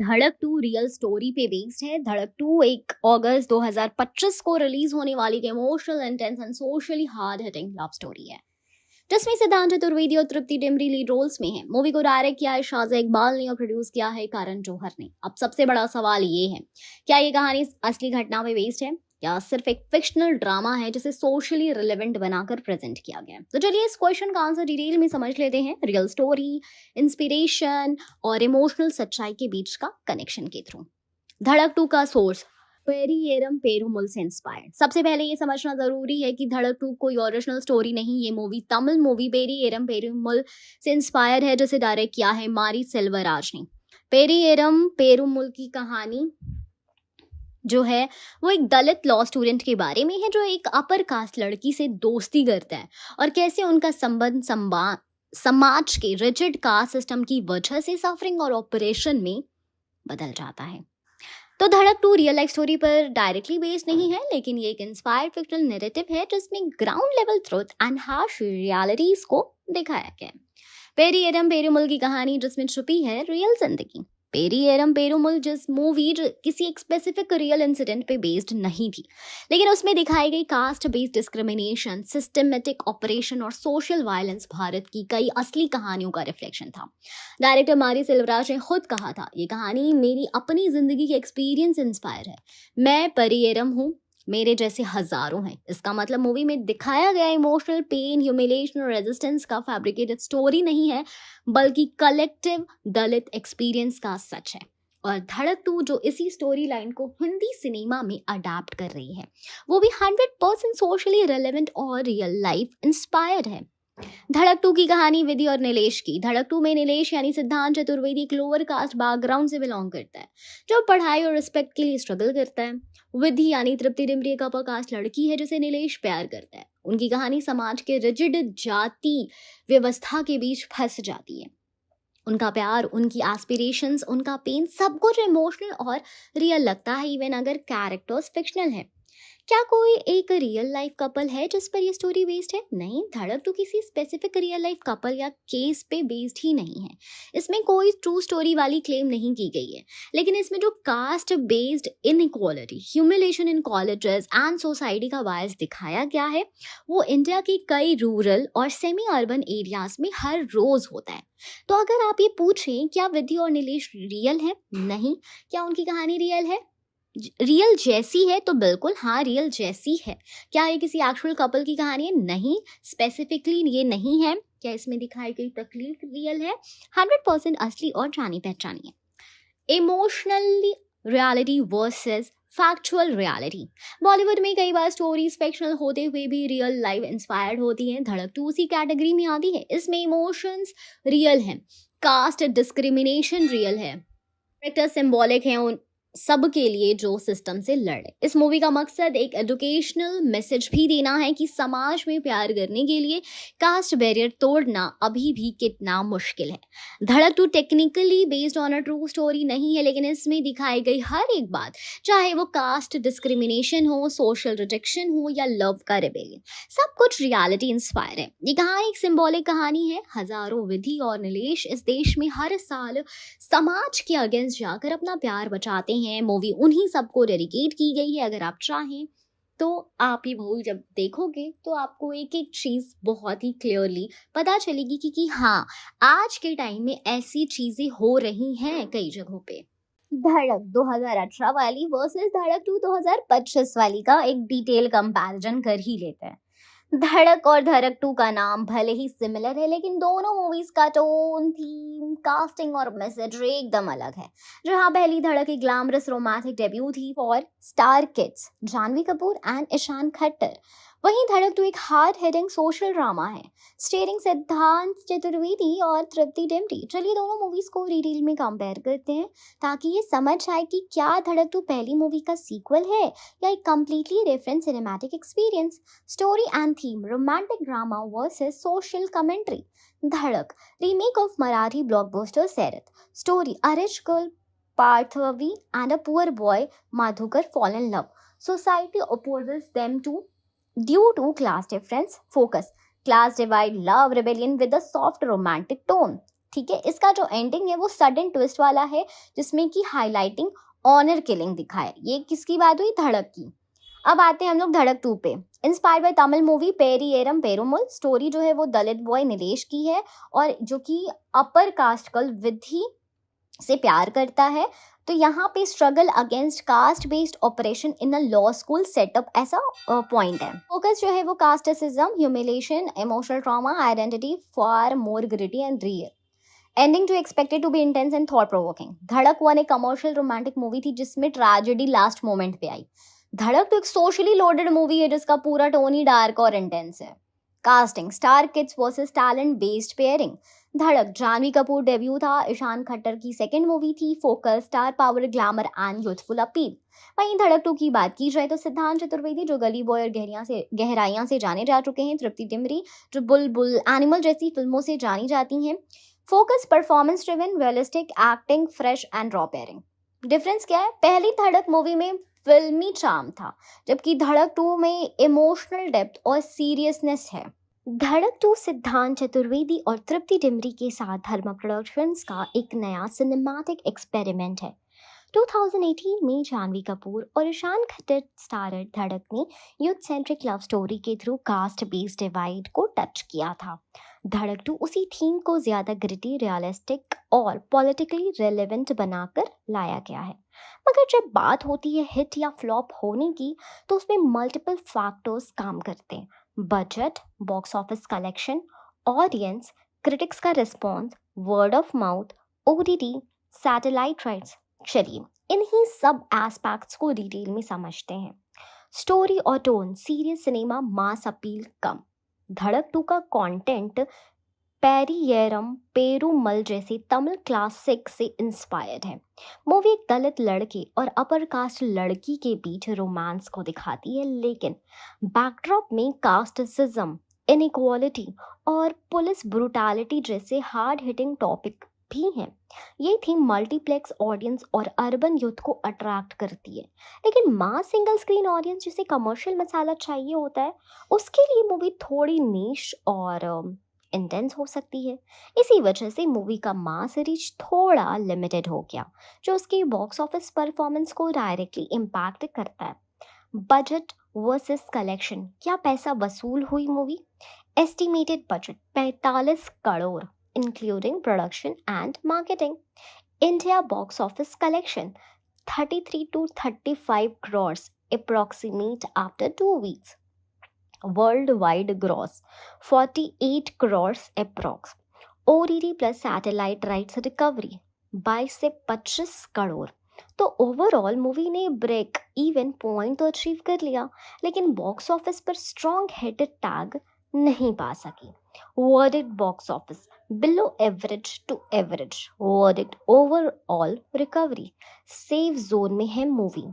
धड़क 2 रियल स्टोरी पे बेस्ड है। धड़क 2 1 अगस्त 2025 को रिलीज होने वाली एक emotional, intense and socially hard hitting love story है, जिसमें सिद्धांत चतुर्वेदी और तृप्ति डिमरी लीड रोल्स में है। मूवी को डायरेक्ट किया है शाहज़ा इकबाल ने और प्रोड्यूस किया है करण जौहर ने। अब सबसे बड़ा सवाल ये है, क्या ये कहानी असली घटना पे बेस्ड है या सिर्फ एक फिक्शनल ड्रामा है जिसे सोशली रिलेवेंट बनाकर प्रेजेंट किया गया है? तो चलिए इस क्वेश्चन का आंसर डिटेल में समझ लेते हैं रियल स्टोरी, इंस्पिरेशन और इमोशनल सच्चाई के बीच का कनेक्शन के थ्रू। धड़क 2 का सोर्स पेरियरम पेरुमल से इंस्पायर्ड। सबसे पहले ये समझना जरूरी है कि धड़क 2 कोई ओरिजिनल स्टोरी नहीं। ये मूवी तमिल मूवी पेरियरम पेरुमल से इंस्पायर है, जिसे डायरेक्ट किया है मारी सेल्वराज ने। पेरियरम पेरुमल की कहानी जो है वो एक दलित लॉ स्टूडेंट के बारे में है जो एक अपर कास्ट लड़की से दोस्ती करता है और कैसे उनका संबंध समाज के रिजिड कास्ट सिस्टम की वजह से सफरिंग और ऑपरेशन में बदल जाता है। तो धड़क 2 रियल लाइफ स्टोरी पर डायरेक्टली बेस्ड नहीं है, लेकिन ये एक इंस्पायर्ड फिक्शनल नैरेटिव है जिसमें ground level truth and harsh realities को दिखाया गया है। पेरियरम पेरुमल की कहानी जिसमें छुपी है रियल जिंदगी। पेरियरम पेरुमल जिस मूवी किसी एक स्पेसिफिक रियल इंसिडेंट पे बेस्ड नहीं थी, लेकिन उसमें दिखाई गई caste based discrimination, systematic operation और सोशल वायलेंस भारत की कई असली कहानियों का रिफ्लेक्शन था। डायरेक्टर मारी सेल्वराज ने खुद कहा था, ये कहानी मेरी अपनी जिंदगी के एक्सपीरियंस इंस्पायर है। मैं पेरियरम हूँ, मेरे जैसे हजारों हैं। इसका मतलब मूवी में दिखाया गया इमोशनल पेन, ह्यूमिलेशन और रेजिस्टेंस का फैब्रिकेटेड स्टोरी नहीं है, बल्कि कलेक्टिव दलित एक्सपीरियंस का सच है। और धड़क 2 जो इसी स्टोरी लाइन को हिंदी सिनेमा में अडैप्ट कर रही है, वो भी 100% सोशली रेलेवेंट और रियल लाइफ इंस्पायर्ड है। धड़क 2 की कहानी विधि और नीलेश की। धड़क 2 में नीलेश यानी सिद्धांत चतुर्वेदी एक लोअर कास्ट बैकग्राउंड से बिलोंग करता है जो पढ़ाई और रिस्पेक्ट के लिए स्ट्रगल करता है। विधि यानी तृप्ति डिमरी एक अपर कास्ट लड़की है जिसे नीलेश प्यार करता है। उनकी कहानी समाज के रिजिड जाति व्यवस्था के बीच फंस जाती है। उनका प्यार, उनकी एस्पिरेशंस, उनका पेन सब कुछ इमोशनल और रियल लगता है, इवन अगर कैरेक्टर्स फिक्शनल है। क्या कोई एक रियल लाइफ कपल है जिस पर ये स्टोरी बेस्ड है? नहीं, धड़क 2 किसी स्पेसिफिक रियल लाइफ कपल या केस पे बेस्ड ही नहीं है। इसमें कोई ट्रू स्टोरी वाली क्लेम नहीं की गई है, लेकिन इसमें जो caste based inequality, humiliation in colleges and society का बायस दिखाया गया है, वो इंडिया के कई रूरल और सेमी अर्बन एरियाज में हर रोज होता है। तो अगर आप ये पूछें क्या विधि और नीलेश रियल है? नहीं। क्या उनकी कहानी रियल है? रियल जैसी है तो बिल्कुल हाँ, रियल जैसी है। क्या ये किसी एक्चुअल कपल की कहानी है? नहीं, स्पेसिफिकली ये नहीं है। क्या इसमें दिखाई गई तकलीफ रियल है? 100% असली और जानी पहचानी है। Emotionally reality versus factual reality. Bollywood में कई बार स्टोरीज फिक्शनल होते हुए भी रियल लाइफ इंस्पायर्ड होती हैं। धड़क 2 उसी कैटेगरी में आती है। इसमें इमोशंस रियल हैं, कास्ट डिस्क्रिमिनेशन रियल है, कैरेक्टर सिंबॉलिक हैं उन सब के लिए जो सिस्टम से लड़े। इस मूवी का मकसद एक एजुकेशनल मैसेज भी देना है कि समाज में प्यार करने के लिए कास्ट बैरियर तोड़ना अभी भी कितना मुश्किल है। धड़क 2 technically based on a true story नहीं है, लेकिन इसमें दिखाई गई हर एक बात, चाहे वो कास्ट डिस्क्रिमिनेशन हो, सोशल रिजेक्शन हो या लव का रिबेलियन, सब कुछ रियलिटी इंस्पायर है। ये कहानी एक सिंबॉलिक कहानी है। हजारों विधि और नीलेश इस देश में हर साल समाज के अगेंस्ट जाकर अपना प्यार बचाते हैं। मूवी उन्हीं सबको डेडिकेट की गई है। अगर आप चाहें तो आप ये मूवी जब देखोगे तो आपको एक एक चीज बहुत ही क्लियरली पता चलेगी कि हाँ, आज के टाइम में ऐसी चीजें हो रही हैं कई जगहों पे। धड़क 2018 वाली वर्सेस धड़क 2 2025 वाली का एक डिटेल कंपैरिजन कर ही लेते हैं। धड़क और धड़क 2 का नाम भले ही सिमिलर है, लेकिन दोनों मूवीज का टोन, थीम, कास्टिंग और मैसेज एकदम अलग है। जहां पहली धड़क एक ग्लैमरस रोमांटिक डेब्यू थी for star kids Janhvi Kapoor and Ishaan Khatter, वहीं धड़क 2 एक हार्ड हिटिंग सोशल ड्रामा है स्टेरिंग सिद्धांत चतुर्वेदी और तृप्ति डिमरी। चलिए दोनों मूवीज को डिटेल में कंपेयर करते हैं ताकि ये समझ आए कि क्या धड़क 2 पहली मूवी का सीक्वल है या एक completely different cinematic experience. Story and theme, romantic drama versus social commentary. Dhadak remake of Marathi blockbuster Sairat. Story, a rich girl Parthavi and a poor boy Madhukar fall in love. Society opposes them due to class difference. Focus, class divide, love, rebellion with a soft romantic tone. ठीक है, इसका जो ending है वो sudden twist वाला है जिसमें कि हाईलाइटिंग ऑनर किलिंग दिखाया। ये किसकी बात हुई? धड़क की। अब आते हैं हम लोग धड़क 2 पे। Inspired by Tamil movie Pariyerum Perumal. Story जो है वो दलित बॉय नीलेश की है और जो कि अपर कास्ट गर्ल विधि से प्यार करता है। तो यहाँ पे struggle against caste based oppression in a law school setup ऐसा पॉइंट है। फोकस जो है वो casteism, humiliation, emotional trauma, identity, far more gritty and real. Ending too expected to be intense and thought provoking. Dhadak 1 एक commercial romantic movie थी जिसमें tragedy last moment पे आई। धड़क तो एक सोशली लोडेड मूवी है जिसका पूरा टोन ही डार्क और इंटेंस है। Casting, star kids versus talent based pairing. धड़क जानवी कपूर डेब्यू था, ईशान खट्टर की सेकंड मूवी थी। Focus, star power, glamour and youthful appeal. वहीं धड़क 2 की बात की जाए तो सिद्धांत चतुर्वेदी जो गली बॉय और गहराइयां से जाने जा चुके हैं, तृप्ति डिमरी जो बुलबुल, एनिमल जैसी फिल्मों से जानी जाती हैं। Focus, performance driven, realistic acting, fresh and raw pairing. Difference क्या है? पहली धड़क मूवी में फिल्मी चार्म था, जबकि धड़क 2 में इमोशनल डेप्थ और सीरियसनेस है। धड़क 2 सिद्धांत चतुर्वेदी और तृप्ति डिमरी के साथ धर्मा प्रोडक्शंस का एक नया सिनेमैटिक एक्सपेरिमेंट है। 2018 में जानवी कपूर और ईशान खट्टर स्टारर धड़क ने यूथ सेंट्रिक लव स्टोरी के थ्रू कास्ट बेस्ड डिवाइड को टच किया था। धड़क 2 उसी थीम को ज्यादा ग्रिटी, रियलिस्टिक और पॉलिटिकली रेलेवेंट बनाकर लाया गया है। मगर जब बात होती है हिट या फ्लॉप होने की तो उसमें मल्टीपल फैक्टर्स काम करते हैं। Budget, box office collection, audience, critics का response, word of mouth, OTT, satellite rights. चलिए इन्हीं सब एस्पेक्ट्स को डिटेल में समझते हैं। स्टोरी और tone, serious cinema, mass appeal कम। धड़क 2 का कंटेंट पेरियरम पेरुमल जैसे तमिल क्लासिक से इंस्पायर्ड है। मूवी एक दलित लड़के और अपर कास्ट लड़की के बीच रोमांस को दिखाती है, लेकिन बैकड्रॉप में कास्टिसिज्म, इनइक्वालिटी और पुलिस ब्रूटैलिटी जैसे हार्ड हिटिंग टॉपिक भी हैं। ये थीम मल्टीप्लेक्स ऑडियंस और अर्बन यूथ को अट्रैक्ट करती है, लेकिन मास सिंगल स्क्रीन ऑडियंस जिसे कमर्शियल मसाला चाहिए होता है उसके लिए मूवी थोड़ी नीश और इंटेंस हो सकती है। इसी वजह से मूवी का मास रीच थोड़ा लिमिटेड हो गया, जो उसके बॉक्स ऑफिस परफॉर्मेंस को डायरेक्टली इम्पैक्ट करता है। बजट वर्सेस कलेक्शन, क्या पैसा वसूल हुई movie? Estimated budget 45 crore including production and marketing. India box office collection 33 to 35 crores approximate after 2 weeks. Worldwide gross 48 crores approx. OTT plus satellite rights recovery 22 से 25 करोड़ तो overall movie ने break even point तो achieve कर लिया, लेकिन box office पर strong hit tag नहीं पा सकी। Verdict box office below average to average. Verdict overall recovery safe zone में है movie.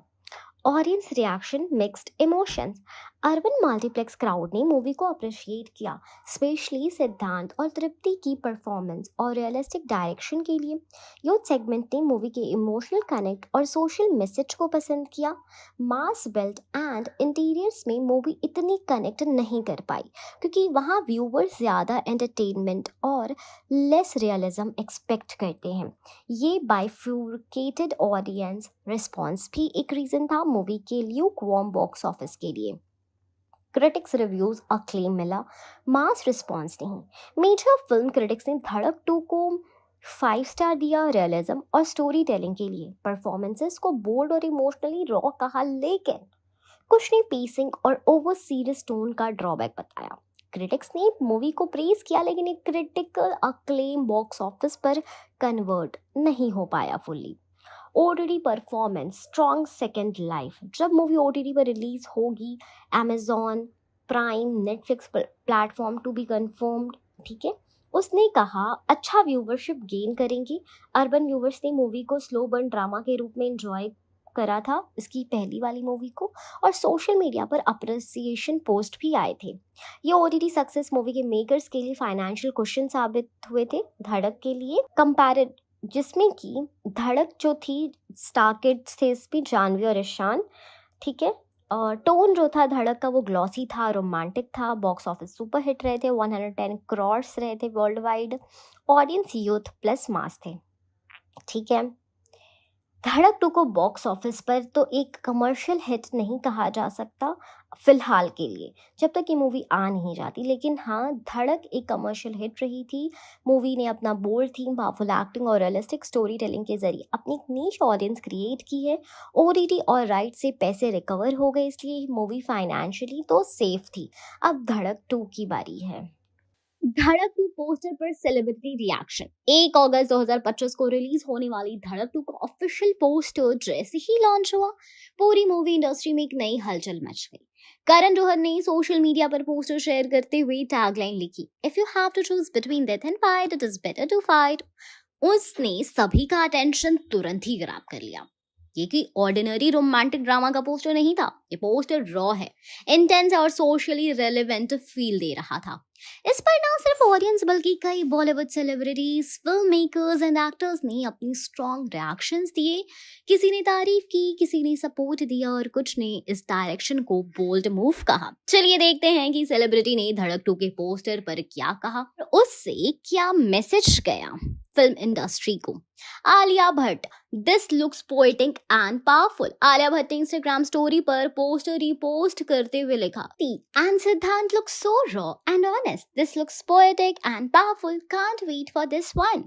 Audience reaction mixed emotions. Urban multiplex crowd ने मूवी को अप्रिशिएट किया, स्पेशली सिद्धांत और तृप्ति की परफॉर्मेंस और रियलिस्टिक डायरेक्शन के लिए। यूथ सेगमेंट ने मूवी के इमोशनल कनेक्ट और सोशल मैसेज को पसंद किया। मास बिल्ड एंड इंटीरियर्स में मूवी इतनी कनेक्ट नहीं कर पाई, क्योंकि वहाँ व्यूवर्स ज़्यादा एंटरटेनमेंट और लेस रियलिज्म एक्सपेक्ट करते हैं। ये बाइफ्यूकेटेड ऑडियंस रिस्पॉन्स भी एक रीज़न था मूवी के ल्यूकवार्म बॉक्स ऑफिस के लिए। क्रिटिक्स रिव्यूज अक्लेम मिला, मास रिस्पॉन्स नहीं। मेजर फिल्म क्रिटिक्स ने धड़क 2 को 5 स्टार दिया रियलिज्म और स्टोरी टेलिंग के लिए। परफॉर्मेंसेस को बोल्ड और इमोशनली रॉ कहा, लेकिन कुछ ने पेसिंग और ओवर सीरियस टोन का ड्रॉबैक बताया। क्रिटिक्स ने मूवी को प्रेज किया, लेकिन एक क्रिटिकल अक्लेम बॉक्स ऑफिस पर कन्वर्ट नहीं हो पाया fully. OTT performance strong second life. जब मूवी ओटीटी पर रिलीज होगी, Amazon Prime Netflix platform to be confirmed, ठीक है, उसने कहा अच्छा व्यूवरशिप गेन करेंगी। अर्बन व्यूवर्स ने मूवी को स्लो बर्न ड्रामा के रूप में एंजॉय करा था, इसकी पहली वाली मूवी को, और सोशल मीडिया पर अप्रिसिएशन पोस्ट भी आए थे। ये ओटीटी सक्सेस मूवी के मेकर्स के लिए फाइनेंशियल क्वेश्चन साबित हुए थे। धड़क के लिए कंपैरेड, जिसमें कि धड़क जो थी स्टार किड्स थे इसमें, जानवी और ईशान, ठीक है। टोन जो था धड़क का वो ग्लॉसी था, रोमांटिक था। बॉक्स ऑफिस सुपर हिट रहे थे, 110 करोड़ रहे थे world wide. Audience youth plus mass थे, ठीक है। धड़क 2 को बॉक्स ऑफिस पर तो एक कमर्शियल हिट नहीं कहा जा सकता फिलहाल के लिए, जब तक ये मूवी आ नहीं जाती, लेकिन हाँ, धड़क एक कमर्शियल हिट रही थी। मूवी ने अपना बोल्ड थीम, पावरफुल एक्टिंग और रियलिस्टिक स्टोरी टेलिंग के जरिए अपनी एक नीश ऑडियंस क्रिएट की है। ओटीटी और राइट से पैसे रिकवर हो गए, इसलिए मूवी फाइनेंशियली तो सेफ थी। अब धड़क 2 की बारी है। धड़क 2 पोस्टर पर सेलिब्रिटी रिएक्शन। 1 अगस्त 2025 को रिलीज होने वाली धड़क 2 का ऑफिशियल पोस्टर जैसे ही लॉन्च हुआ, पूरी मूवी इंडस्ट्री में एक नई हलचल मच गई। करण जौहर ने सोशल मीडिया पर पोस्टर शेयर करते हुए टैगलाइन लिखी, if you have to choose between death and fight, it is better to fight. उसने सभी का अटेंशन तुरंत ही ग्रैब कर लिया। ये कोई ऑर्डिनरी रोमांटिक ड्रामा का पोस्टर नहीं था, ये पोस्टर रॉ है, इंटेंस और सोशली रेलेवेंट फील दे रहा था। इस पर ना सिर्फ ऑडियंस बल्कि कई Bollywood celebrities, film makers and actors ने अपनी स्ट्रॉन्ग रिएक्शंस दिए। किसी ने तारीफ की, किसी ने सपोर्ट दिया और कुछ ने इस डायरेक्शन को बोल्ड मूव कहा। चलिए देखते हैं कि सेलिब्रिटी ने धड़क 2 के पोस्टर पर क्या कहा, उससे क्या मैसेज गया फिल्म इंडस्ट्री को। Alia Bhatt, this looks poetic and powerful. Alia Bhatt ने इंस्टाग्राम स्टोरी पर पोस्टर रीपोस्ट करते हुए लिखा, and Siddhant looks so raw and honest, this looks poetic and powerful, can't wait for this one.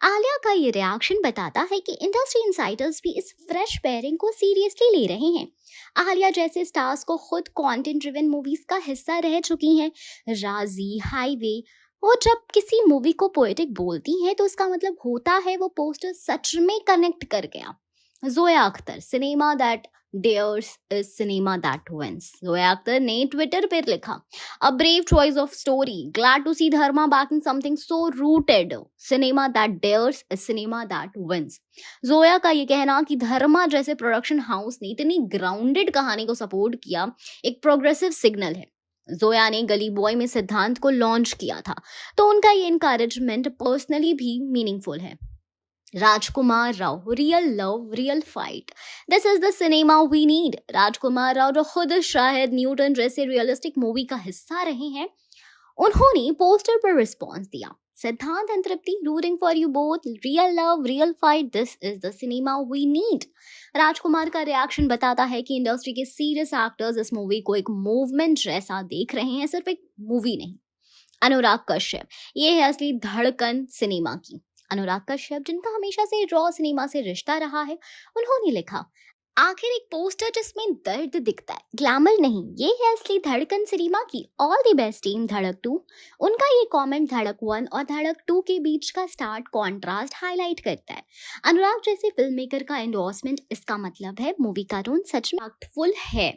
Alia का ये रिएक्शन बताता है कि इंडस्ट्री इनसाइडर्स भी इस फ्रेश पेयरिंग को सीरियसली ले रहे हैं। आलिया जैसे स्टार्स को खुद कंटेंट ड्रिवन मूवीज का हिस्सा रह चुकी हैं। राजी, हाईवे, वो जब किसी मूवी को पोएटिक बोलती हैं तो उसका मतलब होता है वो पोस्टर सच में कनेक्ट कर गया। Zoya Akhtar, cinema that dares is cinema that wins. Zoya Akhtar ने ट्विटर पर लिखा, a brave choice of story, glad to see Dharma backing something so rooted, cinema that dares is cinema that wins. Zoya का ये कहना कि धर्मा जैसे प्रोडक्शन हाउस ने इतनी ग्राउंडेड कहानी को सपोर्ट किया, एक प्रोग्रेसिव सिग्नल है। जोया ने गली बॉय में सिद्धांत को लॉन्च किया था, तो उनका ये इनकरेजमेंट पर्सनली भी मीनिंगफुल है। Rajkummar Rao, real love real fight, this is the cinema we need. Rajkummar Rao जो खुद शाहिद न्यूटन जैसे रियलिस्टिक मूवी का हिस्सा रहे हैं, उन्होंने पोस्टर पर रिस्पॉन्स दिया, Siddhant and Tripti, rooting for you both, real love real fight, this is the cinema we need. Rajkummar का रिएक्शन बताता है कि इंडस्ट्री के सीरियस एक्टर्स इस मूवी को एक मूवमेंट जैसा देख रहे हैं, सिर्फ एक मूवी नहीं। अनुराग कश्यप, ये है असली धड़कन सिनेमा की। अनुराग कश्यप, जिनका हमेशा से रॉ सिनेमा से रिश्ता रहा है, उन्होंने लिखा, आखिर एक पोस्टर जिसमें दर्द दिखता है, ग्लैमर नहीं, ये है असली धड़कन सिनेमा की। ऑल द बेस्ट टीम धड़क 2। उनका ये कमेंट धड़क 1 और धड़क 2 के बीच का स्टार्ट कॉन्ट्रास्ट हाईलाइट करता है। अनुराग जैसे फिल्म मेकर का एंडोर्समेंट, इसका मतलब है मूवी का टोन सच में इम्पैक्टफुल है।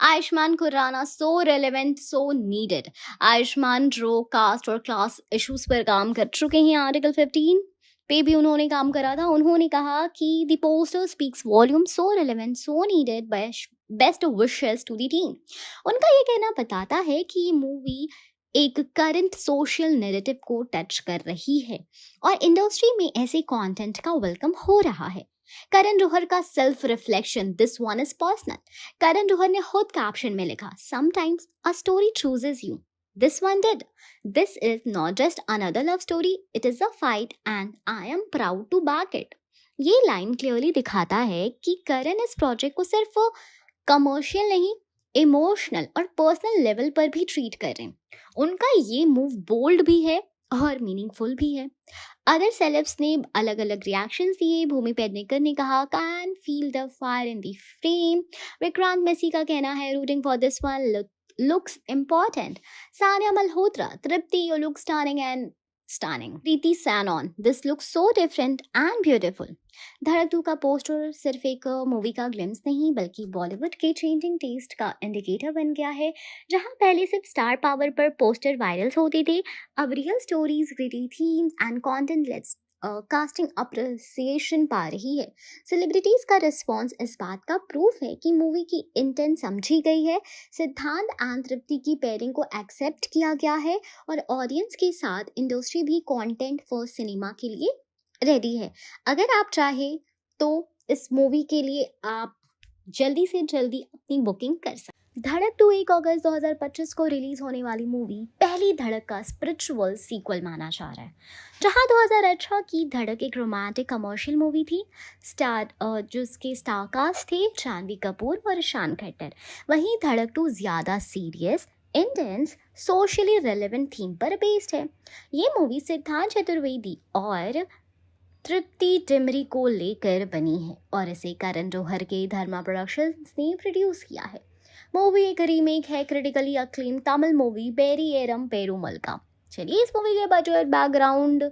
आयुष्मान खुराना सो रेलेवेंट, सो नीडेड। आयुष्मान जो कास्ट और क्लास इश्यूज पर काम कर चुके हैं, आर्टिकल 15 पे भी उन्होंने काम करा था। उन्होंने कहा कि the poster speaks volume, so relevant, so needed, best wishes to the team. उनका ये कहना बताता है कि ये मूवी एक करंट सोशल नैरेटिव को टच कर रही है और इंडस्ट्री में ऐसे कंटेंट का वेलकम हो रहा है। करण जौहर का self reflection, this one is personal. Karan Johar ने खुद कैप्शन में लिखा, sometimes a story chooses you, this one did. This is not just another love story, it is a fight and I am proud to back it. ये line clearly दिखाता है कि करण इस project को सिर्फ कमर्शियल नहीं, इमोशनल और personal level पर भी ट्रीट कर रहे हैं। उनका ये मूव बोल्ड भी है और मीनिंगफुल भी है। अदर सेलेब्स ने अलग अलग रिएक्शंस दिए। भूमि पेडनेकर ने कहा, can feel the fire in the frame. Vikrant Massey का कहना है, rooting for this one looks important. Sania Malhotra, Tripti, you look stunning and stunning. Preeti Sanon, this looks so different and beautiful. धड़क 2 का पोस्टर सिर्फ एक मूवी का glimpse नहीं बल्कि बॉलीवुड के चेंजिंग टेस्ट का इंडिकेटर बन गया है। जहां पहले सिर्फ स्टार पावर पर पोस्टर वायरल होते थे, अब real stories, gritty themes and content let's casting appreciation पा रही है। सेलिब्रिटीज का रिस्पॉन्स इस बात का प्रूफ है कि मूवी की इंटेंट समझी गई है, सिद्धांत एंड तृप्ति की पेयरिंग को एक्सेप्ट किया गया है और ऑडियंस के साथ इंडस्ट्री भी कंटेंट फॉर सिनेमा के लिए रेडी है। अगर आप चाहे तो इस मूवी के लिए आप जल्दी से जल्दी अपनी बुकिंग कर सकते। धड़क 2 1 अगस्त 2025 को रिलीज होने वाली मूवी पहली धड़क का स्पिरिचुअल सीक्वल माना जा रहा है। जहां 2018 की धड़क एक रोमांटिक कमर्शियल मूवी थी, जिसके स्टार कास्ट थे जानवी कपूर और ईशान खट्टर, वहीं धड़क 2 ज़्यादा serious, intense, socially relevant theme पर बेस्ड है। ये मूवी सिद्धांत चतुर्वेदी और तृप्ति डिमरी को लेकर बनी है और इसे करण जौहर के धर्मा प्रोडक्शंस ने प्रोड्यूस किया है। मूवी एक रीमेक है critically acclaim Tamil movie Pariyerum Perumal का। चलिए इस मूवी के बजट, बैकग्राउंड,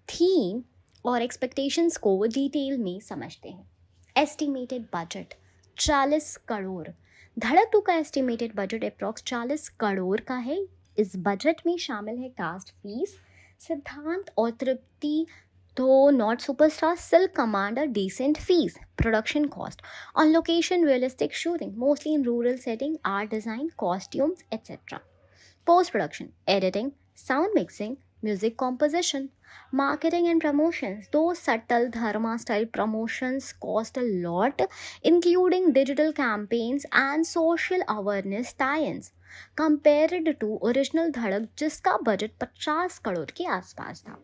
थीम और एक्सपेक्टेशंस को डिटेल में समझते हैं। Estimated budget 40 crore. धड़क 2 का एस्टिमेटेड बजट अप्रॉक्स 40 करोड़ का है। इस बजट में शामिल है कास्ट फीस, सिद्धांत और तृप्ति तो not superstar still command a decent fees. Production cost on location, realistic shooting, mostly in rural setting, art design, costumes, etc. Post production, editing, sound mixing, music composition, marketing and promotions. Those subtle dharma style promotions cost a lot, including digital campaigns and social awareness tie-ins. Compared to original धड़क जिसका budget 50 crore के आसपास था,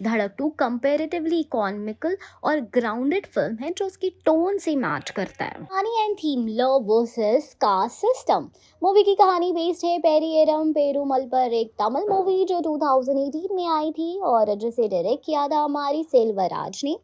धड़क 2 comparatively economical और grounded film है जो उसकी टोन से मैच करता है। कहानी and theme, love versus caste system. Movie की कहानी बेस्ड है पेरी एरम पेरुमल पर, एक तमिल मूवी जो 2018 में आई थी और जिसे डायरेक्ट किया था हमारी सेल्वराज ने।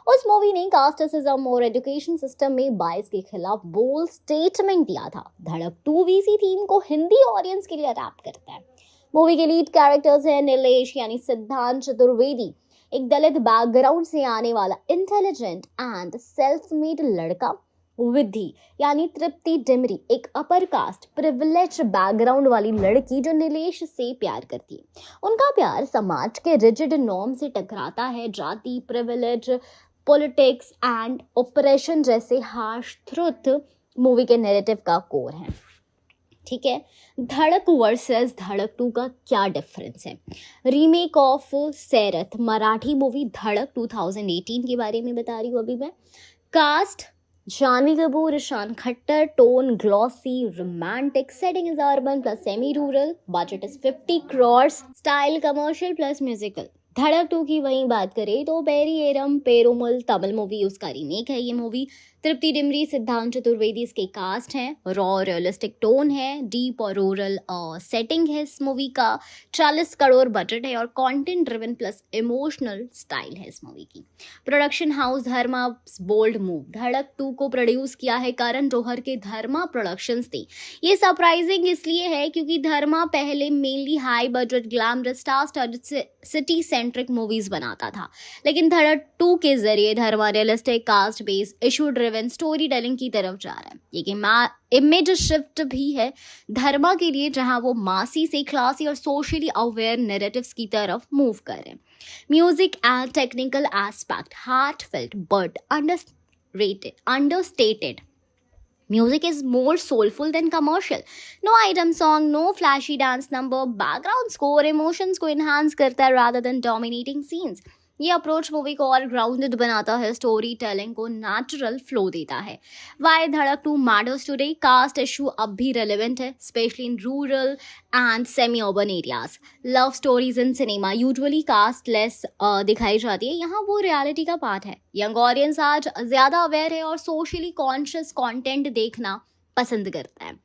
उस मूवी ने कास्टिज्म और एजुकेशन सिस्टम में बाइस के खिलाफ बोल्ड स्टेटमेंट दिया था। धड़क 2 भी इसी थीम को हिंदी ऑडियंस के लिए अडैप्ट करता है। मूवी के लीड कैरेक्टर्स हैं नीलेश यानी सिद्धांत चतुर्वेदी, एक दलित बैकग्राउंड से आने वाला इंटेलिजेंट एंड सेल्फ मेड लड़का, विधि यानी तृप्ति डिमरी, एक अपर कास्ट प्रिविलेज बैकग्राउंड वाली लड़की जो नीलेश से प्यार करती है। उनका प्यार समाज के रिजिड नॉर्म से टकराता है। जाति, प्रिविलेज, पॉलिटिक्स एंड ऑपरेशन जैसे हार्श ट्रुथ मूवी के नैरेटिव का कोर है। ठीक है, धड़क वर्सेस धड़क 2 का क्या डिफरेंस है? रीमेक ऑफ सैरत मराठी मूवी धड़क 2018 के बारे में बता रही हूँ अभी मैं। Cast Janhvi Kapoor, Ishaan Khatter, tone glossy romantic, setting is urban plus semi rural, budget is 50 crore, style commercial plus musical. Dhadak 2 की वहीं बात करें तो पेरी एरम पेरुमल तमिल मूवी उसका रीमेक है। ये मूवी तृप्ति डिमरी, सिद्धांत चतुर्वेदी इसके कास्ट हैं। रॉ रियलिस्टिक टोन है, डीप और रूरल सेटिंग है इस मूवी का। 40 करोड़ बजट है और content driven plus emotional style है इस मूवी की। प्रोडक्शन हाउस धर्मा बोल्ड मूव। धड़क 2 को प्रोड्यूस किया है करण जौहर के धर्मा प्रोडक्शंस ने। ये सरप्राइजिंग इसलिए है क्योंकि धर्मा पहले mainly high budget glamorous star studded city centric movies बनाता था, लेकिन धड़क 2 के जरिए Dharma realistic caste based issue driven story telling की तरफ जा रहा है। ये इमेज शिफ्ट भी है धर्मा के लिए, जहां वो मासी से क्लासी और सोशली अवेयर नैरेटिव्स की तरफ मूव कर रहे हैं। Music and technical aspect heartfelt but understated. Music is more soulful than commercial. No item song, no flashy dance number. Background score emotions को enhance करता है rather than dominating scenes. ये approach movie को और grounded बनाता है, story telling को natural flow देता है। वाई धड़क 2 मैटर्स टुडे? कास्ट इशू अब भी रेलेवेंट है, specially in rural and semi urban areas. Love stories in cinema usually casteless दिखाई जाती है, यहाँ वो रियलिटी का पार्ट है। यंग ऑडियंस आज ज़्यादा अवेयर है और सोशली कॉन्शियस कंटेंट देखना पसंद करता है।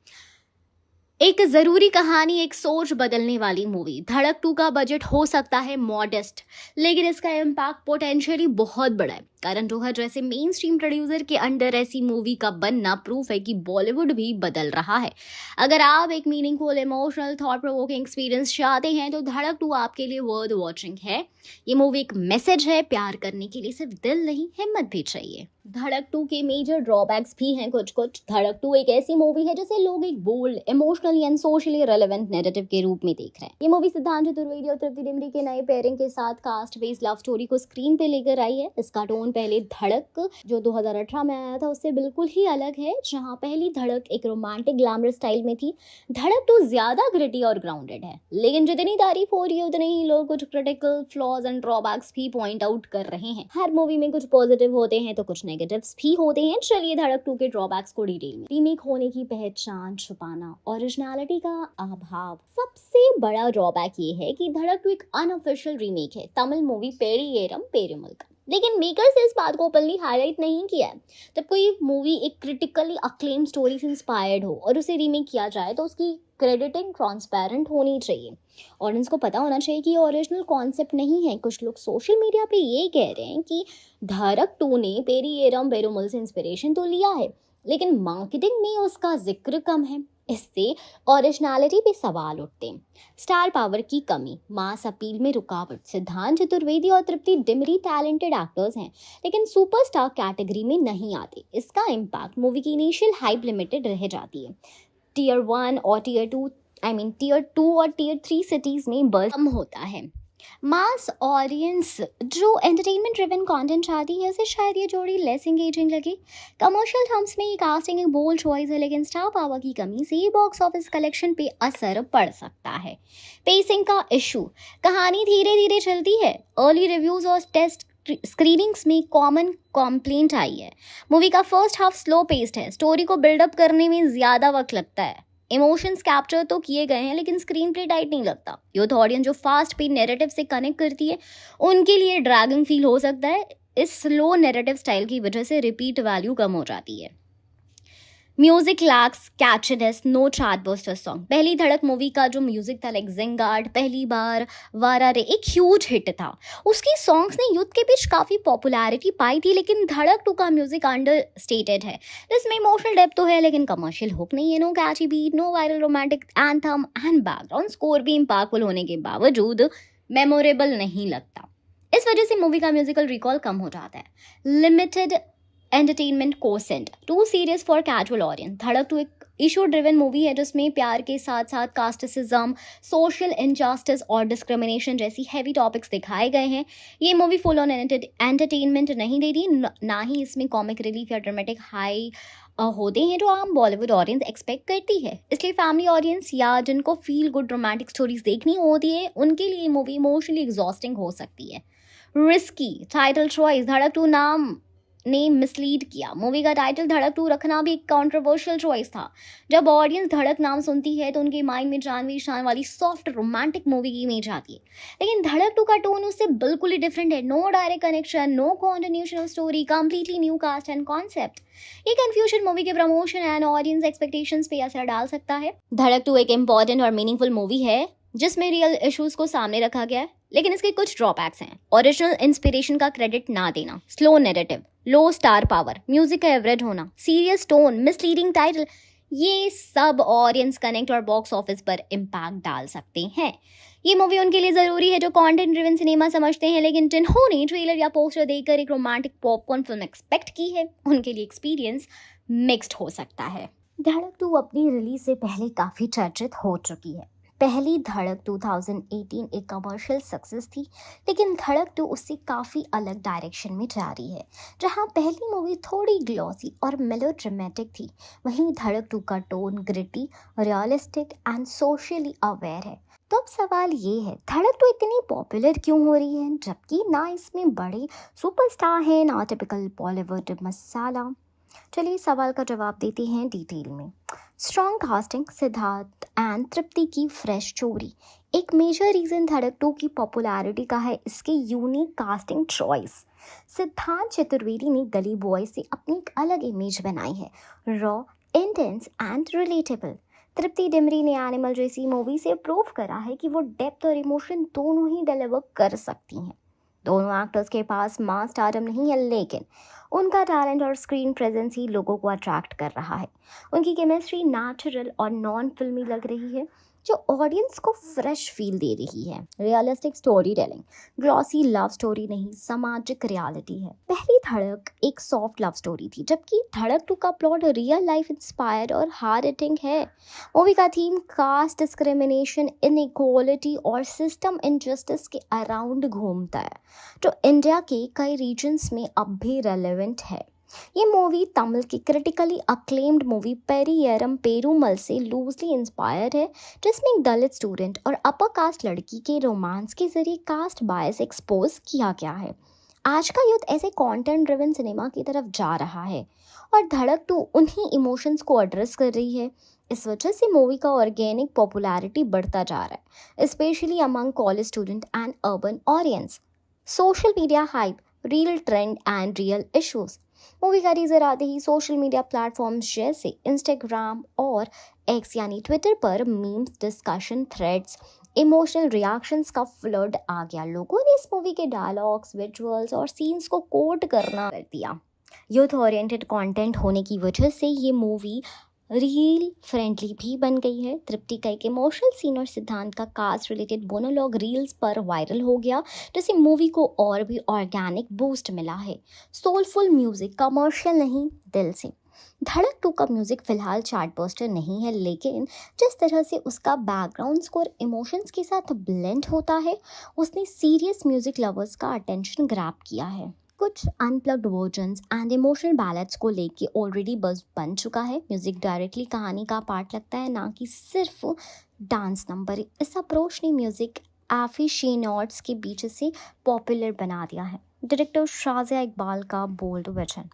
एक ज़रूरी कहानी, एक सोच बदलने वाली मूवी। धड़क 2 का बजट हो सकता है मॉडेस्ट, लेकिन इसका इम्पैक्ट पोटेंशियली बहुत बड़ा है। करण जौहर जैसे मेन स्ट्रीम प्रोड्यूसर के अंडर ऐसी मूवी का बनना प्रूफ है कि बॉलीवुड भी बदल रहा है। अगर आप एक meaningful, emotional, thought provoking experience चाहते हैं तो धड़क 2 आपके लिए वर्थ वॉचिंग है। ये मूवी एक मैसेज है, प्यार करने के लिए सिर्फ दिल नहीं, हिम्मत भी चाहिए। धड़क 2 के मेजर ड्रॉबैक्स भी हैं कुछ। धड़क 2 एक ऐसी मूवी है जिसे लोग एक bold, emotionally and socially relevant narrative के रूप में देख रहे हैं। ये मूवी सिद्धांत चतुर्वेदी और तृप्ति डिमरी के नए पेयरिंग के साथ कास्ट बेस्ड लव स्टोरी को स्क्रीन पे लेकर आई है। इसका टोन पहले धड़क जो 2018 में आया था उससे बिल्कुल ही अलग है। जहां पहली धड़क एक रोमांटिक ग्लैमर स्टाइल में थी, धड़क 2 ज्यादा ग्रिटी और ग्राउंडेड है। लेकिन जितनी तारीफ हो रही है उतने ही लोग कुछ क्रिटिकल फ्लॉज एंड ड्रॉबैक्स भी पॉइंट आउट कर रहे हैं। हर मूवी में कुछ पॉजिटिव होते हैं तो कुछ नेगेटिव्स भी होते हैं। चलिए धड़क 2 के ड्रॉबैक्स को डिटेल में। रीमेक होने की पहचान छुपाना, ओरिजिनलिटी का अभाव। सबसे बड़ा ड्रॉबैक ये है कि धड़क 2 एक अनऑफिशियल रीमेक है तमिल मूवी पेरियेरम पेरुमल का, लेकिन मेकर्स ने इस बात को ओपनली हाईलाइट नहीं किया है। जब कोई मूवी एक क्रिटिकली अक्लेम स्टोरी से इंस्पायर्ड हो और उसे रीमेक किया जाए तो उसकी क्रेडिटिंग ट्रांसपेरेंट होनी चाहिए। ऑडियंस को पता होना चाहिए कि ये ओरिजिनल कॉन्सेप्ट नहीं है। कुछ लोग सोशल मीडिया पे ये कह रहे हैं कि धड़क 2 ने पेरियेरम पेरुमल से इंस्पिरेशन तो लिया है, लेकिन मार्केटिंग में उसका जिक्र कम है। इससे ओरिजिनलिटी पे सवाल उठते हैं। स्टार पावर की कमी, मास अपील में रुकावट। सिद्धांत चतुर्वेदी और तृप्ति डिमरी टैलेंटेड एक्टर्स हैं, लेकिन सुपरस्टार कैटेगरी में नहीं आते। इसका इम्पैक्ट मूवी की इनिशियल हाइप लिमिटेड रह जाती है। टीयर 1 और टीयर 2 और टीयर 3 सिटीज़ में बज़ कम होता है। मास ऑडियंस जो एंटरटेनमेंट ड्रिवन कंटेंट चाहती है उसे शायद ये जोड़ी लेस एंगेजिंग लगे। कमर्शियल टर्म्स में ये कास्टिंग एक बोल्ड चॉइस है, लेकिन स्टार पावर की कमी से ये बॉक्स ऑफिस कलेक्शन पे असर पड़ सकता है। पेसिंग का इशू, कहानी धीरे धीरे चलती है। अर्ली रिव्यूज और टेस्ट स्क्रीनिंग्स में कॉमन कॉम्प्लेंट आई है। मूवी का फर्स्ट हाफ स्लो पेस्ड है, स्टोरी को बिल्डअप करने में ज़्यादा वक्त लगता है। इमोशंस कैप्चर तो किए गए हैं लेकिन स्क्रीन प्ले टाइट नहीं लगता। यूथ ऑडियंस जो फास्ट पे नैरेटिव से कनेक्ट करती है उनके लिए ड्रैगिंग फील हो सकता है। इस स्लो नैरेटिव स्टाइल की वजह से रिपीट वैल्यू कम हो जाती है। Music lacks catchiness, no chartbuster song. पहली धड़क मूवी का जो म्यूजिक था लाइक जिंगार्ड, पहली बार, वारारे एक ह्यूज हिट था। उसकी सॉन्ग्स ने यूथ के बीच काफ़ी पॉपुलैरिटी पाई थी, लेकिन धड़क 2 का म्यूजिक अंडर स्टेटेड है। इसमें इमोशनल डेप्थ तो है लेकिन कमर्शियल हुक नहीं है। No catchy beat, no viral romantic anthem and background score भी इम्पैक्टफुल होने के बावजूद मेमोरेबल नहीं लगता। इस वजह से मूवी का म्यूजिकल रिकॉल कम हो जाता है। Limited entertainment quotient, too serious for casual audience. Dhadak 2 एक इशू ड्रिवन मूवी है जिसमें प्यार के साथ साथ कास्टिसिज्म, सोशल इनजस्टिस और डिस्क्रिमिनेशन जैसी हैवी टॉपिक्स दिखाए गए हैं। ये मूवी फुल ऑन एंटरटेनमेंट नहीं देती, ना ही इसमें कॉमिक रिलीफ या ड्रामेटिक हाई होते हैं जो आम बॉलीवुड ऑडियंस एक्सपेक्ट करती है। इसलिए फैमिली ऑडियंस या जिनको फील गुड रोमांटिक स्टोरीज देखनी होती है उनके लिए मूवी इमोशनली एग्जॉस्टिंग हो सकती है। रिस्की टाइटल चॉइस, धड़क 2 नाम ने मिसलीड किया। मूवी का टाइटल धड़क 2 रखना भी एक कंट्रोवर्शियल चॉइस था। जब ऑडियंस धड़क नाम सुनती है तो उनके माइंड में जानवी शान वाली सॉफ्ट रोमांटिक मूवी की इमेज आती है, लेकिन धड़क 2 का टोन उससे बिल्कुल ही डिफरेंट है। No direct connection, no continuation of story, completely new cast and concept. ये कंफ्यूजन मूवी के प्रमोशन एंड ऑडियंस एक्सपेक्टेशंस पे असर डाल सकता है। धड़क 2 एक इंपॉर्टेंट और मीनिंगफुल मूवी है जिसमें रियल इश्यूज को सामने रखा गया है, लेकिन इसके कुछ ड्रॉबैक्स हैं। ओरिजिनल इंस्पिरेशन का क्रेडिट ना देना, स्लो नैरेटिव, लो स्टार पावर, म्यूजिक का एवरेज होना, सीरियस टोन, मिसलीडिंग टाइटल, ये सब ऑडियंस कनेक्ट और बॉक्स ऑफिस पर इम्पैक्ट डाल सकते हैं। ये मूवी उनके लिए जरूरी है जो कंटेंट ड्रिवन सिनेमा समझते हैं, लेकिन जिन्होंने ट्रेलर या पोस्टर देखकर एक रोमांटिक पॉपकॉर्न फिल्म एक्सपेक्ट की है, उनके लिए एक्सपीरियंस मिक्स्ड हो सकता है। धड़क 2 अपनी रिलीज से पहले काफी चर्चित हो चुकी है। पहली धड़क 2018 एक कमर्शियल सक्सेस थी, लेकिन धड़क 2 उससे काफ़ी अलग डायरेक्शन में जा रही है। जहां पहली मूवी थोड़ी ग्लॉसी और मेलोड्रामेटिक थी, वहीं धड़क 2 का tone gritty, realistic and socially aware है। तो अब सवाल ये है, धड़क 2 इतनी पॉपुलर क्यों हो रही है, जबकि ना इसमें बड़े सुपरस्टार हैं ना टिपिकल बॉलीवुड मसाला। चलिए सवाल का जवाब देते हैं डिटेल में। स्ट्रॉन्ग कास्टिंग, सिद्धार्थ एंड तृप्ति की फ्रेश स्टोरी। एक मेजर रीजन धड़क 2 की पॉपुलैरिटी का है इसके unique casting choice. Siddharth Chaturvedi ने गली बॉय से अपनी एक अलग इमेज बनाई है, रॉ, इंटेंस एंड रिलेटेबल। तृप्ति डिमरी ने एनिमल जैसी मूवी से प्रूव करा है कि वो डेप्थ और इमोशन दोनों ही डिलीवर कर सकती हैं। दोनों एक्टर्स के पास मास स्टारडम नहीं है, लेकिन उनका टैलेंट और स्क्रीन प्रेजेंस ही लोगों को अट्रैक्ट कर रहा है। उनकी केमिस्ट्री नेचुरल और नॉन फिल्मी लग रही है, जो ऑडियंस को फ्रेश फील दे रही है। Realistic story telling, glossy love story नहीं, सामाजिक रियलिटी है। पहली धड़क एक सॉफ्ट लव स्टोरी थी, जबकि धड़क 2 का प्लॉट रियल लाइफ इंस्पायर्ड और हार्ड हिटिंग है। मूवी का थीम कास्ट डिस्क्रिमिनेशन, इनइक्वालिटी और सिस्टम इनजस्टिस के अराउंड घूमता है, जो इंडिया के कई रीजन्स में अब भी रेलेवेंट है। ये मूवी तमिल की क्रिटिकली अक्लेम्ड मूवी पेरियरम पेरूमल से लूजली इंस्पायर्ड है, जिसमें एक दलित स्टूडेंट और अपर कास्ट लड़की के रोमांस के जरिए कास्ट बायस एक्सपोज किया गया है। आज का यूथ ऐसे कंटेंट ड्रिवन सिनेमा की तरफ जा रहा है और धड़क 2 उन्हीं इमोशंस को एड्रेस कर रही है। इस वजह से मूवी का ऑर्गेनिक पॉपुलैरिटी बढ़ता जा रहा है, specially among college student and urban audience. Social media hype, real trend and real issues. Movie का टीजर आते ही सोशल मीडिया प्लेटफॉर्म्स जैसे इंस्टाग्राम और एक्स यानी ट्विटर पर memes, discussion threads, emotional reactions का फ्लड आ गया। लोगों ने इस मूवी के डायलॉग्स, विजुअल्स और सीन्स को कोट करना कर दिया। यूथ ओरिएंटेड कंटेंट होने की वजह से ये मूवी रील फ्रेंडली भी बन गई है। तृप्ति का एक इमोशनल सीन और सिद्धांत का कास्ट रिलेटेड मोनोलॉग रील्स पर वायरल हो गया, जिससे मूवी को और भी ऑर्गेनिक बूस्ट मिला है। सोलफुल म्यूजिक, कमर्शियल नहीं, दिल से। धड़क 2 का म्यूजिक फिलहाल चार्टबस्टर नहीं है, लेकिन जिस तरह से उसका बैकग्राउंड स्कोर इमोशंस के साथ ब्लेंड होता है, उसने सीरियस म्यूजिक लवर्स का अटेंशन ग्रैब किया है। कुछ unplugged versions and emotional ballets को लेके ऑलरेडी बज़ बन चुका है। म्यूजिक डायरेक्टली कहानी का पार्ट लगता है, ना कि सिर्फ डांस नंबर। इस अप्रोच ने म्यूजिक एफिशिएंट्स के बीच से पॉपुलर बना दिया है। डायरेक्टर शाज़िया इकबाल का bold vision.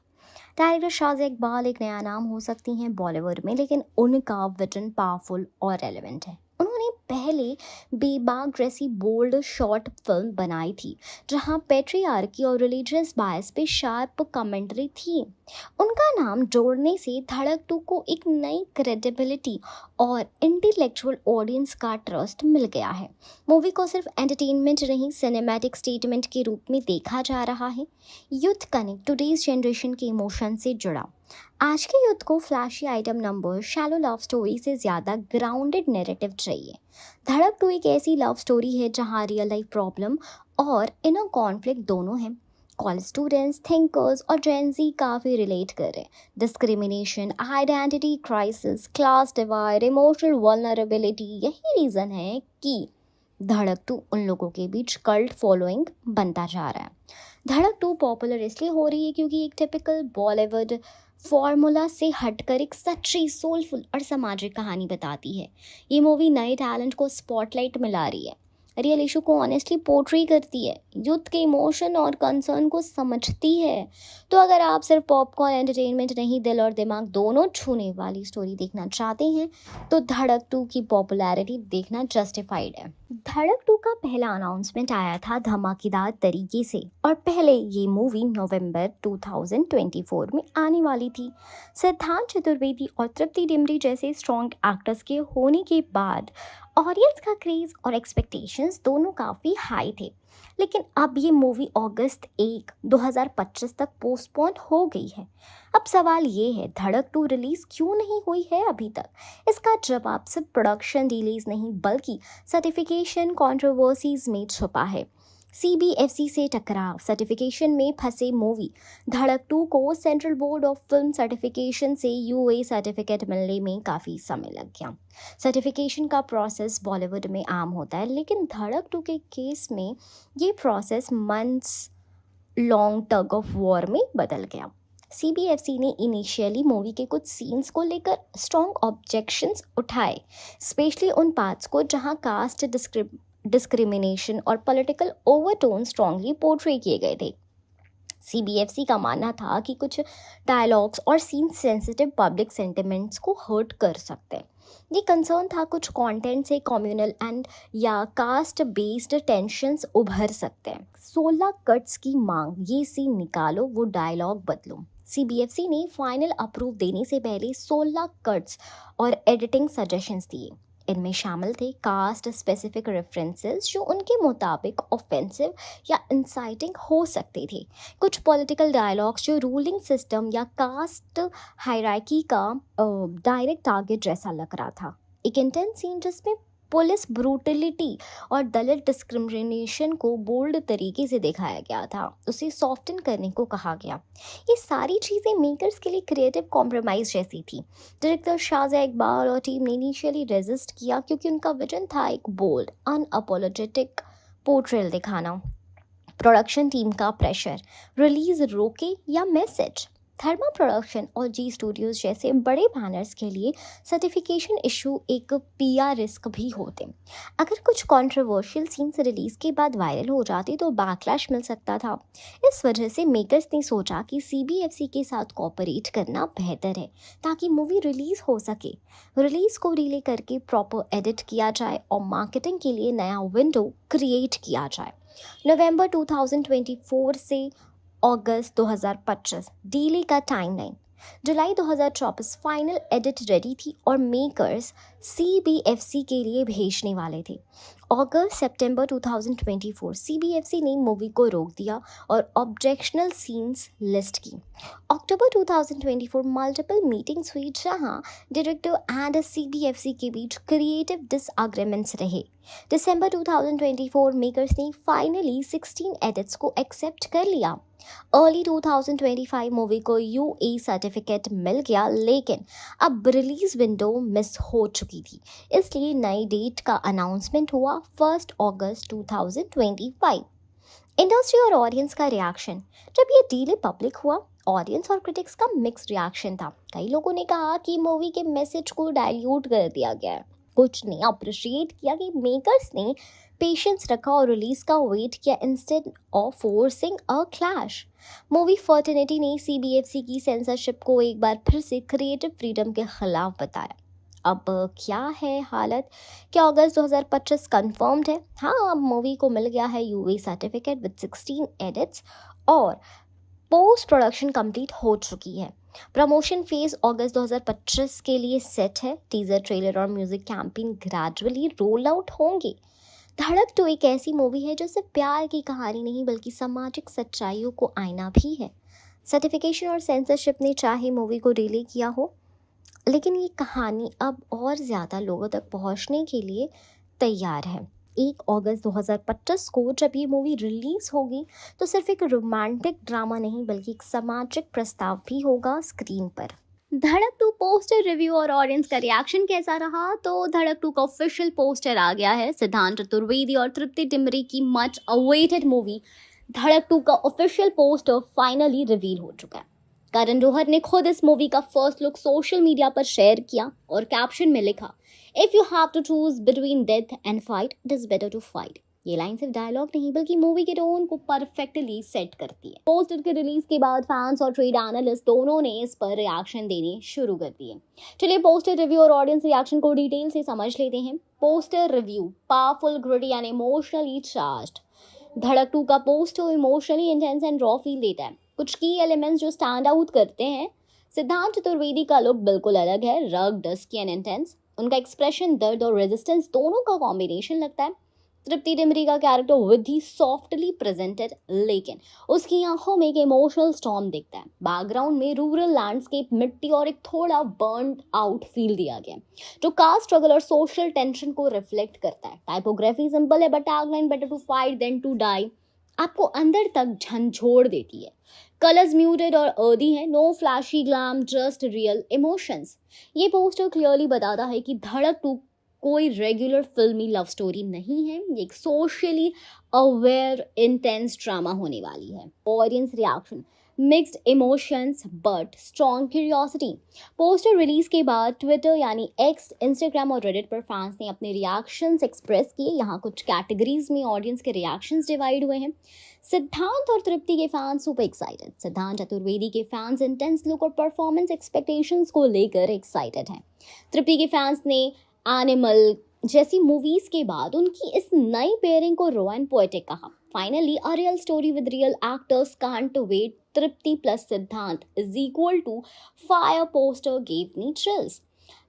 Director Shazia Iqbal एक नया नाम हो सकती हैं बॉलीवुड में, लेकिन उनका विजन पावरफुल और रेलेवेंट है। उन्होंने पहले बेबाक जैसी बोल्ड शॉर्ट फिल्म बनाई थी, जहां पैट्रियार्की और रिलीजियस बायस पे शार्प कमेंट्री थी। उनका नाम जोड़ने से धड़क 2 को एक नई क्रेडिबिलिटी और इंटेलेक्चुअल ऑडियंस का ट्रस्ट मिल गया है। मूवी को सिर्फ एंटरटेनमेंट नहीं, सिनेमैटिक स्टेटमेंट के रूप में देखा जा रहा है। यूथ कनेक्ट टुडेज जनरेशन के इमोशन से जुड़ा। आज के यूथ को flashy item number, shallow love story से ज़्यादा ग्राउंडेड नैरेटिव चाहिए। धड़क 2 एक ऐसी लव स्टोरी है जहां रियल लाइफ प्रॉब्लम और इनर कॉन्फ्लिक्ट दोनों हैं। कॉलेज स्टूडेंट्स, थिंकर्स और जेन ज़ी काफ़ी रिलेट कर रहे हैं। Discrimination, identity crisis, class divide, emotional vulnerability, यही रीज़न है कि धड़क 2 उन लोगों के बीच कल्ट फॉलोइंग बनता जा रहा है। धड़क 2 पॉपुलर इसलिए हो रही है क्योंकि एक टिपिकल बॉलीवुड फॉर्मूला से हटकर एक सच्ची, सोलफुल और सामाजिक कहानी बताती है। ये मूवी नए टैलेंट को स्पॉटलाइट मिला रही है। रियल इशू को ऑनेस्टली पोर्ट्रे करती है, यूथ के इमोशन और कंसर्न को समझती है। तो अगर आप सिर्फ पॉपकॉर्न एंटरटेनमेंट नहीं, दिल और दिमाग दोनों छूने वाली स्टोरी देखना चाहते हैं तो धड़क 2 की पॉपुलैरिटी देखना जस्टिफाइड है। धड़क 2 का पहला अनाउंसमेंट आया था धमाकेदार तरीके से, और पहले ये मूवी नवंबर 2024 में आने वाली थी। सिद्धांत चतुर्वेदी और तृप्ति डिमरी जैसे स्ट्रॉन्ग एक्टर्स के होने के बाद ऑडियंस का क्रेज और एक्सपेक्टेशंस दोनों काफ़ी हाई थे। लेकिन अब ये मूवी अगस्त 1, 2025 तक पोस्टपोन हो गई है। अब सवाल ये है, धड़क 2 रिलीज क्यों नहीं हुई है अभी तक? इसका जवाब सिर्फ प्रोडक्शन डिलेज नहीं बल्कि सर्टिफिकेशन कंट्रोवर्सीज में छुपा है। CBFC से टकराव, सर्टिफिकेशन में फंसे मूवी धड़क 2 को central board of film certification से UA सर्टिफिकेट मिलने में काफ़ी समय लग गया। सर्टिफिकेशन का प्रोसेस बॉलीवुड में आम होता है, लेकिन धड़क 2 के केस में ये process months long tug of war में बदल गया। CBFC ने इनिशियली मूवी के कुछ सीन्स को लेकर स्ट्रॉन्ग ऑब्जेक्शंस उठाए, स्पेशली उन पार्ट्स को जहां कास्ट डिस्क्रिमिनेशन और पॉलिटिकल ओवरटोन स्ट्रांगली पोर्ट्रे किए गए थे। CBFC का मानना था कि कुछ डायलॉग्स और सीन्स सेंसिटिव पब्लिक सेंटिमेंट्स को हर्ट कर सकते हैं। ये कंसर्न था कुछ कंटेंट से कम्युनल एंड या कास्ट बेस्ड टेंशंस उभर सकते हैं। 16 कट्स की मांग, ये सीन निकालो, वो डायलॉग बदलो। CBFC ने फाइनल अप्रूव देने से पहले 16 कट्स और एडिटिंग सजेशंस दिए। इनमें शामिल थे कास्ट स्पेसिफिक रेफरेंसेस जो उनके मुताबिक ऑफेंसिव या इंसाइटिंग हो सकते थे, कुछ पॉलिटिकल डायलॉग्स जो रूलिंग सिस्टम या कास्ट हायरार्की का डायरेक्ट टारगेट जैसा लग रहा था, एक इंटेंस सीन जिसमें पुलिस ब्रूटलिटी और दलित डिस्क्रिमिनेशन को बोल्ड तरीके से दिखाया गया था, उसे सॉफ्टन करने को कहा गया। ये सारी चीज़ें मेकर्स के लिए क्रिएटिव कॉम्प्रोमाइज़ जैसी थी। डायरेक्टर शाहज़ाद इकबाल और टीम ने इनिशियली रेजिस्ट किया क्योंकि उनका विजन था एक बोल्ड अनअपोलोजेटिक पोर्ट्रेल दिखाना। प्रोडक्शन टीम का प्रेशर, रिलीज रोके या मैसेज। थर्मा प्रोडक्शन और जी स्टूडियोज जैसे बड़े बैनर्स के लिए सर्टिफिकेशन इशू एक PR रिस्क भी होते। अगर कुछ कंट्रोवर्शियल सीन्स रिलीज के बाद वायरल हो जाते तो बैकलैश मिल सकता था। इस वजह से मेकर्स ने सोचा कि CBFC के साथ कोऑपरेट करना बेहतर है ताकि मूवी रिलीज हो सके। रिलीज को डिले करके प्रॉपर एडिट किया जाए और मार्केटिंग के लिए नया विंडो क्रिएट किया जाए। नवंबर 2024 से अगस्त 2025 डीले का टाइमलाइन। जुलाई 2024 फाइनल एडिट रेडी थी और मेकर्स CBFC के लिए भेजने वाले थे। अगस्त सितंबर 2024 CBFC ने मूवी को रोक दिया और ऑब्जेक्शनल सीन्स लिस्ट की। अक्टूबर 2024 मल्टीपल मीटिंग्स हुई जहां डायरेक्टर एंड CBFC के बीच क्रिएटिव डिसएग्रीमेंट्स रहे। दिसंबर 2024 मेकर्स ने फाइनली 16 एडिट्स को एक्सेप्ट कर लिया। अर्ली 2025 मूवी को UA सर्टिफिकेट मिल गया, लेकिन अब रिलीज विंडो मिस हो चुकी थी, इसलिए नई डेट का अनाउंसमेंट हुआ 1 अगस्त 2025। इंडस्ट्री और ऑडियंस का रिएक्शन। जब ये डीले पब्लिक हुआ, ऑडियंस और क्रिटिक्स का मिक्स रिएक्शन था। कई लोगों ने कहा कि मूवी के मैसेज को डाइल्यूट कर दिया गया है। कुछ ने अप्रिशिएट किया कि मेकर्स ने पेशेंस रखा और रिलीज का वेट किया instead of forcing a clash. Movie fraternity ने CBFC की सेंसरशिप को एक बार फिर से क्रिएटिव फ्रीडम के खिलाफ बताया। अब क्या है हालत? क्या अगस्त 2025 कंफर्म्ड है? हाँ, अब मूवी को मिल गया है UA सर्टिफिकेट विद 16 एडिट्स और पोस्ट प्रोडक्शन कंप्लीट हो चुकी है। प्रमोशन फेज अगस्त 2025 के लिए सेट है। टीजर, ट्रेलर और music campaign gradually roll out होंगे। धड़क 2 एक ऐसी मूवी है जो सिर्फ प्यार की कहानी नहीं बल्कि सामाजिक सच्चाइयों को आईना भी है। सर्टिफिकेशन और सेंसरशिप ने चाहे मूवी को डिले किया हो, लेकिन ये कहानी अब और ज़्यादा लोगों तक पहुंचने के लिए तैयार है। 1 अगस्त 2025 को जब ये मूवी रिलीज होगी तो सिर्फ एक रोमांटिक ड्रामा नहीं बल्कि एक सामाजिक प्रस्ताव भी होगा स्क्रीन पर। धड़क 2 पोस्टर रिव्यू और ऑडियंस का रिएक्शन कैसा रहा? तो धड़क 2 का ऑफिशियल पोस्टर आ गया है। सिद्धांत चतुर्वेदी और तृप्ति डिमरी की मच अवेटेड मूवी धड़क 2 का ऑफिशियल पोस्टर फाइनली रिवील हो चुका है। करण जौहर ने खुद इस मूवी का फर्स्ट लुक सोशल मीडिया पर शेयर किया और कैप्शन में लिखा, if you have to choose between death and fight, it is better to fight. ये लाइन सिर्फ डायलॉग नहीं बल्कि मूवी के टोन को परफेक्टली सेट करती है। पोस्टर के रिलीज के बाद फैंस और ट्रेड एनालिस्ट दोनों ने इस पर रिएक्शन देने शुरू कर दिए। चलिए पोस्टर रिव्यू और ऑडियंस रिएक्शन को डिटेल से समझ लेते हैं। Poster review, powerful, gritty and emotionally charged. धड़क 2 का poster emotionally intense and raw feel देता है। कुछ की एलिमेंट्स जो स्टैंड आउट करते हैं, सिद्धांत चतुर्वेदी का लुक बिल्कुल अलग है, रग, डस्की एंड इंटेंस। उनका एक्सप्रेशन दर्द और रेजिस्टेंस दोनों का कॉम्बिनेशन लगता है। तृप्ति डिमरी का कैरेक्टर विधि सॉफ्टली प्रेजेंटेड, लेकिन उसकी आंखों में एक इमोशनल स्टॉर्म दिखता है। बैकग्राउंड में रूरल लैंडस्केप, मिट्टी और एक थोड़ा बर्न आउट फील दिया गया जो कास्ट स्ट्रगल और सोशल टेंशन को रिफ्लेक्ट करता है। टाइपोग्राफी सिंपल है but tagline better to fight than to die आपको अंदर तक झंझोड़ देती है। कलर्स म्यूटेड और अर्दी है, no flashy glam, just real emotions. ये पोस्टर क्लियरली बताता है कि धड़क 2 कोई रेगुलर फिल्मी लव स्टोरी नहीं है, ये एक सोशली अवेयर इंटेंस ड्रामा होने वाली है। Audience reaction, mixed emotions but strong curiosity. Poster release के बाद ट्विटर यानी एक्स, इंस्टाग्राम और रेडिट पर फैंस ने अपने रिएक्शंस एक्सप्रेस किए। यहाँ कुछ कैटेगरीज में ऑडियंस के रिएक्शंस डिवाइड हुए हैं। सिद्धांत और तृप्ति के फैंस सुपर एक्साइटेड, सिद्धांत चतुर्वेदी के फैंस इंटेंस लुक और परफॉर्मेंस एक्सपेक्टेशंस को लेकर एक्साइटेड हैं। तृप्ति के फैंस ने एनिमल जैसी मूवीज के बाद उनकी इस नई पेयरिंग को रॉ एंड पोएटिक कहा। Finally a real story with real actors, can't wait, Tripti plus Siddhant is equal to fire poster gave me thrills.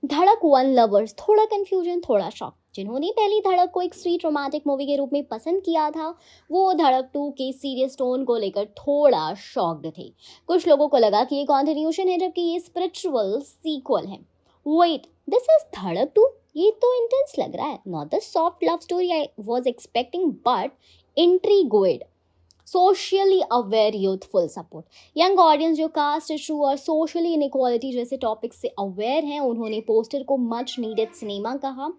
Dhadak 1 lovers, थोड़ा कंफ्यूजन, थोड़ा शॉक। जिन्होंने पहली धड़क को एक स्वीट रोमांटिक मूवी के रूप में पसंद किया था, वो धड़क 2 के सीरियस टोन को लेकर थोड़ा शॉक्ड थे। कुछ लोगों को लगा कि ये कॉन्टिन्यूशन है जबकि ये स्पिरिचुअल सीक्वल है। Wait, this is Dhadak 2? ये तो इंटेंस लग रहा है, not the soft love story I was expecting but intrigued, socially aware, youthful support. Young audience जो कास्ट इशू और सोशली इनइक्वालिटी जैसे टॉपिक से अवेयर हैं, उन्होंने पोस्टर को मच नीडेड सिनेमा कहा।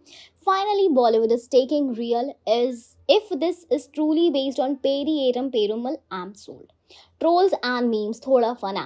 Finally Bollywood is taking real, is if this is truly based on Pariyerum Perumal, I am sold. Trolls and memes, थोड़ा fun